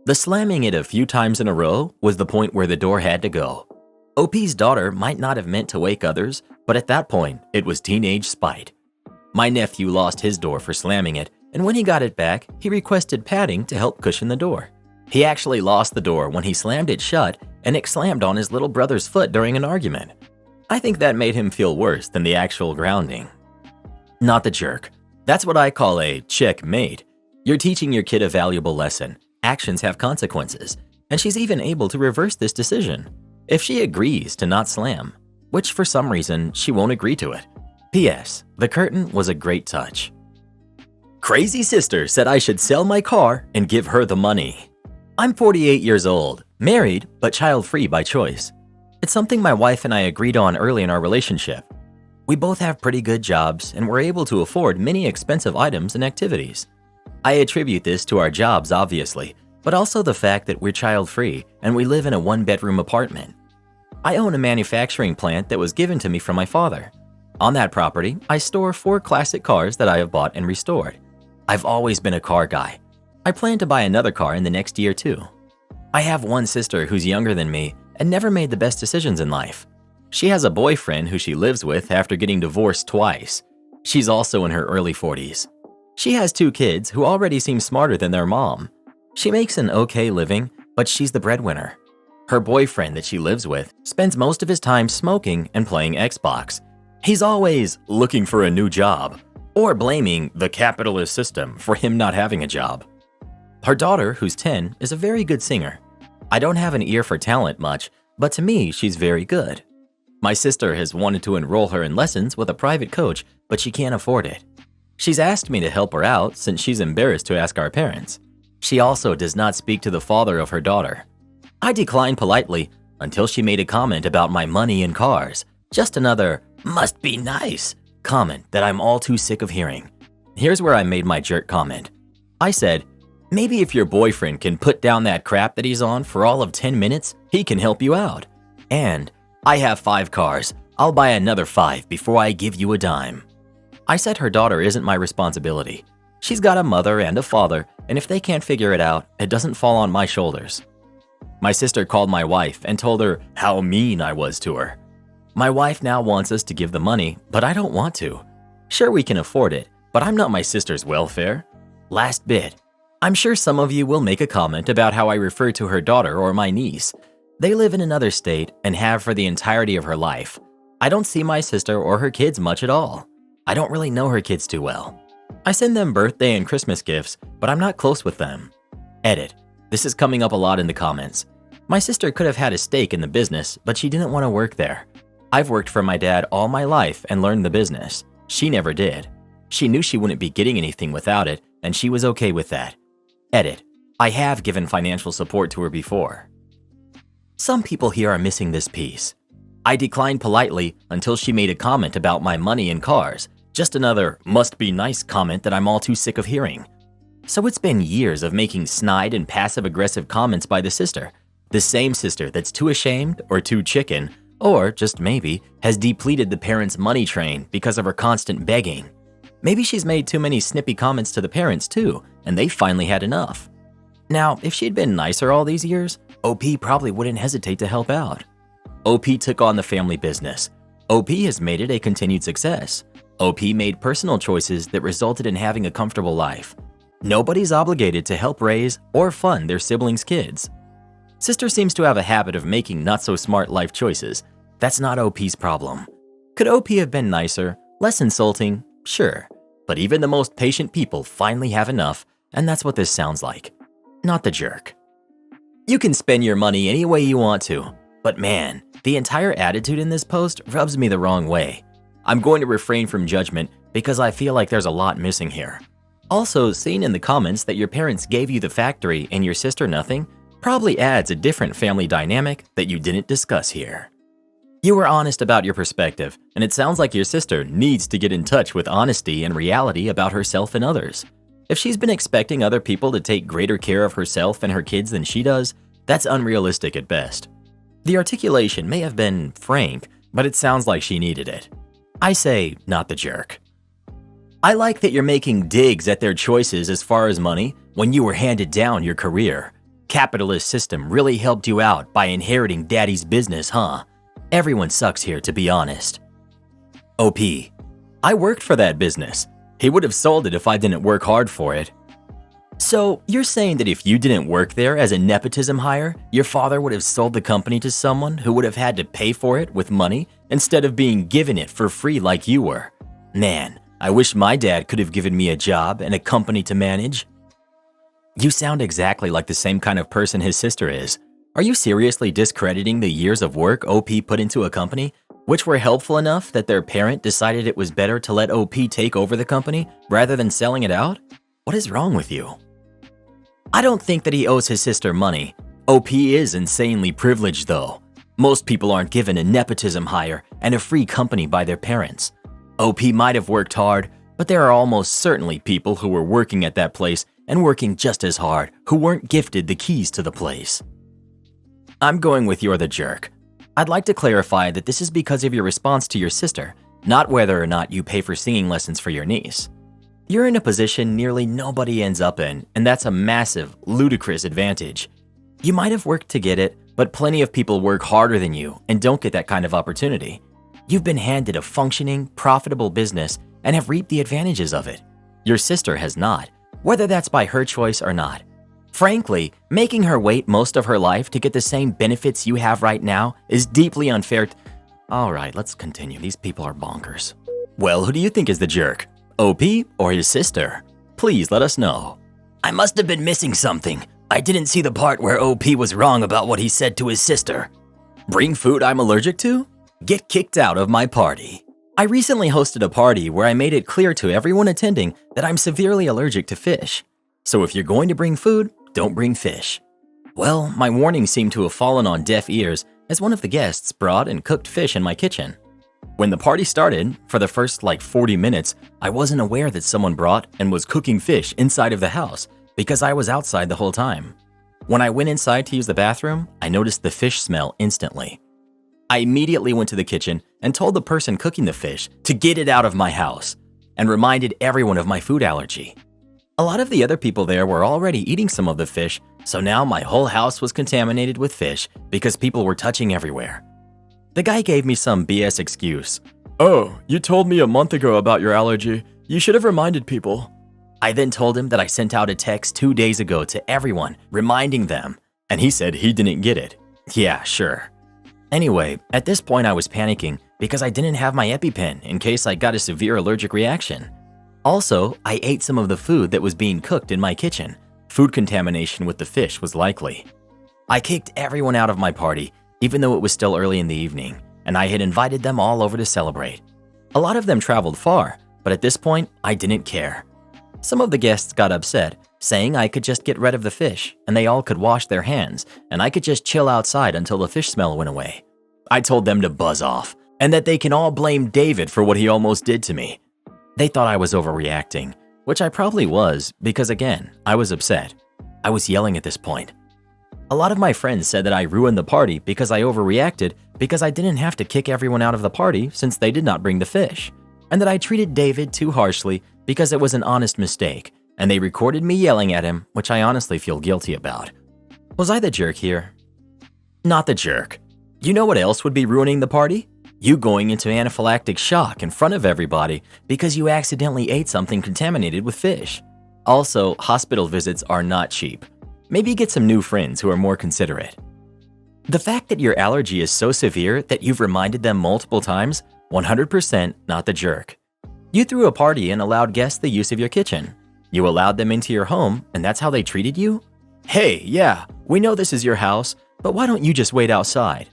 The slamming it a few times in a row was the point where the door had to go. OP's daughter might not have meant to wake others, but at that point, it was teenage spite. My nephew lost his door for slamming it, and when he got it back, he requested padding to help cushion the door. He actually lost the door when he slammed it shut, and it slammed on his little brother's foot during an argument. I think that made him feel worse than the actual grounding. Not the jerk. That's what I call a checkmate. You're teaching your kid a valuable lesson. Actions have consequences, and she's even able to reverse this decision. If she agrees to not slam, which for some reason she won't agree to it. P.S. The curtain was a great touch. Crazy sister said I should sell my car and give her the money. I'm 48 years old, married, but child-free by choice. It's something my wife and I agreed on early in our relationship. We both have pretty good jobs and we're able to afford many expensive items and activities. I attribute this to our jobs, obviously, but also the fact that we're child-free and we live in a one-bedroom apartment. I own a manufacturing plant that was given to me from my father. On that property, I store 4 classic cars that I have bought and restored. I've always been a car guy. I plan to buy another car in the next year too. I have one sister who's younger than me and never made the best decisions in life. She has a boyfriend who she lives with after getting divorced twice. She's also in her early 40s. She has 2 kids who already seem smarter than their mom. She makes an okay living, but she's the breadwinner. Her boyfriend that she lives with spends most of his time smoking and playing Xbox. He's always looking for a new job or blaming the capitalist system for him not having a job. Her daughter, who's 10, is a very good singer. I don't have an ear for talent much, but to me, she's very good. My sister has wanted to enroll her in lessons with a private coach, but she can't afford it. She's asked me to help her out since she's embarrassed to ask our parents. She also does not speak to the father of her daughter. I declined politely until she made a comment about my money and cars. Just another, must be nice, comment that I'm all too sick of hearing. Here's where I made my jerk comment. I said, maybe if your boyfriend can put down that crap that he's on for all of 10 minutes, he can help you out. And I have 5 cars. I'll buy another 5 before I give you a dime. I said her daughter isn't my responsibility. She's got a mother and a father, and if they can't figure it out, it doesn't fall on my shoulders. My sister called my wife and told her how mean I was to her. My wife now wants us to give the money, but I don't want to. Sure, we can afford it, but I'm not my sister's welfare. Last bit. I'm sure some of you will make a comment about how I refer to her daughter or my niece. They live in another state and have for the entirety of her life. I don't see my sister or her kids much at all. I don't really know her kids too well. I send them birthday and Christmas gifts, but I'm not close with them. Edit. This is coming up a lot in the comments. My sister could have had a stake in the business, but she didn't want to work there. I've worked for my dad all my life and learned the business. She never did. She knew she wouldn't be getting anything without it, and she was okay with that. Edit. I have given financial support to her before. Some people here are missing this piece. I declined politely until she made a comment about my money and cars. Just another must be nice comment that I'm all too sick of hearing. So it's been years of making snide and passive-aggressive comments by the sister. The same sister that's too ashamed or too chicken Or, just maybe, has depleted the parents' money train because of her constant begging. Maybe she's made too many snippy comments to the parents too, and they finally had enough. Now, if she'd been nicer all these years, OP probably wouldn't hesitate to help out. OP took on the family business. OP has made it a continued success. OP made personal choices that resulted in having a comfortable life. Nobody's obligated to help raise or fund their siblings' kids. Sister seems to have a habit of making not-so-smart life choices. That's not OP's problem. Could OP have been nicer, less insulting? Sure. But even the most patient people finally have enough, and that's what this sounds like. Not the jerk. You can spend your money any way you want to, but man, the entire attitude in this post rubs me the wrong way. I'm going to refrain from judgment because I feel like there's a lot missing here. Also, seeing in the comments that your parents gave you the factory and your sister nothing probably adds a different family dynamic that you didn't discuss here. You were honest about your perspective, and it sounds like your sister needs to get in touch with honesty and reality about herself and others. If she's been expecting other people to take greater care of herself and her kids than she does, that's unrealistic at best. The articulation may have been frank, but it sounds like she needed it. I say, not the jerk. I like that you're making digs at their choices as far as money when you were handed down your career. Capitalist system really helped you out by inheriting daddy's business, huh? Everyone sucks here, to be honest. OP. I worked for that business. He would have sold it if I didn't work hard for it. So, you're saying that if you didn't work there as a nepotism hire, your father would have sold the company to someone who would have had to pay for it with money instead of being given it for free like you were? Man, I wish my dad could have given me a job and a company to manage. You sound exactly like the same kind of person his sister is. Are you seriously discrediting the years of work OP put into a company, which were helpful enough that their parent decided it was better to let OP take over the company rather than selling it out? What is wrong with you? I don't think that he owes his sister money. OP is insanely privileged though. Most people aren't given a nepotism hire and a free company by their parents. OP might have worked hard, but there are almost certainly people who were working at that place and working just as hard who weren't gifted the keys to the place. I'm going with you're the jerk. I'd like to clarify that this is because of your response to your sister, not whether or not you pay for singing lessons for your niece. You're in a position nearly nobody ends up in, and that's a massive, ludicrous advantage. You might have worked to get it, but plenty of people work harder than you and don't get that kind of opportunity. You've been handed a functioning, profitable business and have reaped the advantages of it. Your sister has not, whether that's by her choice or not. Frankly, making her wait most of her life to get the same benefits you have right now is deeply unfair. All right, let's continue. These people are bonkers. Well, who do you think is the jerk? OP or his sister? Please let us know. I must have been missing something. I didn't see the part where OP was wrong about what he said to his sister. Bring food I'm allergic to? Get kicked out of my party. I recently hosted a party where I made it clear to everyone attending that I'm severely allergic to fish. So if you're going to bring food, don't bring fish. Well, my warning seemed to have fallen on deaf ears as one of the guests brought and cooked fish in my kitchen. When the party started, for the first 40 minutes, I wasn't aware that someone brought and was cooking fish inside of the house because I was outside the whole time. When I went inside to use the bathroom, I noticed the fish smell instantly. I immediately went to the kitchen and told the person cooking the fish to get it out of my house and reminded everyone of my food allergy. A lot of the other people there were already eating some of the fish, so now my whole house was contaminated with fish because people were touching everywhere. The guy gave me some BS excuse. Oh, you told me a month ago about your allergy. You should have reminded people. I then told him that I sent out a text 2 days ago to everyone, reminding them, and he said he didn't get it. Yeah, sure. Anyway, at this point I was panicking because I didn't have my EpiPen in case I got a severe allergic reaction. Also, I ate some of the food that was being cooked in my kitchen. Food contamination with the fish was likely. I kicked everyone out of my party, even though it was still early in the evening, and I had invited them all over to celebrate. A lot of them traveled far, but at this point, I didn't care. Some of the guests got upset, saying I could just get rid of the fish, and they all could wash their hands, and I could just chill outside until the fish smell went away. I told them to buzz off, and that they can all blame David for what he almost did to me. They thought I was overreacting, which I probably was, because again, I was upset. I was yelling at this point. A lot of my friends said that I ruined the party because I overreacted because I didn't have to kick everyone out of the party since they did not bring the fish, and that I treated David too harshly because it was an honest mistake, and they recorded me yelling at him, which I honestly feel guilty about. Was I the jerk here? Not the jerk. You know what else would be ruining the party? You going into anaphylactic shock in front of everybody because you accidentally ate something contaminated with fish. Also, hospital visits are not cheap. Maybe get some new friends who are more considerate. The fact that your allergy is so severe that you've reminded them multiple times, 100% not the jerk. You threw a party and allowed guests the use of your kitchen. You allowed them into your home, and that's how they treated you? Hey, yeah, we know this is your house, but why don't you just wait outside?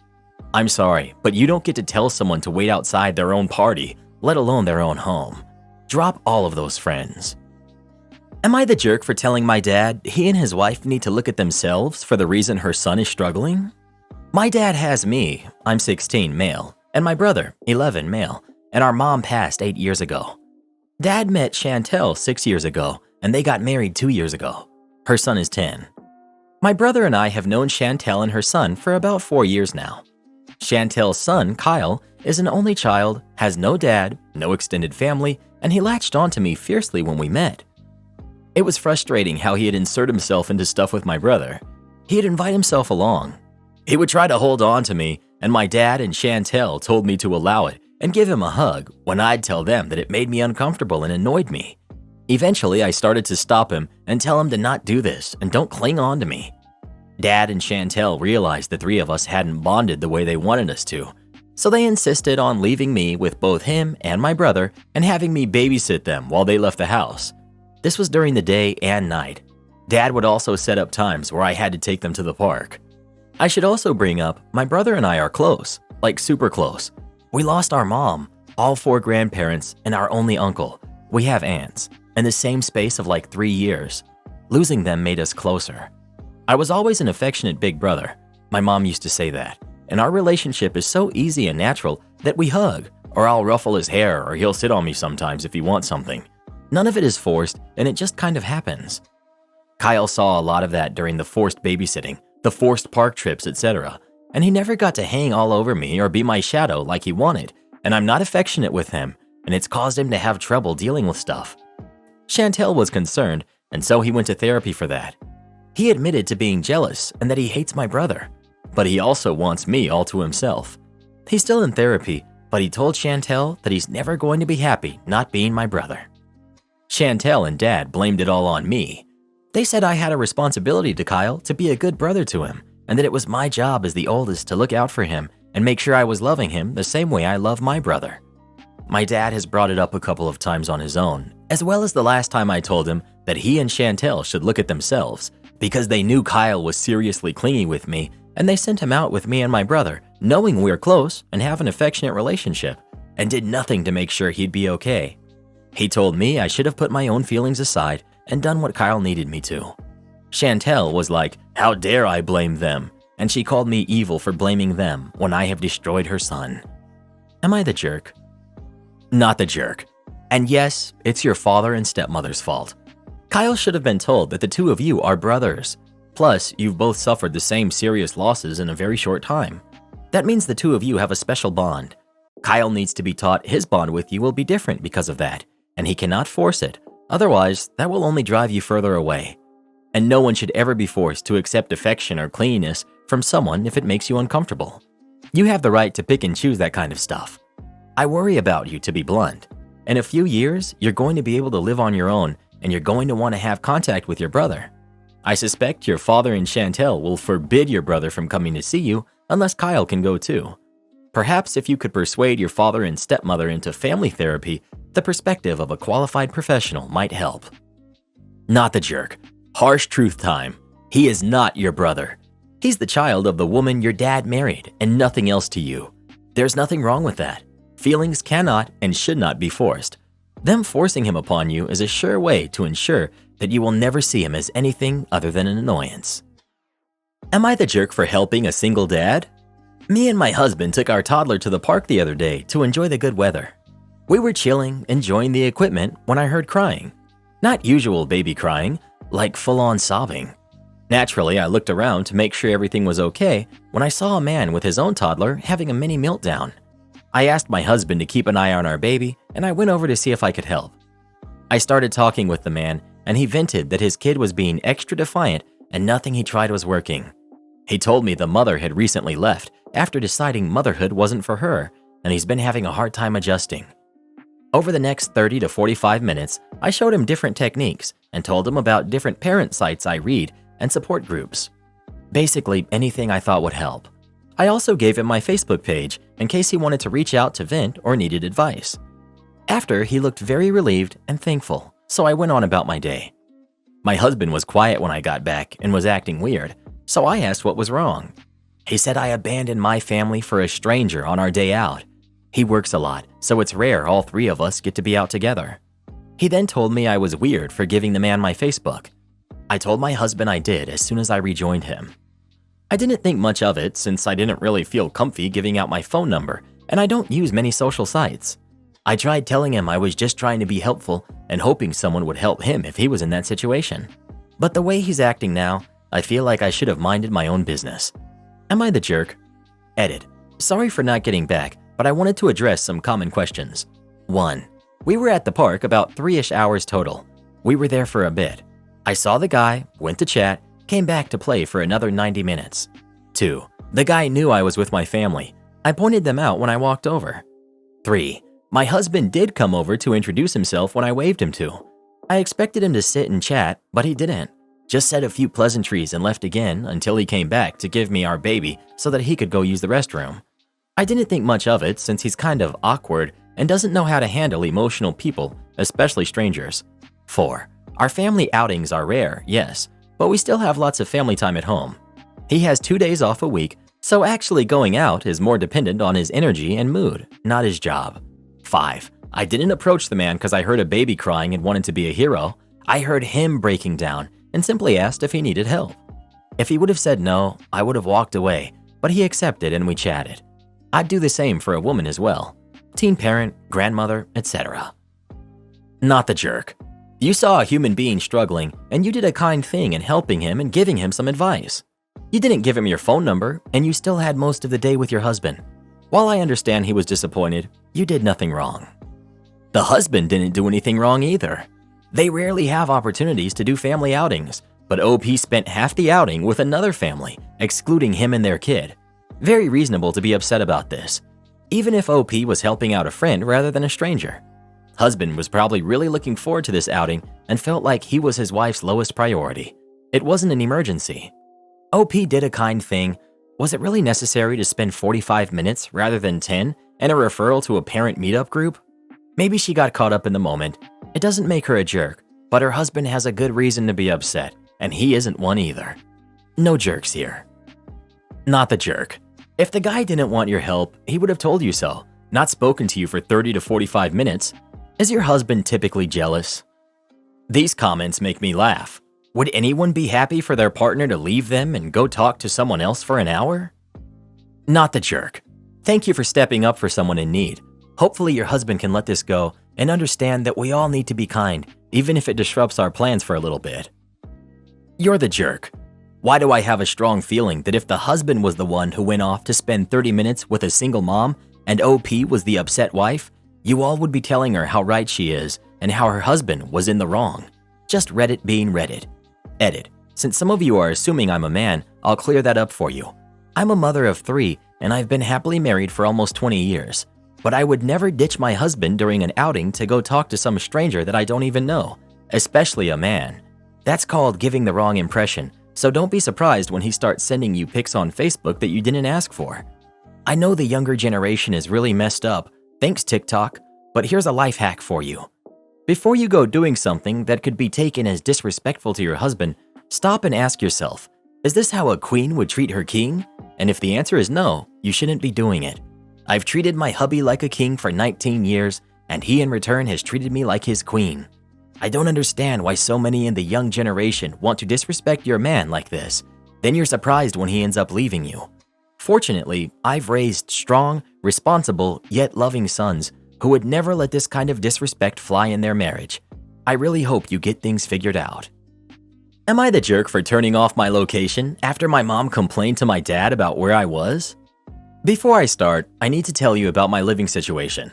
I'm sorry, but you don't get to tell someone to wait outside their own party, let alone their own home. Drop all of those friends. Am I the jerk for telling my dad he and his wife need to look at themselves for the reason her son is struggling? My dad has me, I'm 16, male, and my brother, 11, male, and our mom passed 8 years ago. Dad met Chantel 6 years ago, and they got married 2 years ago. Her son is 10. My brother and I have known Chantel and her son for about 4 years now. Chantel's son, Kyle, is an only child, has no dad, no extended family, and he latched onto me fiercely when we met. It was frustrating how he had inserted himself into stuff with my brother. He'd invite himself along. He would try to hold on to me, and my dad and Chantel told me to allow it and give him a hug when I'd tell them that it made me uncomfortable and annoyed me. Eventually, I started to stop him and tell him to not do this and don't cling on to me. Dad and Chantel realized the three of us hadn't bonded the way they wanted us to, so they insisted on leaving me with both him and my brother and having me babysit them while they left the house. This was during the day and night. Dad would also set up times where I had to take them to the park. I should also bring up, my brother and I are close, like super close. We lost our mom, all 4 grandparents, and our only uncle. We have aunts, in the same space of like 3 years. Losing them made us closer. I was always an affectionate big brother. My mom used to say that. And our relationship is so easy and natural that we hug, or I'll ruffle his hair, or he'll sit on me sometimes if he wants something. None of it is forced, and it just kind of happens. Kyle saw a lot of that during the forced babysitting, the forced park trips, etc., and he never got to hang all over me or be my shadow like he wanted, and I'm not affectionate with him, and it's caused him to have trouble dealing with stuff. Chantel was concerned, and so he went to therapy for that. He admitted to being jealous and that he hates my brother, but he also wants me all to himself. He's still in therapy, but he told Chantel that he's never going to be happy not being my brother. Chantel and Dad blamed it all on me. They said I had a responsibility to Kyle to be a good brother to him, and that it was my job as the oldest to look out for him and make sure I was loving him the same way I love my brother. My dad has brought it up a couple of times on his own, as well as the last time I told him that he and Chantel should look at themselves because they knew Kyle was seriously clingy with me, and they sent him out with me and my brother, knowing we're close and have an affectionate relationship, and did nothing to make sure he'd be okay. He told me I should have put my own feelings aside and done what Kyle needed me to. Chantel was like, "How dare I blame them?" And she called me evil for blaming them when I have destroyed her son. Am I the jerk? Not the jerk. And yes, it's your father and stepmother's fault. Kyle should have been told that the two of you are brothers. Plus, you've both suffered the same serious losses in a very short time. That means the two of you have a special bond. Kyle needs to be taught his bond with you will be different because of that, and he cannot force it. Otherwise, that will only drive you further away. And no one should ever be forced to accept affection or clinginess from someone if it makes you uncomfortable. You have the right to pick and choose that kind of stuff. I worry about you, to be blunt. In a few years, you're going to be able to live on your own, and you're going to want to have contact with your brother. I suspect your father and Chantel will forbid your brother from coming to see you unless Kyle can go too. Perhaps if you could persuade your father and stepmother into family therapy, the perspective of a qualified professional might help. Not the jerk. Harsh truth time. He is not your brother. He's the child of the woman your dad married and nothing else to you. There's nothing wrong with that. Feelings cannot and should not be forced. Them forcing him upon you is a sure way to ensure that you will never see him as anything other than an annoyance. Am I the jerk for helping a single dad? Me and my husband took our toddler to the park the other day to enjoy the good weather. We were chilling, enjoying the equipment when I heard crying. Not usual baby crying, like full-on sobbing. Naturally, I looked around to make sure everything was okay when I saw a man with his own toddler having a mini meltdown. I asked my husband to keep an eye on our baby, and I went over to see if I could help. I started talking with the man, and he vented that his kid was being extra defiant and nothing he tried was working. He told me the mother had recently left after deciding motherhood wasn't for her, and he's been having a hard time adjusting. Over the next 30 to 45 minutes, I showed him different techniques and told him about different parent sites I read and support groups. Basically, anything I thought would help. I also gave him my Facebook page in case he wanted to reach out to vent or needed advice. After, he looked very relieved and thankful, so I went on about my day. My husband was quiet when I got back and was acting weird, so I asked what was wrong. He said I abandoned my family for a stranger on our day out. He works a lot, so it's rare all three of us get to be out together. He then told me I was weird for giving the man my Facebook. I told my husband I did as soon as I rejoined him. I didn't think much of it since I didn't really feel comfy giving out my phone number, and I don't use many social sites. I tried telling him I was just trying to be helpful and hoping someone would help him if he was in that situation. But the way he's acting now, I feel like I should have minded my own business. Am I the jerk? Edit. Sorry for not getting back, but I wanted to address some common questions. 1. We were at the park about 3-ish hours total. We were there for a bit. I saw the guy, went to chat, came back to play for another 90 minutes. 2. The guy knew I was with my family. I pointed them out when I walked over. 3. My husband did come over to introduce himself when I waved him to. I expected him to sit and chat, but he didn't. Just said a few pleasantries and left again until he came back to give me our baby so that he could go use the restroom. I didn't think much of it since he's kind of awkward and doesn't know how to handle emotional people, especially strangers. 4. Our family outings are rare, yes, but we still have lots of family time at home. He has 2 days off a week, so actually going out is more dependent on his energy and mood, not his job. 5. I didn't approach the man because I heard a baby crying and wanted to be a hero. I heard him breaking down and simply asked if he needed help. If he would have said no, I would have walked away, but he accepted and we chatted. I'd do the same for a woman as well. Teen parent, grandmother, etc. Not the jerk. You saw a human being struggling and you did a kind thing in helping him and giving him some advice. You didn't give him your phone number and you still had most of the day with your husband. While I understand he was disappointed, you did nothing wrong. The husband didn't do anything wrong either. They rarely have opportunities to do family outings, but OP spent half the outing with another family, excluding him and their kid. Very reasonable to be upset about this, even if OP was helping out a friend rather than a stranger. Husband was probably really looking forward to this outing and felt like he was his wife's lowest priority. It wasn't an emergency. OP did a kind thing. Was it really necessary to spend 45 minutes rather than 10 and a referral to a parent meetup group? Maybe she got caught up in the moment. It doesn't make her a jerk, but her husband has a good reason to be upset, and he isn't one either. No jerks here. Not the jerk. If the guy didn't want your help, he would have told you so, not spoken to you for 30 to 45 minutes. Is your husband typically jealous? These comments make me laugh. Would anyone be happy for their partner to leave them and go talk to someone else for an hour? Not the jerk. Thank you for stepping up for someone in need. Hopefully your husband can let this go and understand that we all need to be kind, even if it disrupts our plans for a little bit. You're the jerk. Why do I have a strong feeling that if the husband was the one who went off to spend 30 minutes with a single mom and OP was the upset wife, you all would be telling her how right she is and how her husband was in the wrong. Just Reddit being Reddit. Edit. Since some of you are assuming I'm a man, I'll clear that up for you. I'm a mother of 3 and I've been happily married for almost 20 years. But I would never ditch my husband during an outing to go talk to some stranger that I don't even know, especially a man. That's called giving the wrong impression, so don't be surprised when he starts sending you pics on Facebook that you didn't ask for. I know the younger generation is really messed up, thanks TikTok, but here's a life hack for you. Before you go doing something that could be taken as disrespectful to your husband, stop and ask yourself, is this how a queen would treat her king? And if the answer is no, you shouldn't be doing it. I've treated my hubby like a king for 19 years, and he in return has treated me like his queen. I don't understand why so many in the young generation want to disrespect your man like this. Then you're surprised when he ends up leaving you. Fortunately, I've raised strong, responsible, yet loving sons who would never let this kind of disrespect fly in their marriage. I really hope you get things figured out. Am I the jerk for turning off my location after my mom complained to my dad about where I was? Before I start, I need to tell you about my living situation.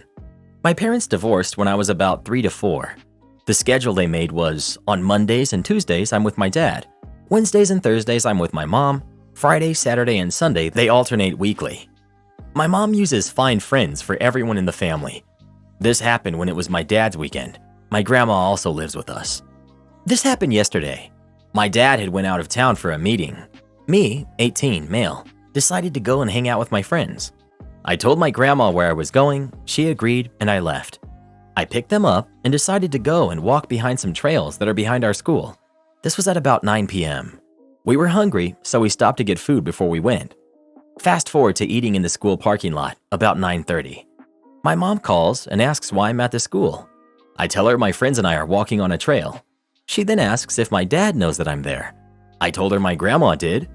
My parents divorced when I was about 3 to 4. The schedule they made was, on Mondays and Tuesdays, I'm with my dad. Wednesdays and Thursdays, I'm with my mom. Friday, Saturday, and Sunday, they alternate weekly. My mom uses find friends for everyone in the family. This happened when it was my dad's weekend. My grandma also lives with us. This happened yesterday. My dad had went out of town for a meeting. Me, 18, male, decided to go and hang out with my friends. I told my grandma where I was going, she agreed, and I left. I picked them up and decided to go and walk behind some trails that are behind our school. This was at about 9 p.m. We were hungry, so we stopped to get food before we went. Fast forward to eating in the school parking lot, about 9:30. My mom calls and asks why I'm at the school. I tell her my friends and I are walking on a trail. She then asks if my dad knows that I'm there. I told her my grandma did.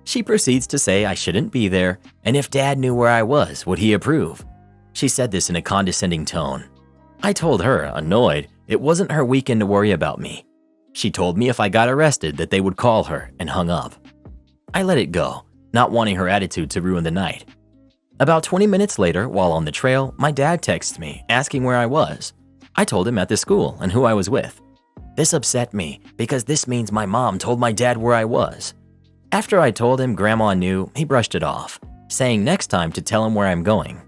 She proceeds to say I shouldn't be there, and if dad knew where I was, would he approve? She said this in a condescending tone. I told her, annoyed, it wasn't her weekend to worry about me. She told me if I got arrested that they would call her, and hung up. I let it go, not wanting her attitude to ruin the night. About 20 minutes later, while on the trail, my dad texts me, asking where I was. I told him at the school and who I was with. This upset me because this means my mom told my dad where I was. After I told him Grandma knew, he brushed it off, saying next time to tell him where I'm going.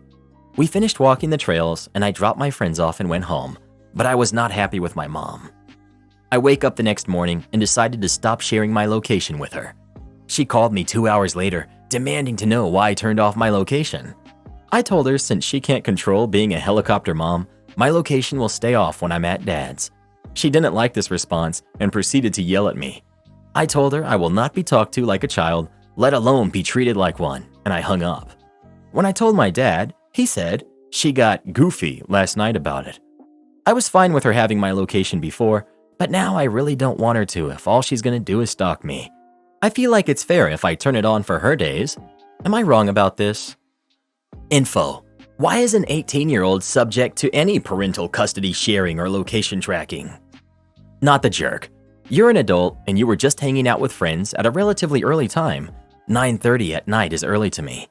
We finished walking the trails and I dropped my friends off and went home, but I was not happy with my mom. I wake up the next morning and decided to stop sharing my location with her. She called me 2 hours later, demanding to know why I turned off my location. I told her since she can't control being a helicopter mom, my location will stay off when I'm at dad's. She didn't like this response and proceeded to yell at me. I told her I will not be talked to like a child, let alone be treated like one, and I hung up. When I told my dad, he said she got goofy last night about it. I was fine with her having my location before, but now I really don't want her to if all she's gonna do is stalk me. I feel like it's fair if I turn it on for her days. Am I wrong about this? Info. Why is an 18-year-old subject to any parental custody sharing or location tracking? Not the jerk. You're an adult and you were just hanging out with friends at a relatively early time. 9:30 at night is early to me.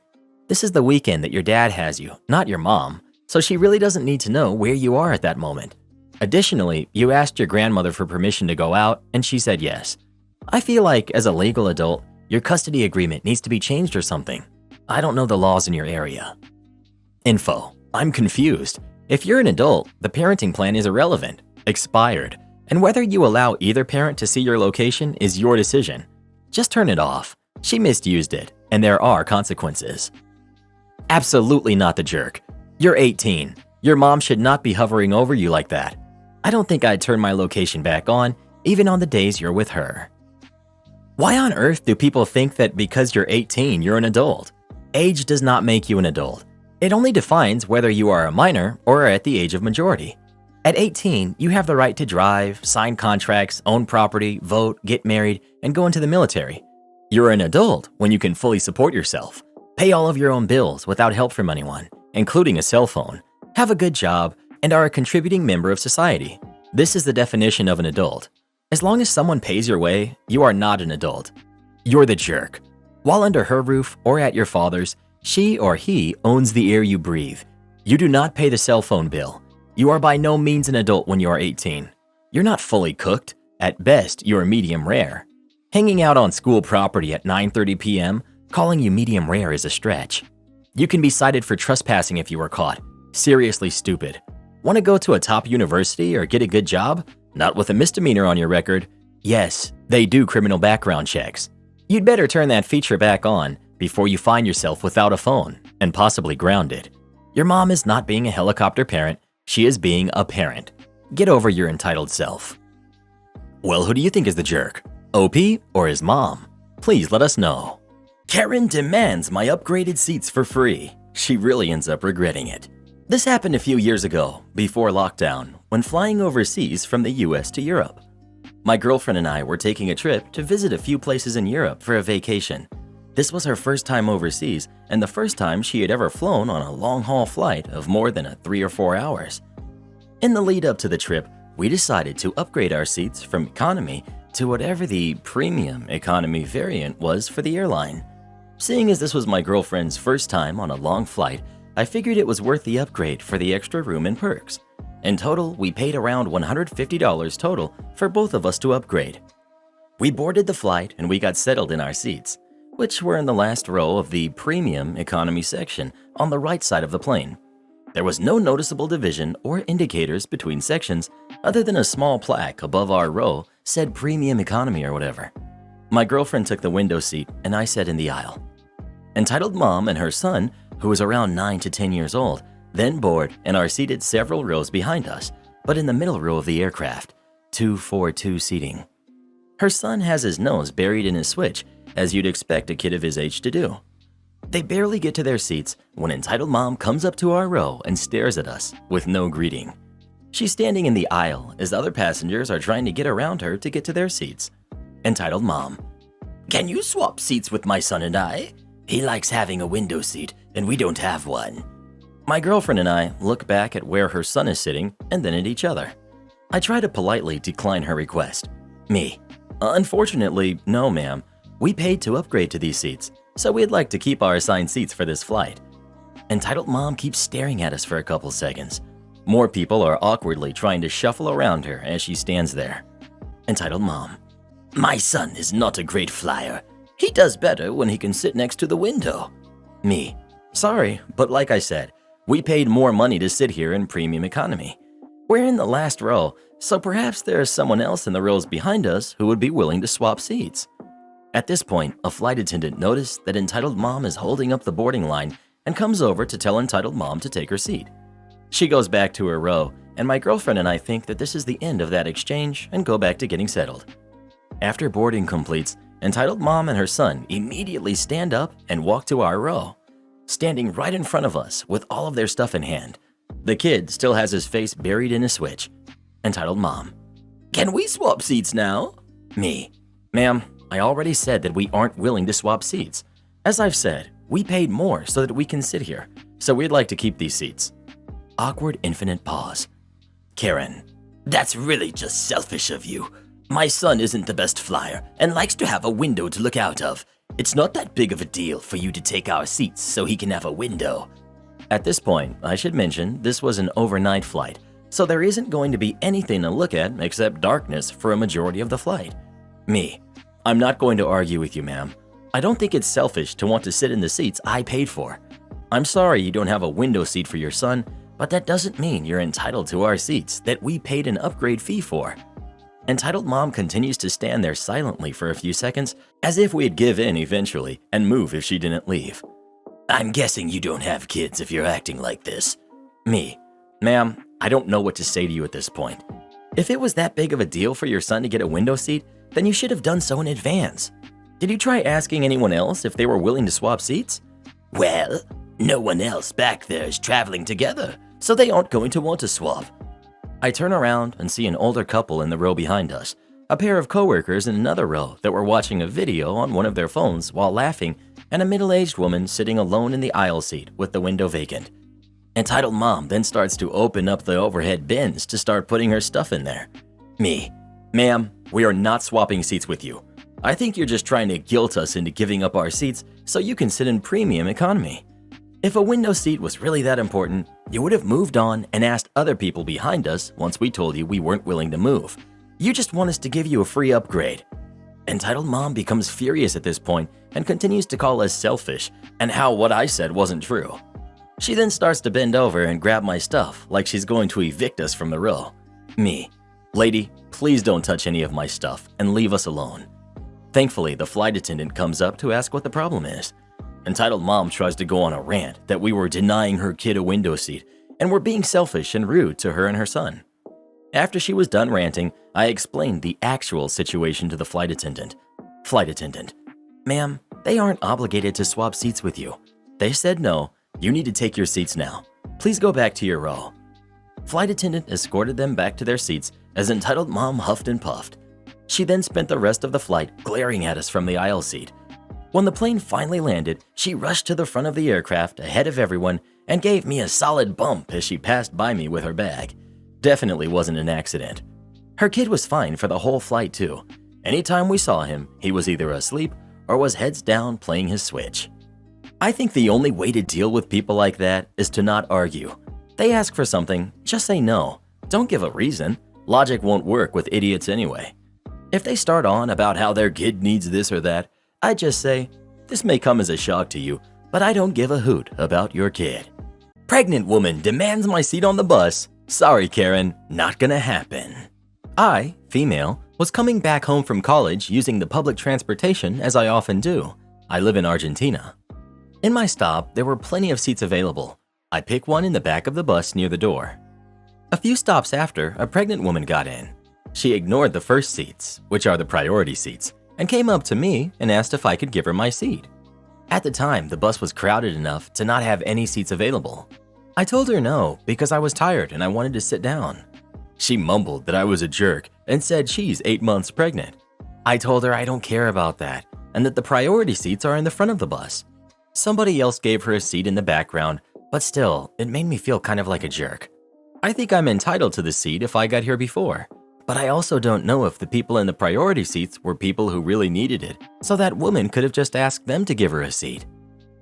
This is the weekend that your dad has you, not your mom, so she really doesn't need to know where you are at that moment. Additionally, you asked your grandmother for permission to go out and she said yes. I feel like as a legal adult, your custody agreement needs to be changed or something. I don't know the laws in your area. Info. I'm confused. If you're an adult, the parenting plan is irrelevant, expired, and whether you allow either parent to see your location is your decision. Just turn it off. She misused it, and there are consequences. Absolutely not the jerk. You're 18. Your mom should not be hovering over you like that. I don't think I'd turn my location back on, even on the days you're with her. Why on earth do people think that because you're 18, you're an adult? Age does not make you an adult. It only defines whether you are a minor or are at the age of majority. At 18, you have the right to drive, sign contracts, own property, vote, get married, and go into the military. You're an adult when you can fully support yourself, pay all of your own bills without help from anyone, including a cell phone, have a good job, and are a contributing member of society. This is the definition of an adult. As long as someone pays your way, you are not an adult. You're the jerk. While under her roof or at your father's, she or he owns the air you breathe. You do not pay the cell phone bill. You are by no means an adult when you are 18. You're not fully cooked. At best, you are medium rare. Hanging out on school property at 9:30 p.m., calling you medium rare is a stretch. You can be cited for trespassing if you are caught. Seriously stupid. Want to go to a top university or get a good job? Not with a misdemeanor on your record. Yes, they do criminal background checks. You'd better turn that feature back on before you find yourself without a phone and possibly grounded. Your mom is not being a helicopter parent, she is being a parent. Get over your entitled self. Well, who do you think is the jerk? OP or his mom? Please let us know. Karen demands my upgraded seats for free. She really ends up regretting it. This happened a few years ago, before lockdown, when flying overseas from the US to Europe. My girlfriend and I were taking a trip to visit a few places in Europe for a vacation. This was her first time overseas and the first time she had ever flown on a long-haul flight of more than 3 or 4 hours. In the lead up to the trip, we decided to upgrade our seats from economy to whatever the premium economy variant was for the airline. Seeing as this was my girlfriend's first time on a long flight, I figured it was worth the upgrade for the extra room and perks. In total, we paid around $150 total for both of us to upgrade. We boarded the flight and we got settled in our seats, which were in the last row of the premium economy section on the right side of the plane. There was no noticeable division or indicators between sections other than a small plaque above our row said premium economy or whatever. My girlfriend took the window seat and I sat in the aisle. Entitled Mom and her son, who was around 9 to 10 years old, then board and are seated several rows behind us, but in the middle row of the aircraft, 2-4-2 seating. Her son has his nose buried in his switch, as you'd expect a kid of his age to do. They barely get to their seats when Entitled Mom comes up to our row and stares at us with no greeting. She's standing in the aisle as other passengers are trying to get around her to get to their seats. Entitled Mom: "Can you swap seats with my son and I? He likes having a window seat and we don't have one." My girlfriend and I look back at where her son is sitting and then at each other. I try to politely decline her request. Me: "Unfortunately, no ma'am. We paid to upgrade to these seats, so we'd like to keep our assigned seats for this flight." Entitled Mom keeps staring at us for a couple seconds. More people are awkwardly trying to shuffle around her as she stands there. Entitled Mom: "My son is not a great flyer. He does better when he can sit next to the window." Me: "Sorry, but like I said, we paid more money to sit here in premium economy. We're in the last row, so perhaps there's someone else in the rows behind us who would be willing to swap seats." At this point, a flight attendant noticed that Entitled Mom is holding up the boarding line and comes over to tell Entitled Mom to take her seat. She goes back to her row, and my girlfriend and I think that this is the end of that exchange and go back to getting settled. After boarding completes, Entitled Mom and her son immediately stand up and walk to our row, standing right in front of us with all of their stuff in hand. The kid still has his face buried in a switch. Entitled Mom: "Can we swap seats now?" Me: "Ma'am, I already said that we aren't willing to swap seats. As I've said, we paid more so that we can sit here, so we'd like to keep these seats." Awkward infinite pause. Karen: "That's really just selfish of you. My son isn't the best flyer and likes to have a window to look out of. It's not that big of a deal for you to take our seats so he can have a window." At this point, I should mention this was an overnight flight, so there isn't going to be anything to look at except darkness for a majority of the flight. Me: "I'm not going to argue with you, ma'am. I don't think it's selfish to want to sit in the seats I paid for. I'm sorry you don't have a window seat for your son, but that doesn't mean you're entitled to our seats that we paid an upgrade fee for." Entitled Mom continues to stand there silently for a few seconds, as if we'd give in eventually and move if she didn't leave. "I'm guessing you don't have kids if you're acting like this." Me: "Ma'am, I don't know what to say to you at this point. If it was that big of a deal for your son to get a window seat, then you should have done so in advance. Did you try asking anyone else if they were willing to swap seats?" "Well, no one else back there is traveling together, so they aren't going to want to swap." I turn around and see an older couple in the row behind us, a pair of coworkers in another row that were watching a video on one of their phones while laughing, and a middle-aged woman sitting alone in the aisle seat with the window vacant. Entitled Mom then starts to open up the overhead bins to start putting her stuff in there. Me: "Ma'am, we are not swapping seats with you. I think you're just trying to guilt us into giving up our seats so you can sit in premium economy. If a window seat was really that important, you would have moved on and asked other people behind us once we told you we weren't willing to move. You just want us to give you a free upgrade." Entitled Mom becomes furious at this point and continues to call us selfish and how what I said wasn't true. She then starts to bend over and grab my stuff like she's going to evict us from the row. Me: "Lady, please don't touch any of my stuff and leave us alone." Thankfully, the flight attendant comes up to ask what the problem is. Entitled Mom tries to go on a rant that we were denying her kid a window seat and were being selfish and rude to her and her son. After she was done ranting, I explained the actual situation to the flight attendant. Flight attendant: "Ma'am, they aren't obligated to swap seats with you. They said no, you need to take your seats now. Please go back to your row." Flight attendant escorted them back to their seats as Entitled Mom huffed and puffed. She then spent the rest of the flight glaring at us from the aisle seat. When the plane finally landed, she rushed to the front of the aircraft ahead of everyone and gave me a solid bump as she passed by me with her bag. Definitely wasn't an accident. Her kid was fine for the whole flight too. Anytime we saw him, he was either asleep or was heads down playing his Switch. I think the only way to deal with people like that is to not argue. They ask for something, just say no. Don't give a reason. Logic won't work with idiots anyway. If they start on about how their kid needs this or that, I just say, this may come as a shock to you, but I don't give a hoot about your kid. Pregnant woman demands my seat on the bus. Sorry, Karen, not gonna happen. I, female, was coming back home from college using the public transportation as I often do. I live in Argentina. In my stop, there were plenty of seats available. I pick one in the back of the bus near the door. A few stops after, a pregnant woman got in. She ignored the first seats, which are the priority seats, and came up to me and asked if I could give her my seat. At the time, the bus was crowded enough to not have any seats available. I told her no because I was tired and I wanted to sit down. She mumbled that I was a jerk and said she's 8 months pregnant. I told her I don't care about that and that the priority seats are in the front of the bus. Somebody else gave her a seat in the background, but still, it made me feel kind of like a jerk. I think I'm entitled to the seat if I got here before, but I also don't know if the people in the priority seats were people who really needed it, so that woman could have just asked them to give her a seat.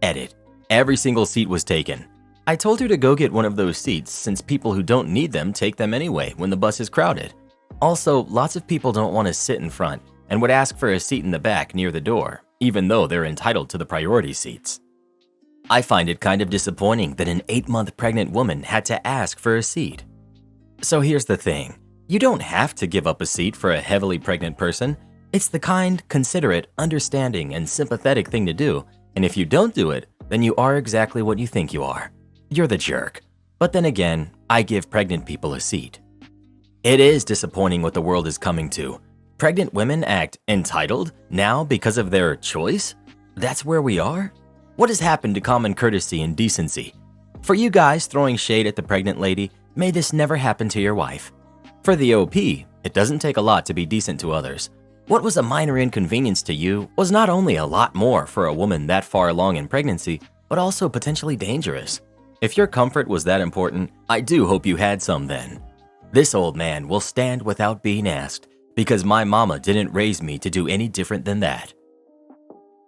Edit. Every single seat was taken. I told her to go get one of those seats since people who don't need them take them anyway when the bus is crowded. Also, lots of people don't want to sit in front and would ask for a seat in the back near the door, even though they're entitled to the priority seats. I find it kind of disappointing that an 8-month pregnant woman had to ask for a seat. So here's the thing. You don't have to give up a seat for a heavily pregnant person. It's the kind, considerate, understanding, and sympathetic thing to do, and if you don't do it, then you are exactly what you think you are. You're the jerk. But then again, I give pregnant people a seat. It is disappointing what the world is coming to. Pregnant women act entitled now because of their choice? That's where we are? What has happened to common courtesy and decency? For you guys throwing shade at the pregnant lady, may this never happen to your wife. For the OP, it doesn't take a lot to be decent to others. What was a minor inconvenience to you was not only a lot more for a woman that far along in pregnancy, but also potentially dangerous. If your comfort was that important, I do hope you had some then. This old man will stand without being asked, because my mama didn't raise me to do any different than that.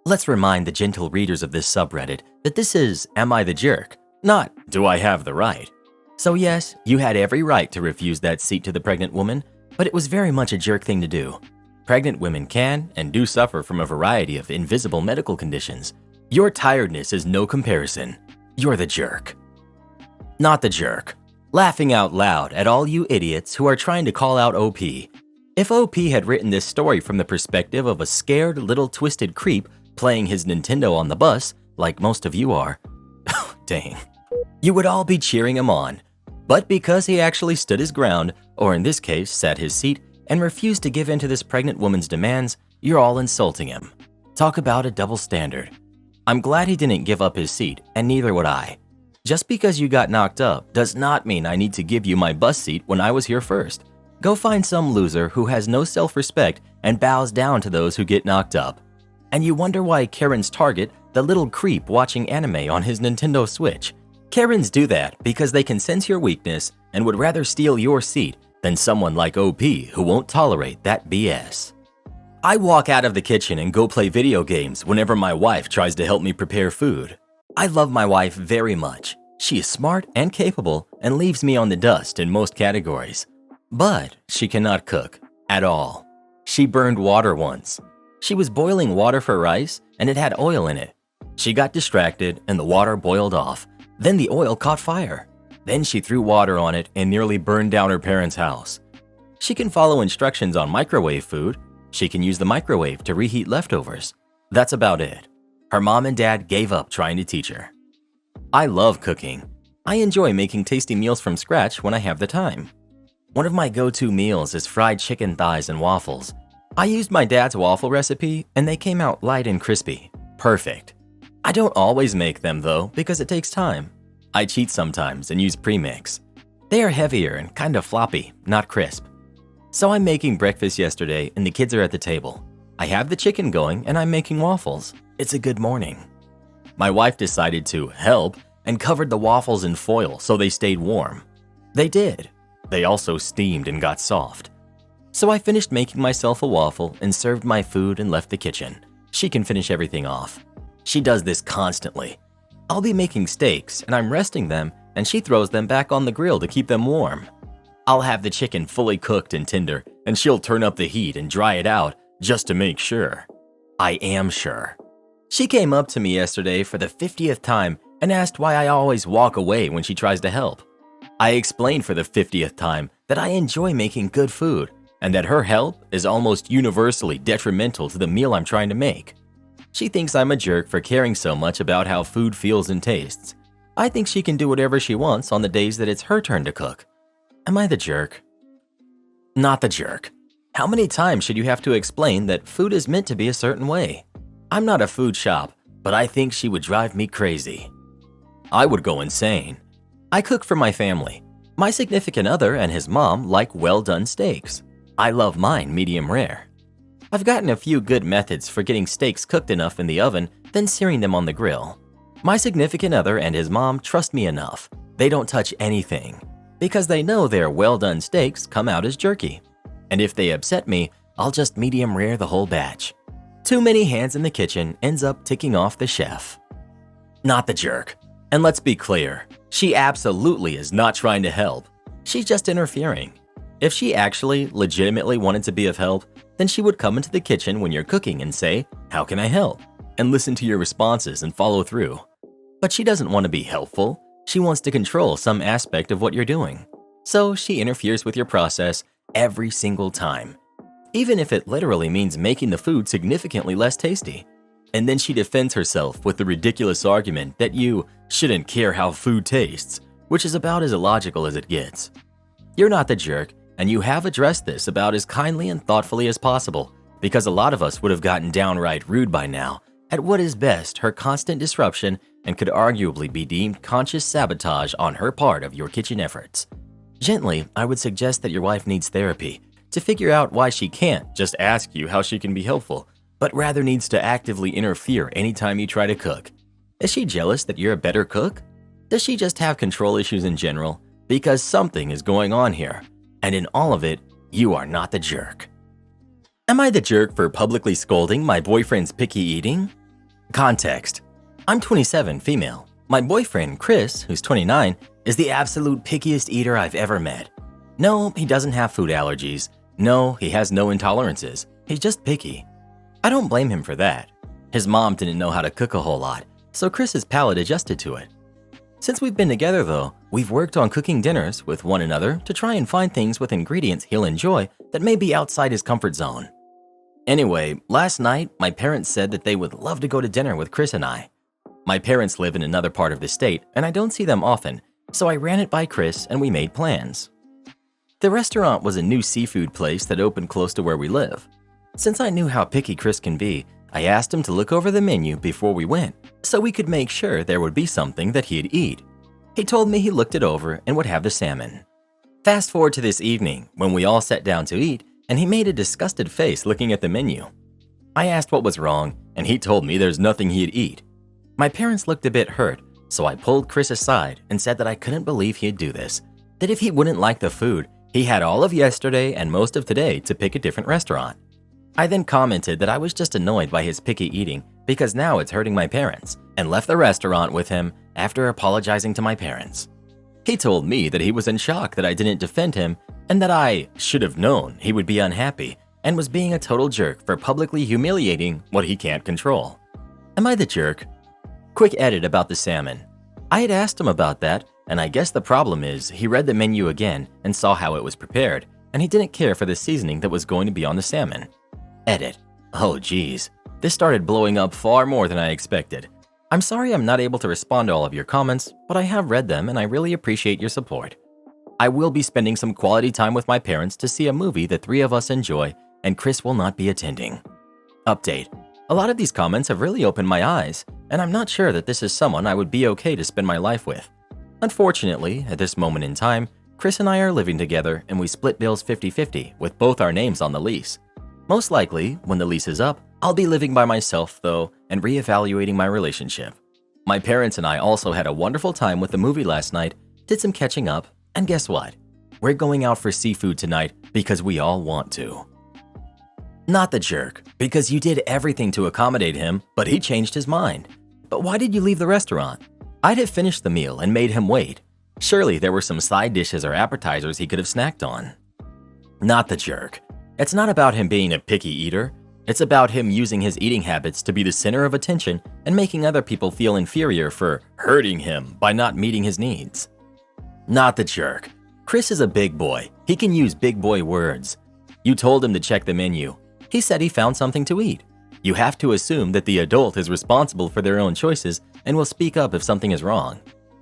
Let's remind the gentle readers of this subreddit that this is Am I the Jerk, not Do I Have the Right? So yes, you had every right to refuse that seat to the pregnant woman, but it was very much a jerk thing to do. Pregnant women can and do suffer from a variety of invisible medical conditions. Your tiredness is no comparison. You're the jerk. Not the jerk. Laughing out loud at all you idiots who are trying to call out OP. If OP had written this story from the perspective of a scared little twisted creep playing his Nintendo on the bus, like most of you are, dang, you would all be cheering him on. But because he actually stood his ground, or in this case, sat his seat, and refused to give in to this pregnant woman's demands, you're all insulting him. Talk about a double standard. I'm glad he didn't give up his seat, and neither would I. Just because you got knocked up does not mean I need to give you my bus seat when I was here first. Go find some loser who has no self-respect and bows down to those who get knocked up. And you wonder why Karen's target the little creep watching anime on his Nintendo Switch. Karens do that because they can sense your weakness and would rather steal your seat than someone like OP who won't tolerate that BS. I walk out of the kitchen and go play video games whenever my wife tries to help me prepare food. I love my wife very much. She is smart and capable and leaves me on the dust in most categories. But she cannot cook at all. She burned water once. She was boiling water for rice and it had oil in it. She got distracted and the water boiled off. Then the oil caught fire. Then she threw water on it and nearly burned down her parents' house. She can follow instructions on microwave food. She can use the microwave to reheat leftovers. That's about it. Her mom and dad gave up trying to teach her. I love cooking. I enjoy making tasty meals from scratch when I have the time. One of my go-to meals is fried chicken thighs and waffles. I used my dad's waffle recipe and they came out light and crispy. Perfect. I don't always make them though because it takes time. I cheat sometimes and use premix. They are heavier and kind of floppy, not crisp. So I'm making breakfast yesterday and the kids are at the table. I have the chicken going and I'm making waffles. It's a good morning. My wife decided to help and covered the waffles in foil so they stayed warm. They did. They also steamed and got soft. So I finished making myself a waffle and served my food and left the kitchen. She can finish everything off. She does this constantly. I'll be making steaks and I'm resting them and she throws them back on the grill to keep them warm. I'll have the chicken fully cooked and tender and she'll turn up the heat and dry it out just to make sure. I am sure. She came up to me yesterday for the 50th time and asked why I always walk away when she tries to help. I explained for the 50th time that I enjoy making good food and that her help is almost universally detrimental to the meal I'm trying to make. She thinks I'm a jerk for caring so much about how food feels and tastes. I think she can do whatever she wants on the days that it's her turn to cook. Am I the jerk? Not the jerk. How many times should you have to explain that food is meant to be a certain way? I'm not a food shop, but I think she would drive me crazy. I would go insane. I cook for my family. My significant other and his mom like well-done steaks. I love mine medium rare. I've gotten a few good methods for getting steaks cooked enough in the oven, then searing them on the grill. My significant other and his mom trust me enough. They don't touch anything because they know their well-done steaks come out as jerky. And if they upset me, I'll just medium rare the whole batch. Too many hands in the kitchen ends up ticking off the chef. Not the jerk. And let's be clear, she absolutely is not trying to help. She's just interfering. If she actually legitimately wanted to be of help, then she would come into the kitchen when you're cooking and say, "How can I help?" and listen to your responses and follow through. But she doesn't want to be helpful. She wants to control some aspect of what you're doing. So she interferes with your process every single time, even if it literally means making the food significantly less tasty. And then she defends herself with the ridiculous argument that you shouldn't care how food tastes, which is about as illogical as it gets. You're not the jerk, and you have addressed this about as kindly and thoughtfully as possible, because a lot of us would have gotten downright rude by now at what is best her constant disruption and could arguably be deemed conscious sabotage on her part of your kitchen efforts. Gently, I would suggest that your wife needs therapy to figure out why she can't just ask you how she can be helpful, but rather needs to actively interfere anytime you try to cook. Is she jealous that you're a better cook? Does she just have control issues in general? Because something is going on here, and in all of it, you are not the jerk. Am I the jerk for publicly scolding my boyfriend's picky eating? Context. I'm 27, female. My boyfriend, Chris, who's 29, is the absolute pickiest eater I've ever met. No, he doesn't have food allergies. No, he has no intolerances. He's just picky. I don't blame him for that. His mom didn't know how to cook a whole lot, so Chris's palate adjusted to it. Since we've been together though, we've worked on cooking dinners with one another to try and find things with ingredients he'll enjoy that may be outside his comfort zone. Anyway, last night, my parents said that they would love to go to dinner with Chris and I. My parents live in another part of the state and I don't see them often, so I ran it by Chris and we made plans. The restaurant was a new seafood place that opened close to where we live. Since I knew how picky Chris can be, I asked him to look over the menu before we went, so we could make sure there would be something that he'd eat. He told me he looked it over and would have the salmon. Fast forward to this evening, when we all sat down to eat, and he made a disgusted face looking at the menu. I asked what was wrong, and he told me there's nothing he'd eat. My parents looked a bit hurt, so I pulled Chris aside and said that I couldn't believe he'd do this, that if he wouldn't like the food, he had all of yesterday and most of today to pick a different restaurant. I then commented that I was just annoyed by his picky eating because now it's hurting my parents, and left the restaurant with him after apologizing to my parents. He told me that he was in shock that I didn't defend him and that I should have known he would be unhappy and was being a total jerk for publicly humiliating what he can't control. Am I the jerk? Quick edit about the salmon. I had asked him about that, and I guess the problem is he read the menu again and saw how it was prepared, and he didn't care for the seasoning that was going to be on the salmon. Edit. Oh geez, this started blowing up far more than I expected. I'm sorry I'm not able to respond to all of your comments, but I have read them and I really appreciate your support. I will be spending some quality time with my parents to see a movie the three of us enjoy, and Chris will not be attending. Update. A lot of these comments have really opened my eyes, and I'm not sure that this is someone I would be okay to spend my life with. Unfortunately, at this moment in time, Chris and I are living together and we split bills 50-50 with both our names on the lease. Most likely, when the lease is up, I'll be living by myself though and reevaluating my relationship. My parents and I also had a wonderful time with the movie last night, did some catching up, and guess what? we're going out for seafood tonight because we all want to. Not the jerk, because you did everything to accommodate him, but he changed his mind. But why did you leave the restaurant? I'd have finished the meal and made him wait. Surely there were some side dishes or appetizers he could have snacked on. Not the jerk. It's not about him being a picky eater. It's about him using his eating habits to be the center of attention and making other people feel inferior for hurting him by not meeting his needs. Not the jerk. Chris is a big boy. He can use big boy words. You told him to check the menu. He said he found something to eat. You have to assume that the adult is responsible for their own choices and will speak up if something is wrong.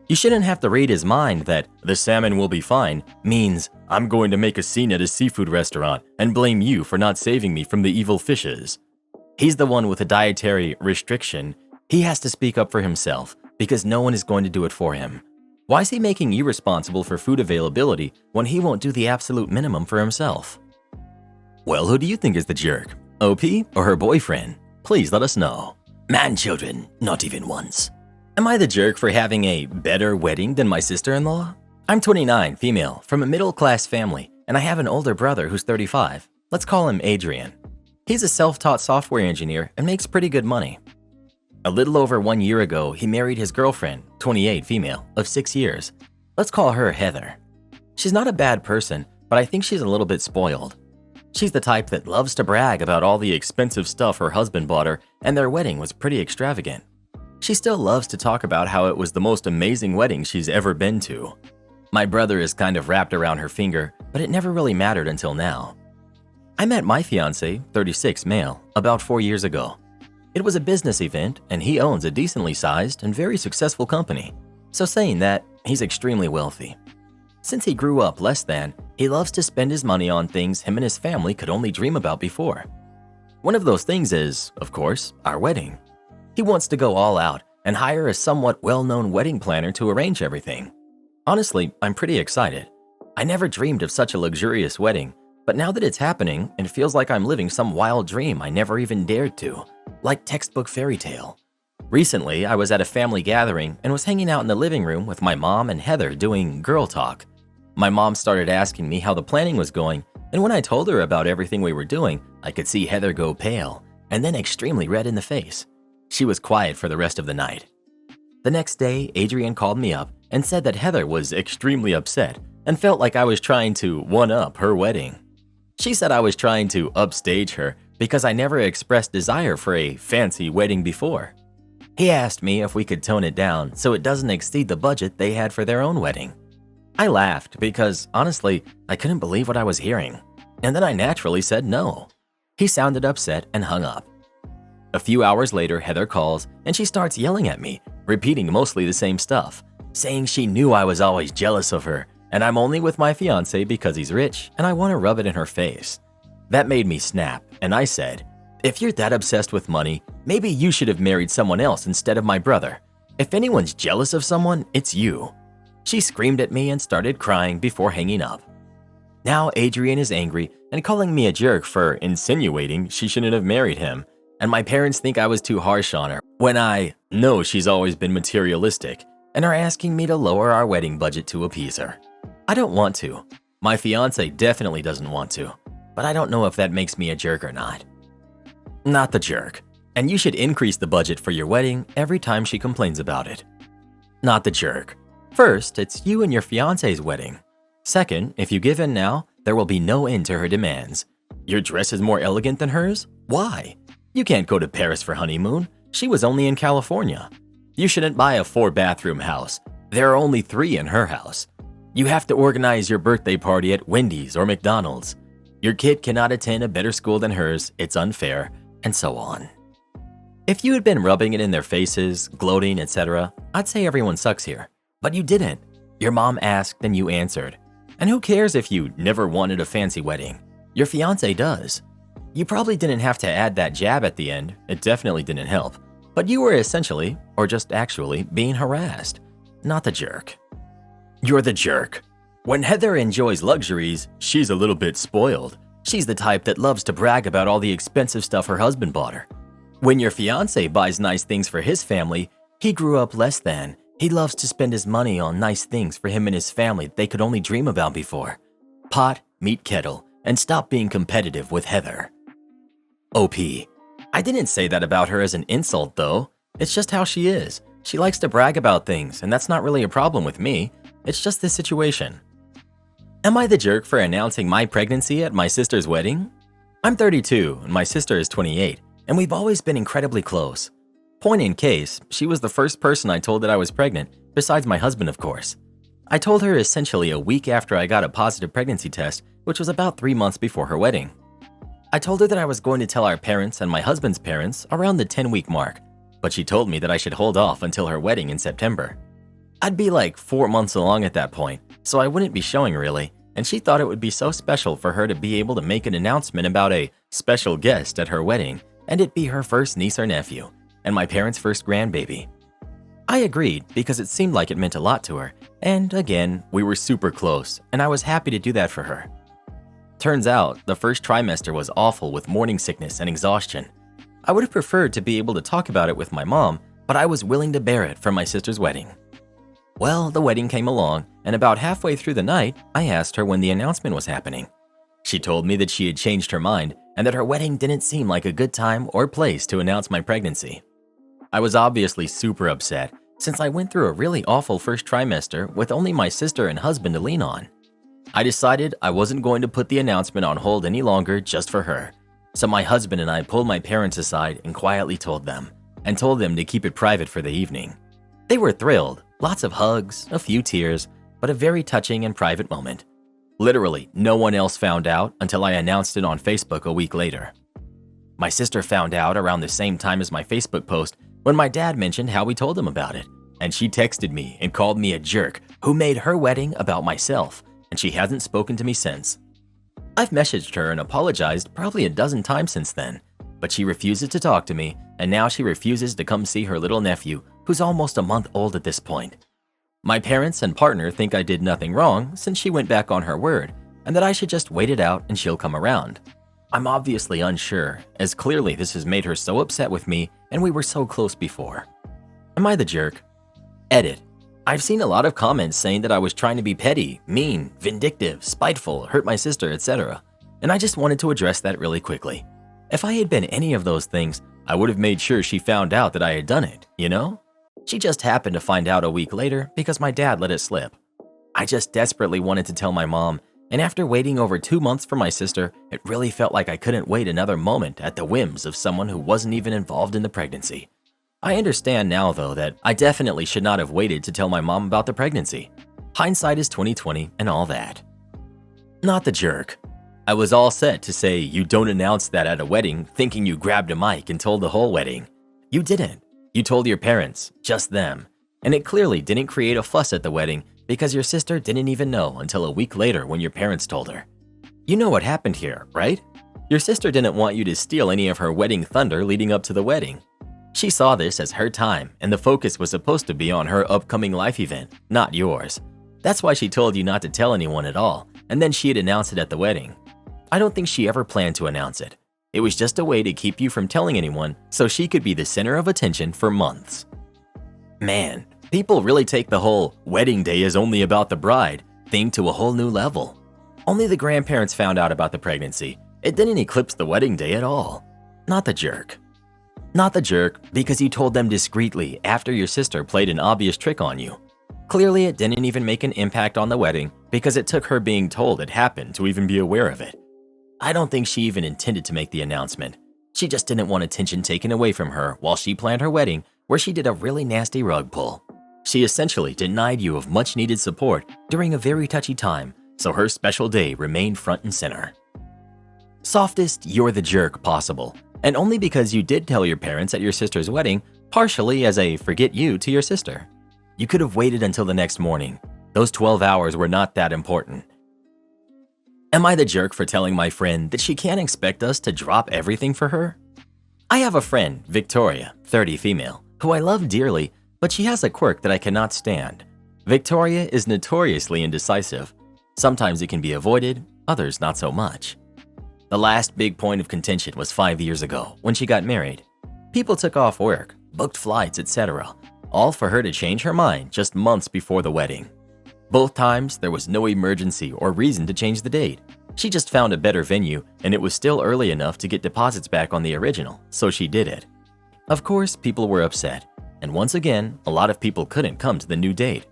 You shouldn't have to read his mind that the salmon will be fine means I'm going to make a scene at a seafood restaurant and blame you for not saving me from the evil fishes. He's the one with a dietary restriction. He has to speak up for himself because no one is going to do it for him. Why is he making you responsible for food availability when he won't do the absolute minimum for himself? Well, who do you think is the jerk? OP or her boyfriend? Please let us know. Man, children, not even once. Am I the jerk for having a better wedding than my sister-in-law? I'm 29, female, from a middle-class family, and I have an older brother who's 35. Let's call him Adrian. He's a self-taught software engineer and makes pretty good money. A little over 1 year ago, he married his girlfriend, 28, female, of 6 years. Let's call her Heather. She's not a bad person, but I think she's a little bit spoiled. She's the type that loves to brag about all the expensive stuff her husband bought her, and their wedding was pretty extravagant. She still loves to talk about how it was the most amazing wedding she's ever been to. My brother is kind of wrapped around her finger, but it never really mattered until now. I met my fiancé, 36 male, about 4 years ago. It was a business event, and he owns a decently sized and very successful company. So saying that, he's extremely wealthy. Since he grew up less than, he loves to spend his money on things him and his family could only dream about before. One of those things is, of course, our wedding. He wants to go all out and hire a somewhat well-known wedding planner to arrange everything. Honestly, I'm pretty excited. I never dreamed of such a luxurious wedding, but now that it's happening, it feels like I'm living some wild dream I never even dared to, like textbook fairy tale. Recently, I was at a family gathering and was hanging out in the living room with my mom and Heather doing girl talk. My mom started asking me how the planning was going, and when I told her about everything we were doing, I could see Heather go pale and then extremely red in the face. She was quiet for the rest of the night. The next day, Adrian called me up and said that Heather was extremely upset and felt like I was trying to one-up her wedding. She said I was trying to upstage her because I never expressed desire for a fancy wedding before. He asked me if we could tone it down so it doesn't exceed the budget they had for their own wedding. I laughed because, honestly, I couldn't believe what I was hearing, and then I naturally said no. He sounded upset and hung up. A few hours later, Heather calls and she starts yelling at me, repeating mostly the same stuff, saying she knew I was always jealous of her and I'm only with my fiancé because he's rich and I want to rub it in her face. That made me snap, and I said, if you're that obsessed with money, maybe you should have married someone else instead of my brother. If anyone's jealous of someone, it's you. She screamed at me and started crying before hanging up. Now Adrian is angry and calling me a jerk for insinuating she shouldn't have married him. And my parents think I was too harsh on her when I know she's always been materialistic and are asking me to lower our wedding budget to appease her. I don't want to. My fiancé definitely doesn't want to, but I don't know if that makes me a jerk or not. Not the jerk. And you should increase the budget for your wedding every time she complains about it. Not the jerk. First, it's you and your fiancé's wedding. Second, if you give in now, there will be no end to her demands. Your dress is more elegant than hers? Why? You can't go to Paris for honeymoon. She was only in California. You shouldn't buy a 4-bathroom house. There are only 3 in her house. You have to organize your birthday party at Wendy's or McDonald's. Your kid cannot attend a better school than hers. It's unfair, and so on. If you had been rubbing it in their faces, gloating, etc., I'd say everyone sucks here. But you didn't. Your mom asked and you answered. And who cares if you never wanted a fancy wedding? Your fiancé does. You probably didn't have to add that jab at the end. It definitely didn't help. But you were essentially, or just actually, being harassed. Not the jerk. You're the jerk. When Heather enjoys luxuries, she's a little bit spoiled. She's the type that loves to brag about all the expensive stuff her husband bought her. When your fiancé buys nice things for his family, he grew up less than. He loves to spend his money on nice things for him and his family they could only dream about before. Pot, meet kettle, and stop being competitive with Heather. OP. I didn't say that about her as an insult though. It's just how she is. She likes to brag about things, and that's not really a problem with me. It's just this situation. Am I the jerk for announcing my pregnancy at my sister's wedding? I'm 32 and my sister is 28, and we've always been incredibly close. Point in case, she was the first person I told that I was pregnant, besides my husband of course. I told her essentially a week after I got a positive pregnancy test, which was about 3 months before her wedding. I told her that I was going to tell our parents and my husband's parents around the 10-week mark, but she told me that I should hold off until her wedding in September. I'd be like 4 months along at that point, so I wouldn't be showing really, and she thought it would be so special for her to be able to make an announcement about a special guest at her wedding, and it be her first niece or nephew, and my parents' first grandbaby. I agreed because it seemed like it meant a lot to her, and again, we were super close, and I was happy to do that for her. Turns out, the first trimester was awful with morning sickness and exhaustion. I would have preferred to be able to talk about it with my mom, but I was willing to bear it for my sister's wedding. Well, the wedding came along, and about halfway through the night, I asked her when the announcement was happening. She told me that she had changed her mind and that her wedding didn't seem like a good time or place to announce my pregnancy. I was obviously super upset since I went through a really awful first trimester with only my sister and husband to lean on. I decided I wasn't going to put the announcement on hold any longer just for her. So my husband and I pulled my parents aside and quietly told them to keep it private for the evening. They were thrilled, lots of hugs, a few tears, but a very touching and private moment. Literally, no one else found out until I announced it on Facebook a week later. My sister found out around the same time as my Facebook post when my dad mentioned how we told him about it, and she texted me and called me a jerk who made her wedding about myself, and she hasn't spoken to me since. I've messaged her and apologized probably a dozen times since then, but she refuses to talk to me, and now she refuses to come see her little nephew, who's almost a month old at this point. My parents and partner think I did nothing wrong since she went back on her word, and that I should just wait it out and she'll come around. I'm obviously unsure, as clearly this has made her so upset with me and we were so close before. Am I the jerk? Edit. I've seen a lot of comments saying that I was trying to be petty, mean, vindictive, spiteful, hurt my sister, etc. And I just wanted to address that really quickly. If I had been any of those things, I would have made sure she found out that I had done it, you know? She just happened to find out a week later because my dad let it slip. I just desperately wanted to tell my mom, and after waiting over 2 months for my sister, it really felt like I couldn't wait another moment at the whims of someone who wasn't even involved in the pregnancy. I understand now though that I definitely should not have waited to tell my mom about the pregnancy. Hindsight is 20/20 and all that. Not the jerk. I was all set to say you don't announce that at a wedding thinking you grabbed a mic and told the whole wedding. You didn't. You told your parents, just them. And it clearly didn't create a fuss at the wedding because your sister didn't even know until a week later when your parents told her. You know what happened here, right? Your sister didn't want you to steal any of her wedding thunder leading up to the wedding. She saw this as her time, and the focus was supposed to be on her upcoming life event, not yours. That's why she told you not to tell anyone at all, and then she'd announce it at the wedding. I don't think she ever planned to announce it. It was just a way to keep you from telling anyone so she could be the center of attention for months. Man, people really take the whole wedding day is only about the bride thing to a whole new level. Only the grandparents found out about the pregnancy. It didn't eclipse the wedding day at all. Not the jerk. Not the jerk because you told them discreetly after your sister played an obvious trick on you. Clearly it didn't even make an impact on the wedding because it took her being told it happened to even be aware of it. I don't think she even intended to make the announcement. She just didn't want attention taken away from her while she planned her wedding where she did a really nasty rug pull. She essentially denied you of much needed support during a very touchy time, so her special day remained front and center. Softest you're the jerk possible, and only because you did tell your parents at your sister's wedding, partially as a forget you to your sister. You could have waited until the next morning. Those 12 hours were not that important. Am I the jerk for telling my friend that she can't expect us to drop everything for her? I have a friend, Victoria, 30 female, who I love dearly, but she has a quirk that I cannot stand. Victoria is notoriously indecisive. Sometimes it can be avoided, others not so much. The last big point of contention was 5 years ago when she got married. People took off work, booked flights, etc., all for her to change her mind just months before the wedding. Both times, there was no emergency or reason to change the date. She just found a better venue, and it was still early enough to get deposits back on the original, so she did it. Of course, people were upset, and once again, a lot of people couldn't come to the new date.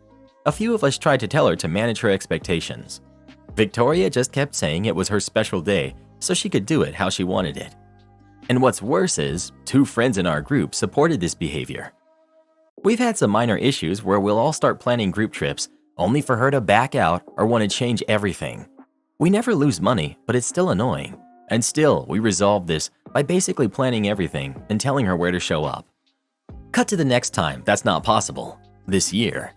A few of us tried to tell her to manage her expectations. Victoria just kept saying it was her special day, so she could do it how she wanted it. And what's worse is, 2 friends in our group supported this behavior. We've had some minor issues where we'll all start planning group trips, only for her to back out or want to change everything. We never lose money, but it's still annoying. And still, we resolve this by basically planning everything and telling her where to show up. Cut to the next time that's not possible. This year.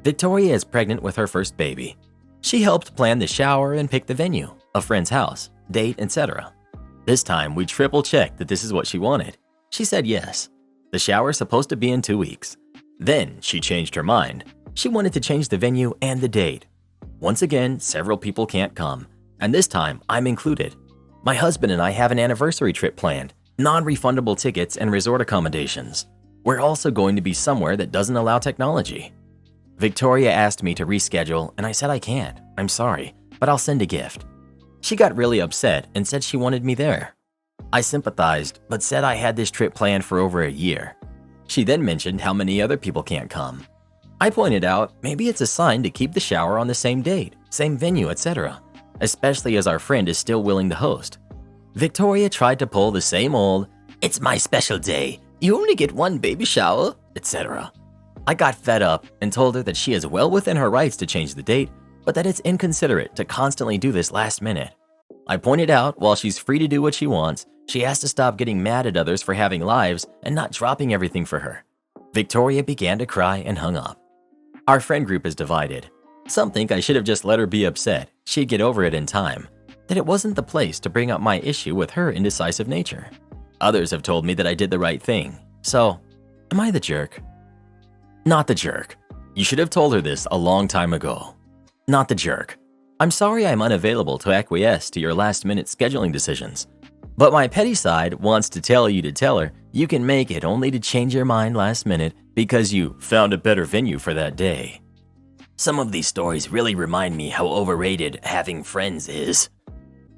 Victoria is pregnant with her first baby. She helped plan the shower and pick the venue, a friend's house, date, etc. This time, we triple-checked that this is what she wanted. She said yes. The shower's supposed to be in 2 weeks. Then, she changed her mind. She wanted to change the venue and the date. Once again, several people can't come, and this time, I'm included. My husband and I have an anniversary trip planned, non-refundable tickets and resort accommodations. We're also going to be somewhere that doesn't allow technology. Victoria asked me to reschedule, and I said I can't. I'm sorry, but I'll send a gift. She got really upset and said she wanted me there. I sympathized, but said I had this trip planned for over a year. She then mentioned how many other people can't come. I pointed out maybe it's a sign to keep the shower on the same date, same venue, etc., especially as our friend is still willing to host. Victoria tried to pull the same old, "It's my special day, you only get one baby shower," etc. I got fed up and told her that she is well within her rights to change the date, but that it's inconsiderate to constantly do this last minute. I pointed out while she's free to do what she wants, she has to stop getting mad at others for having lives and not dropping everything for her. Victoria began to cry and hung up. Our friend group is divided. Some think I should have just let her be upset, she'd get over it in time, that it wasn't the place to bring up my issue with her indecisive nature. Others have told me that I did the right thing. So, am I the jerk? Not the jerk. You should have told her this a long time ago. Not the jerk. I'm sorry I'm unavailable to acquiesce to your last-minute scheduling decisions. But my petty side wants to tell her you can make it only to change your mind last minute because you found a better venue for that day. Some of these stories really remind me how overrated having friends is.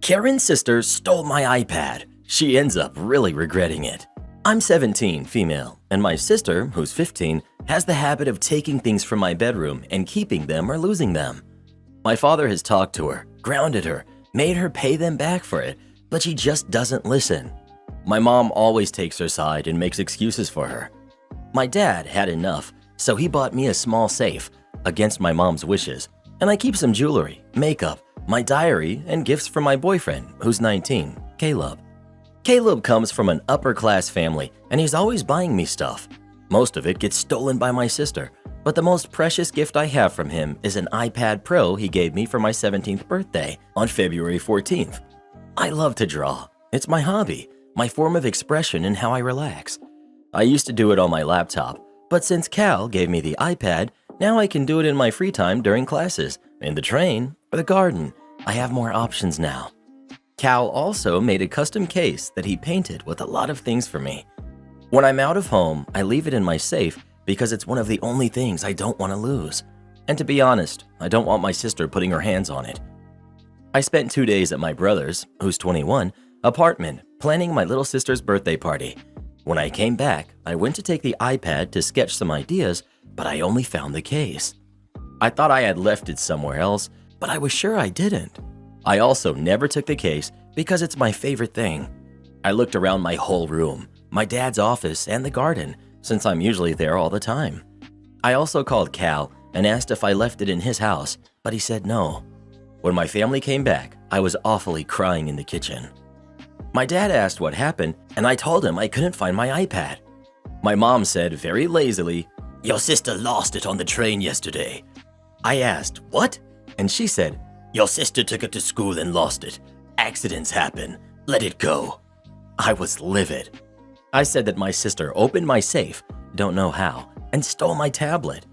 Karen's sister stole my iPad. She ends up really regretting it. I'm 17, female, and my sister, who's 15, has the habit of taking things from my bedroom and keeping them or losing them. My father has talked to her, grounded her, made her pay them back for it, but she just doesn't listen. My mom always takes her side and makes excuses for her. My dad had enough, so he bought me a small safe, against my mom's wishes, and I keep some jewelry, makeup, my diary, and gifts from my boyfriend, who's 19, Caleb. Caleb comes from an upper-class family, and he's always buying me stuff. Most of it gets stolen by my sister, but the most precious gift I have from him is an iPad Pro he gave me for my 17th birthday on February 14th. I love to draw. It's my hobby, my form of expression and how I relax. I used to do it on my laptop, but since Cal gave me the iPad, now I can do it in my free time during classes, in the train, or the garden. I have more options now. Cal also made a custom case that he painted with a lot of things for me. When I'm out of home, I leave it in my safe because it's one of the only things I don't want to lose. And to be honest, I don't want my sister putting her hands on it. I spent 2 days at my brother's, who's 21, apartment planning my little sister's birthday party. When I came back, I went to take the iPad to sketch some ideas, but I only found the case. I thought I had left it somewhere else, but I was sure I didn't. I also never took the case because it's my favorite thing. I looked around my whole room, my dad's office, and the garden, since I'm usually there all the time. I also called Cal and asked if I left it in his house, but he said no. When my family came back, I was awfully crying in the kitchen. My dad asked what happened, and I told him I couldn't find my iPad. My mom said very lazily, "Your sister lost it on the train yesterday." I asked, "What?" And she said, "Your sister took it to school and lost it. Accidents happen. Let it go." I was livid. I said that my sister opened my safe, don't know how, and stole my tablet.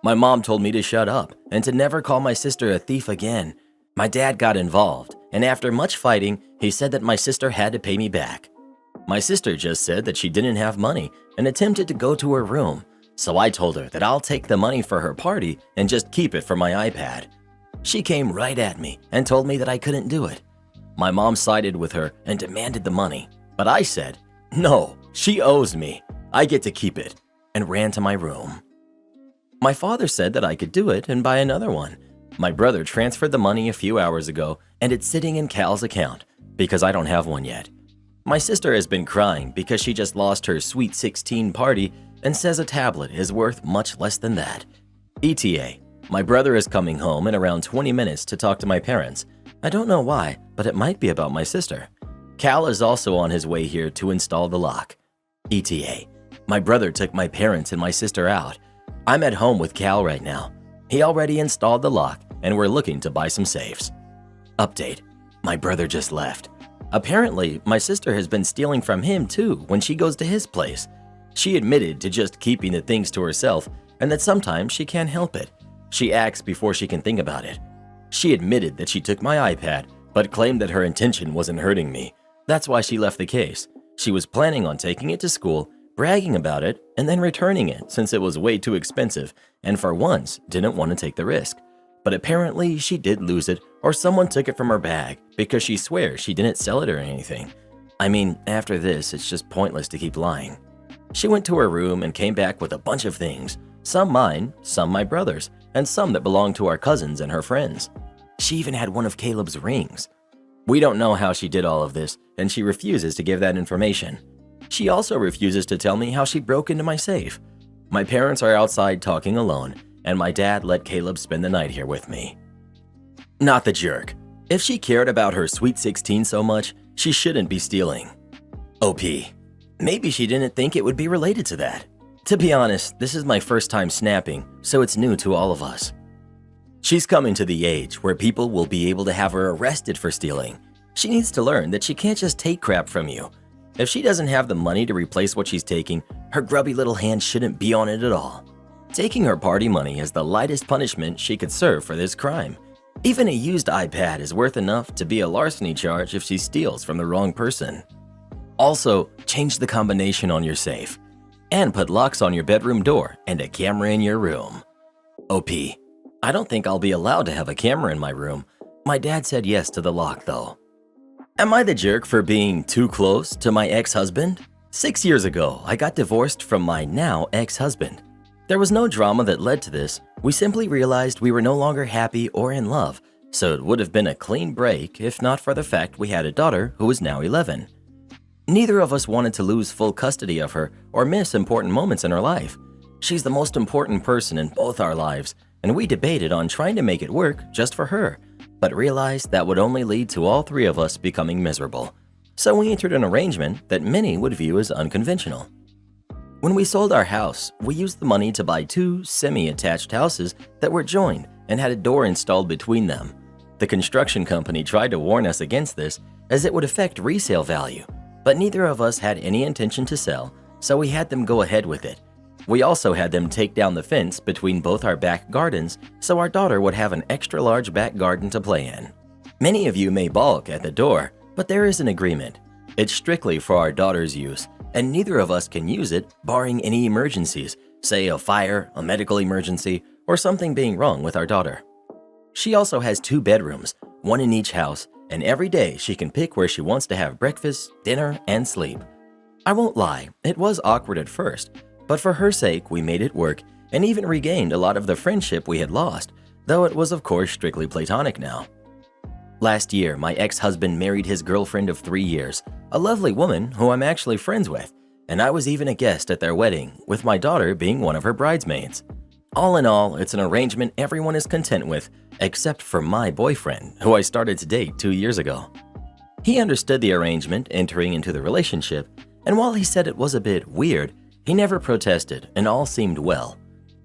My mom told me to shut up and to never call my sister a thief again. My dad got involved, and after much fighting, he said that my sister had to pay me back. My sister just said that she didn't have money and attempted to go to her room, So I told her that I'll take the money for her party and just keep it for my iPad. She came right at me and told me that I couldn't do it. My mom sided with her and demanded the money, but I said, "No, she owes me. I get to keep it," and ran to my room. My father said that I could do it and buy another one. My brother transferred the money a few hours ago, and it's sitting in Cal's account because I don't have one yet. My sister has been crying because she just lost her Sweet 16 party and says a tablet is worth much less than that. ETA, my brother is coming home in around 20 minutes to talk to my parents. I don't know why, but it might be about my sister. Cal is also on his way here to install the lock. ETA, my brother took my parents and my sister out. I'm at home with Cal right now. He already installed the lock and we're looking to buy some safes. Update, my brother just left. Apparently, my sister has been stealing from him too when she goes to his place. She admitted to just keeping the things to herself and that sometimes she can't help it. She acts before she can think about it. She admitted that she took my iPad, but claimed that her intention wasn't hurting me. That's why she left the case. She was planning on taking it to school, bragging about it, and then returning it since it was way too expensive and for once didn't want to take the risk. But apparently she did lose it or someone took it from her bag because she swears she didn't sell it or anything. I mean, after this, it's just pointless to keep lying. She went to her room and came back with a bunch of things, some mine, some my brother's, and some that belonged to our cousins and her friends. She even had one of Caleb's rings. We don't know how she did all of this, and she refuses to give that information. She also refuses to tell me how she broke into my safe. My parents are outside talking alone, and my dad let Caleb spend the night here with me. Not the jerk. If she cared about her Sweet 16 so much, she shouldn't be stealing. OP. Maybe she didn't think it would be related to that. To be honest, this is my first time snapping, so it's new to all of us. She's coming to the age where people will be able to have her arrested for stealing. She needs to learn that she can't just take crap from you. If she doesn't have the money to replace what she's taking, her grubby little hand shouldn't be on it at all. Taking her party money is the lightest punishment she could serve for this crime. Even a used iPad is worth enough to be a larceny charge if she steals from the wrong person. Also, change the combination on your safe. And put locks on your bedroom door and a camera in your room. OP. I don't think I'll be allowed to have a camera in my room. My dad said yes to the lock though. Am I the jerk for being too close to my ex-husband? 6 years ago, I got divorced from my now ex-husband. There was no drama that led to this. We simply realized we were no longer happy or in love, so it would have been a clean break if not for the fact we had a daughter who is now 11. Neither of us wanted to lose full custody of her or miss important moments in her life. She's the most important person in both our lives, and we debated on trying to make it work just for her, but realized that would only lead to all three of us becoming miserable. So we entered an arrangement that many would view as unconventional. When we sold our house, we used the money to buy 2 semi-attached houses that were joined and had a door installed between them. The construction company tried to warn us against this as it would affect resale value, but neither of us had any intention to sell, so we had them go ahead with it. We also had them take down the fence between both our back gardens so our daughter would have an extra large back garden to play in. Many of you may balk at the door, but there is an agreement. It's strictly for our daughter's use, and neither of us can use it barring any emergencies, say a fire, a medical emergency, or something being wrong with our daughter. She also has 2 bedrooms, one in each house, and every day she can pick where she wants to have breakfast, dinner, and sleep. I won't lie, it was awkward at first, but for her sake we made it work and even regained a lot of the friendship we had lost, though it was of course strictly platonic now. Last year, my ex-husband married his girlfriend of 3 years, a lovely woman who I'm actually friends with, and I was even a guest at their wedding, with my daughter being one of her bridesmaids. All in all, it's an arrangement everyone is content with, except for my boyfriend, who I started to date 2 years ago. He understood the arrangement entering into the relationship, and while he said it was a bit weird, he never protested and all seemed well.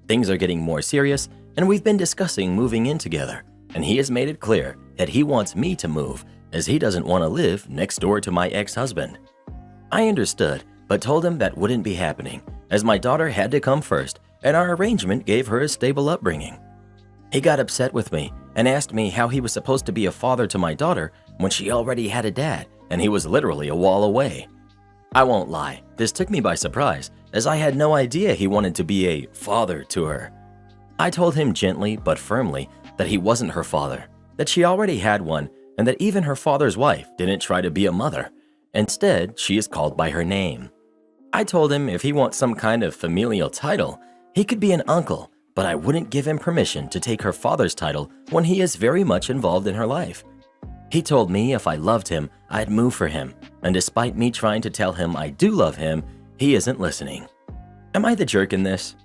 Things are getting more serious, and we've been discussing moving in together, and he has made it clear that he wants me to move as he doesn't want to live next door to my ex-husband. I understood, but told him that wouldn't be happening, as my daughter had to come first, and our arrangement gave her a stable upbringing. He got upset with me and asked me how he was supposed to be a father to my daughter when she already had a dad and he was literally a wall away. I won't lie, this took me by surprise, as I had no idea he wanted to be a father to her. I told him gently but firmly that he wasn't her father, that she already had one, and that even her father's wife didn't try to be a mother. Instead, she is called by her name. I told him if he wants some kind of familial title, he could be an uncle, but I wouldn't give him permission to take her father's title when he is very much involved in her life. He told me if I loved him, I'd move for him, and despite me trying to tell him I do love him, he isn't listening. Am I the jerk in this?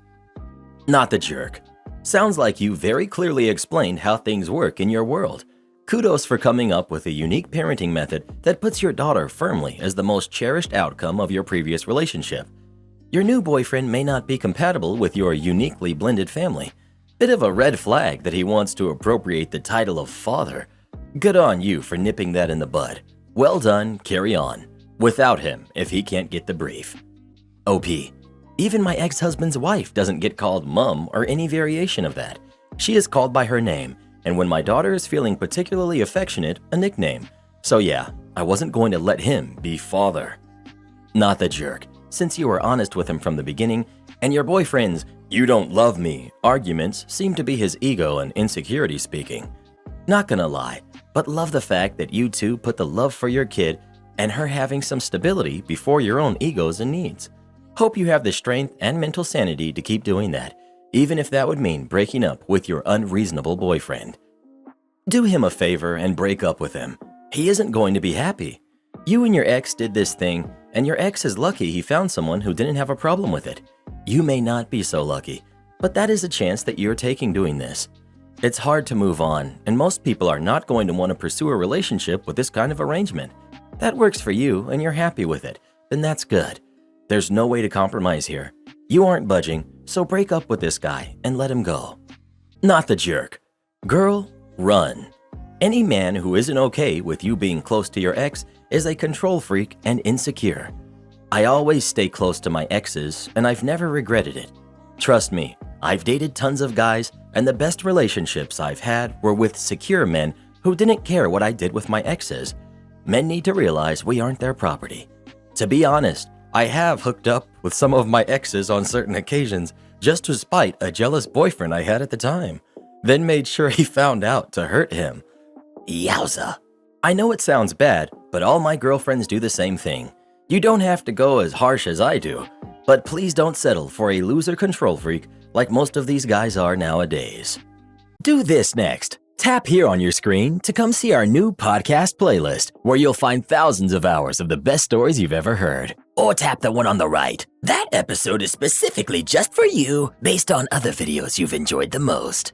Not the jerk. Sounds like you very clearly explained how things work in your world. Kudos for coming up with a unique parenting method that puts your daughter firmly as the most cherished outcome of your previous relationship. Your new boyfriend may not be compatible with your uniquely blended family. Bit of a red flag that he wants to appropriate the title of father. Good on you for nipping that in the bud. Well done, carry on. Without him, if he can't get the brief. OP. Even my ex-husband's wife doesn't get called mom or any variation of that. She is called by her name, and when my daughter is feeling particularly affectionate, a nickname. So yeah, I wasn't going to let him be father. Not the jerk, since you were honest with him from the beginning, and your boyfriend's "you don't love me" arguments seem to be his ego and insecurity speaking. Not gonna lie, but love the fact that you two put the love for your kid and her having some stability before your own egos and needs. Hope you have the strength and mental sanity to keep doing that, even if that would mean breaking up with your unreasonable boyfriend. Do him a favor and break up with him. He isn't going to be happy. You and your ex did this thing, and your ex is lucky he found someone who didn't have a problem with it. You may not be so lucky, but that is a chance that you're taking doing this. It's hard to move on, and most people are not going to want to pursue a relationship with this kind of arrangement. That works for you and you're happy with it, then that's good. There's no way to compromise here. You aren't budging, so break up with this guy and let him go. Not the jerk. Girl, run. Any man who isn't okay with you being close to your ex is a control freak and insecure. I always stay close to my exes, and I've never regretted it. Trust me, I've dated tons of guys, and the best relationships I've had were with secure men who didn't care what I did with my exes. Men need to realize we aren't their property. To be honest, I have hooked up with some of my exes on certain occasions just to spite a jealous boyfriend I had at the time, then made sure he found out to hurt him. Yowza. I know it sounds bad, but all my girlfriends do the same thing. You don't have to go as harsh as I do, but please don't settle for a loser control freak like most of these guys are nowadays. Do this next. Tap here on your screen to come see our new podcast playlist, where you'll find thousands of hours of the best stories you've ever heard. Or tap the one on the right. That episode is specifically just for you, based on other videos you've enjoyed the most.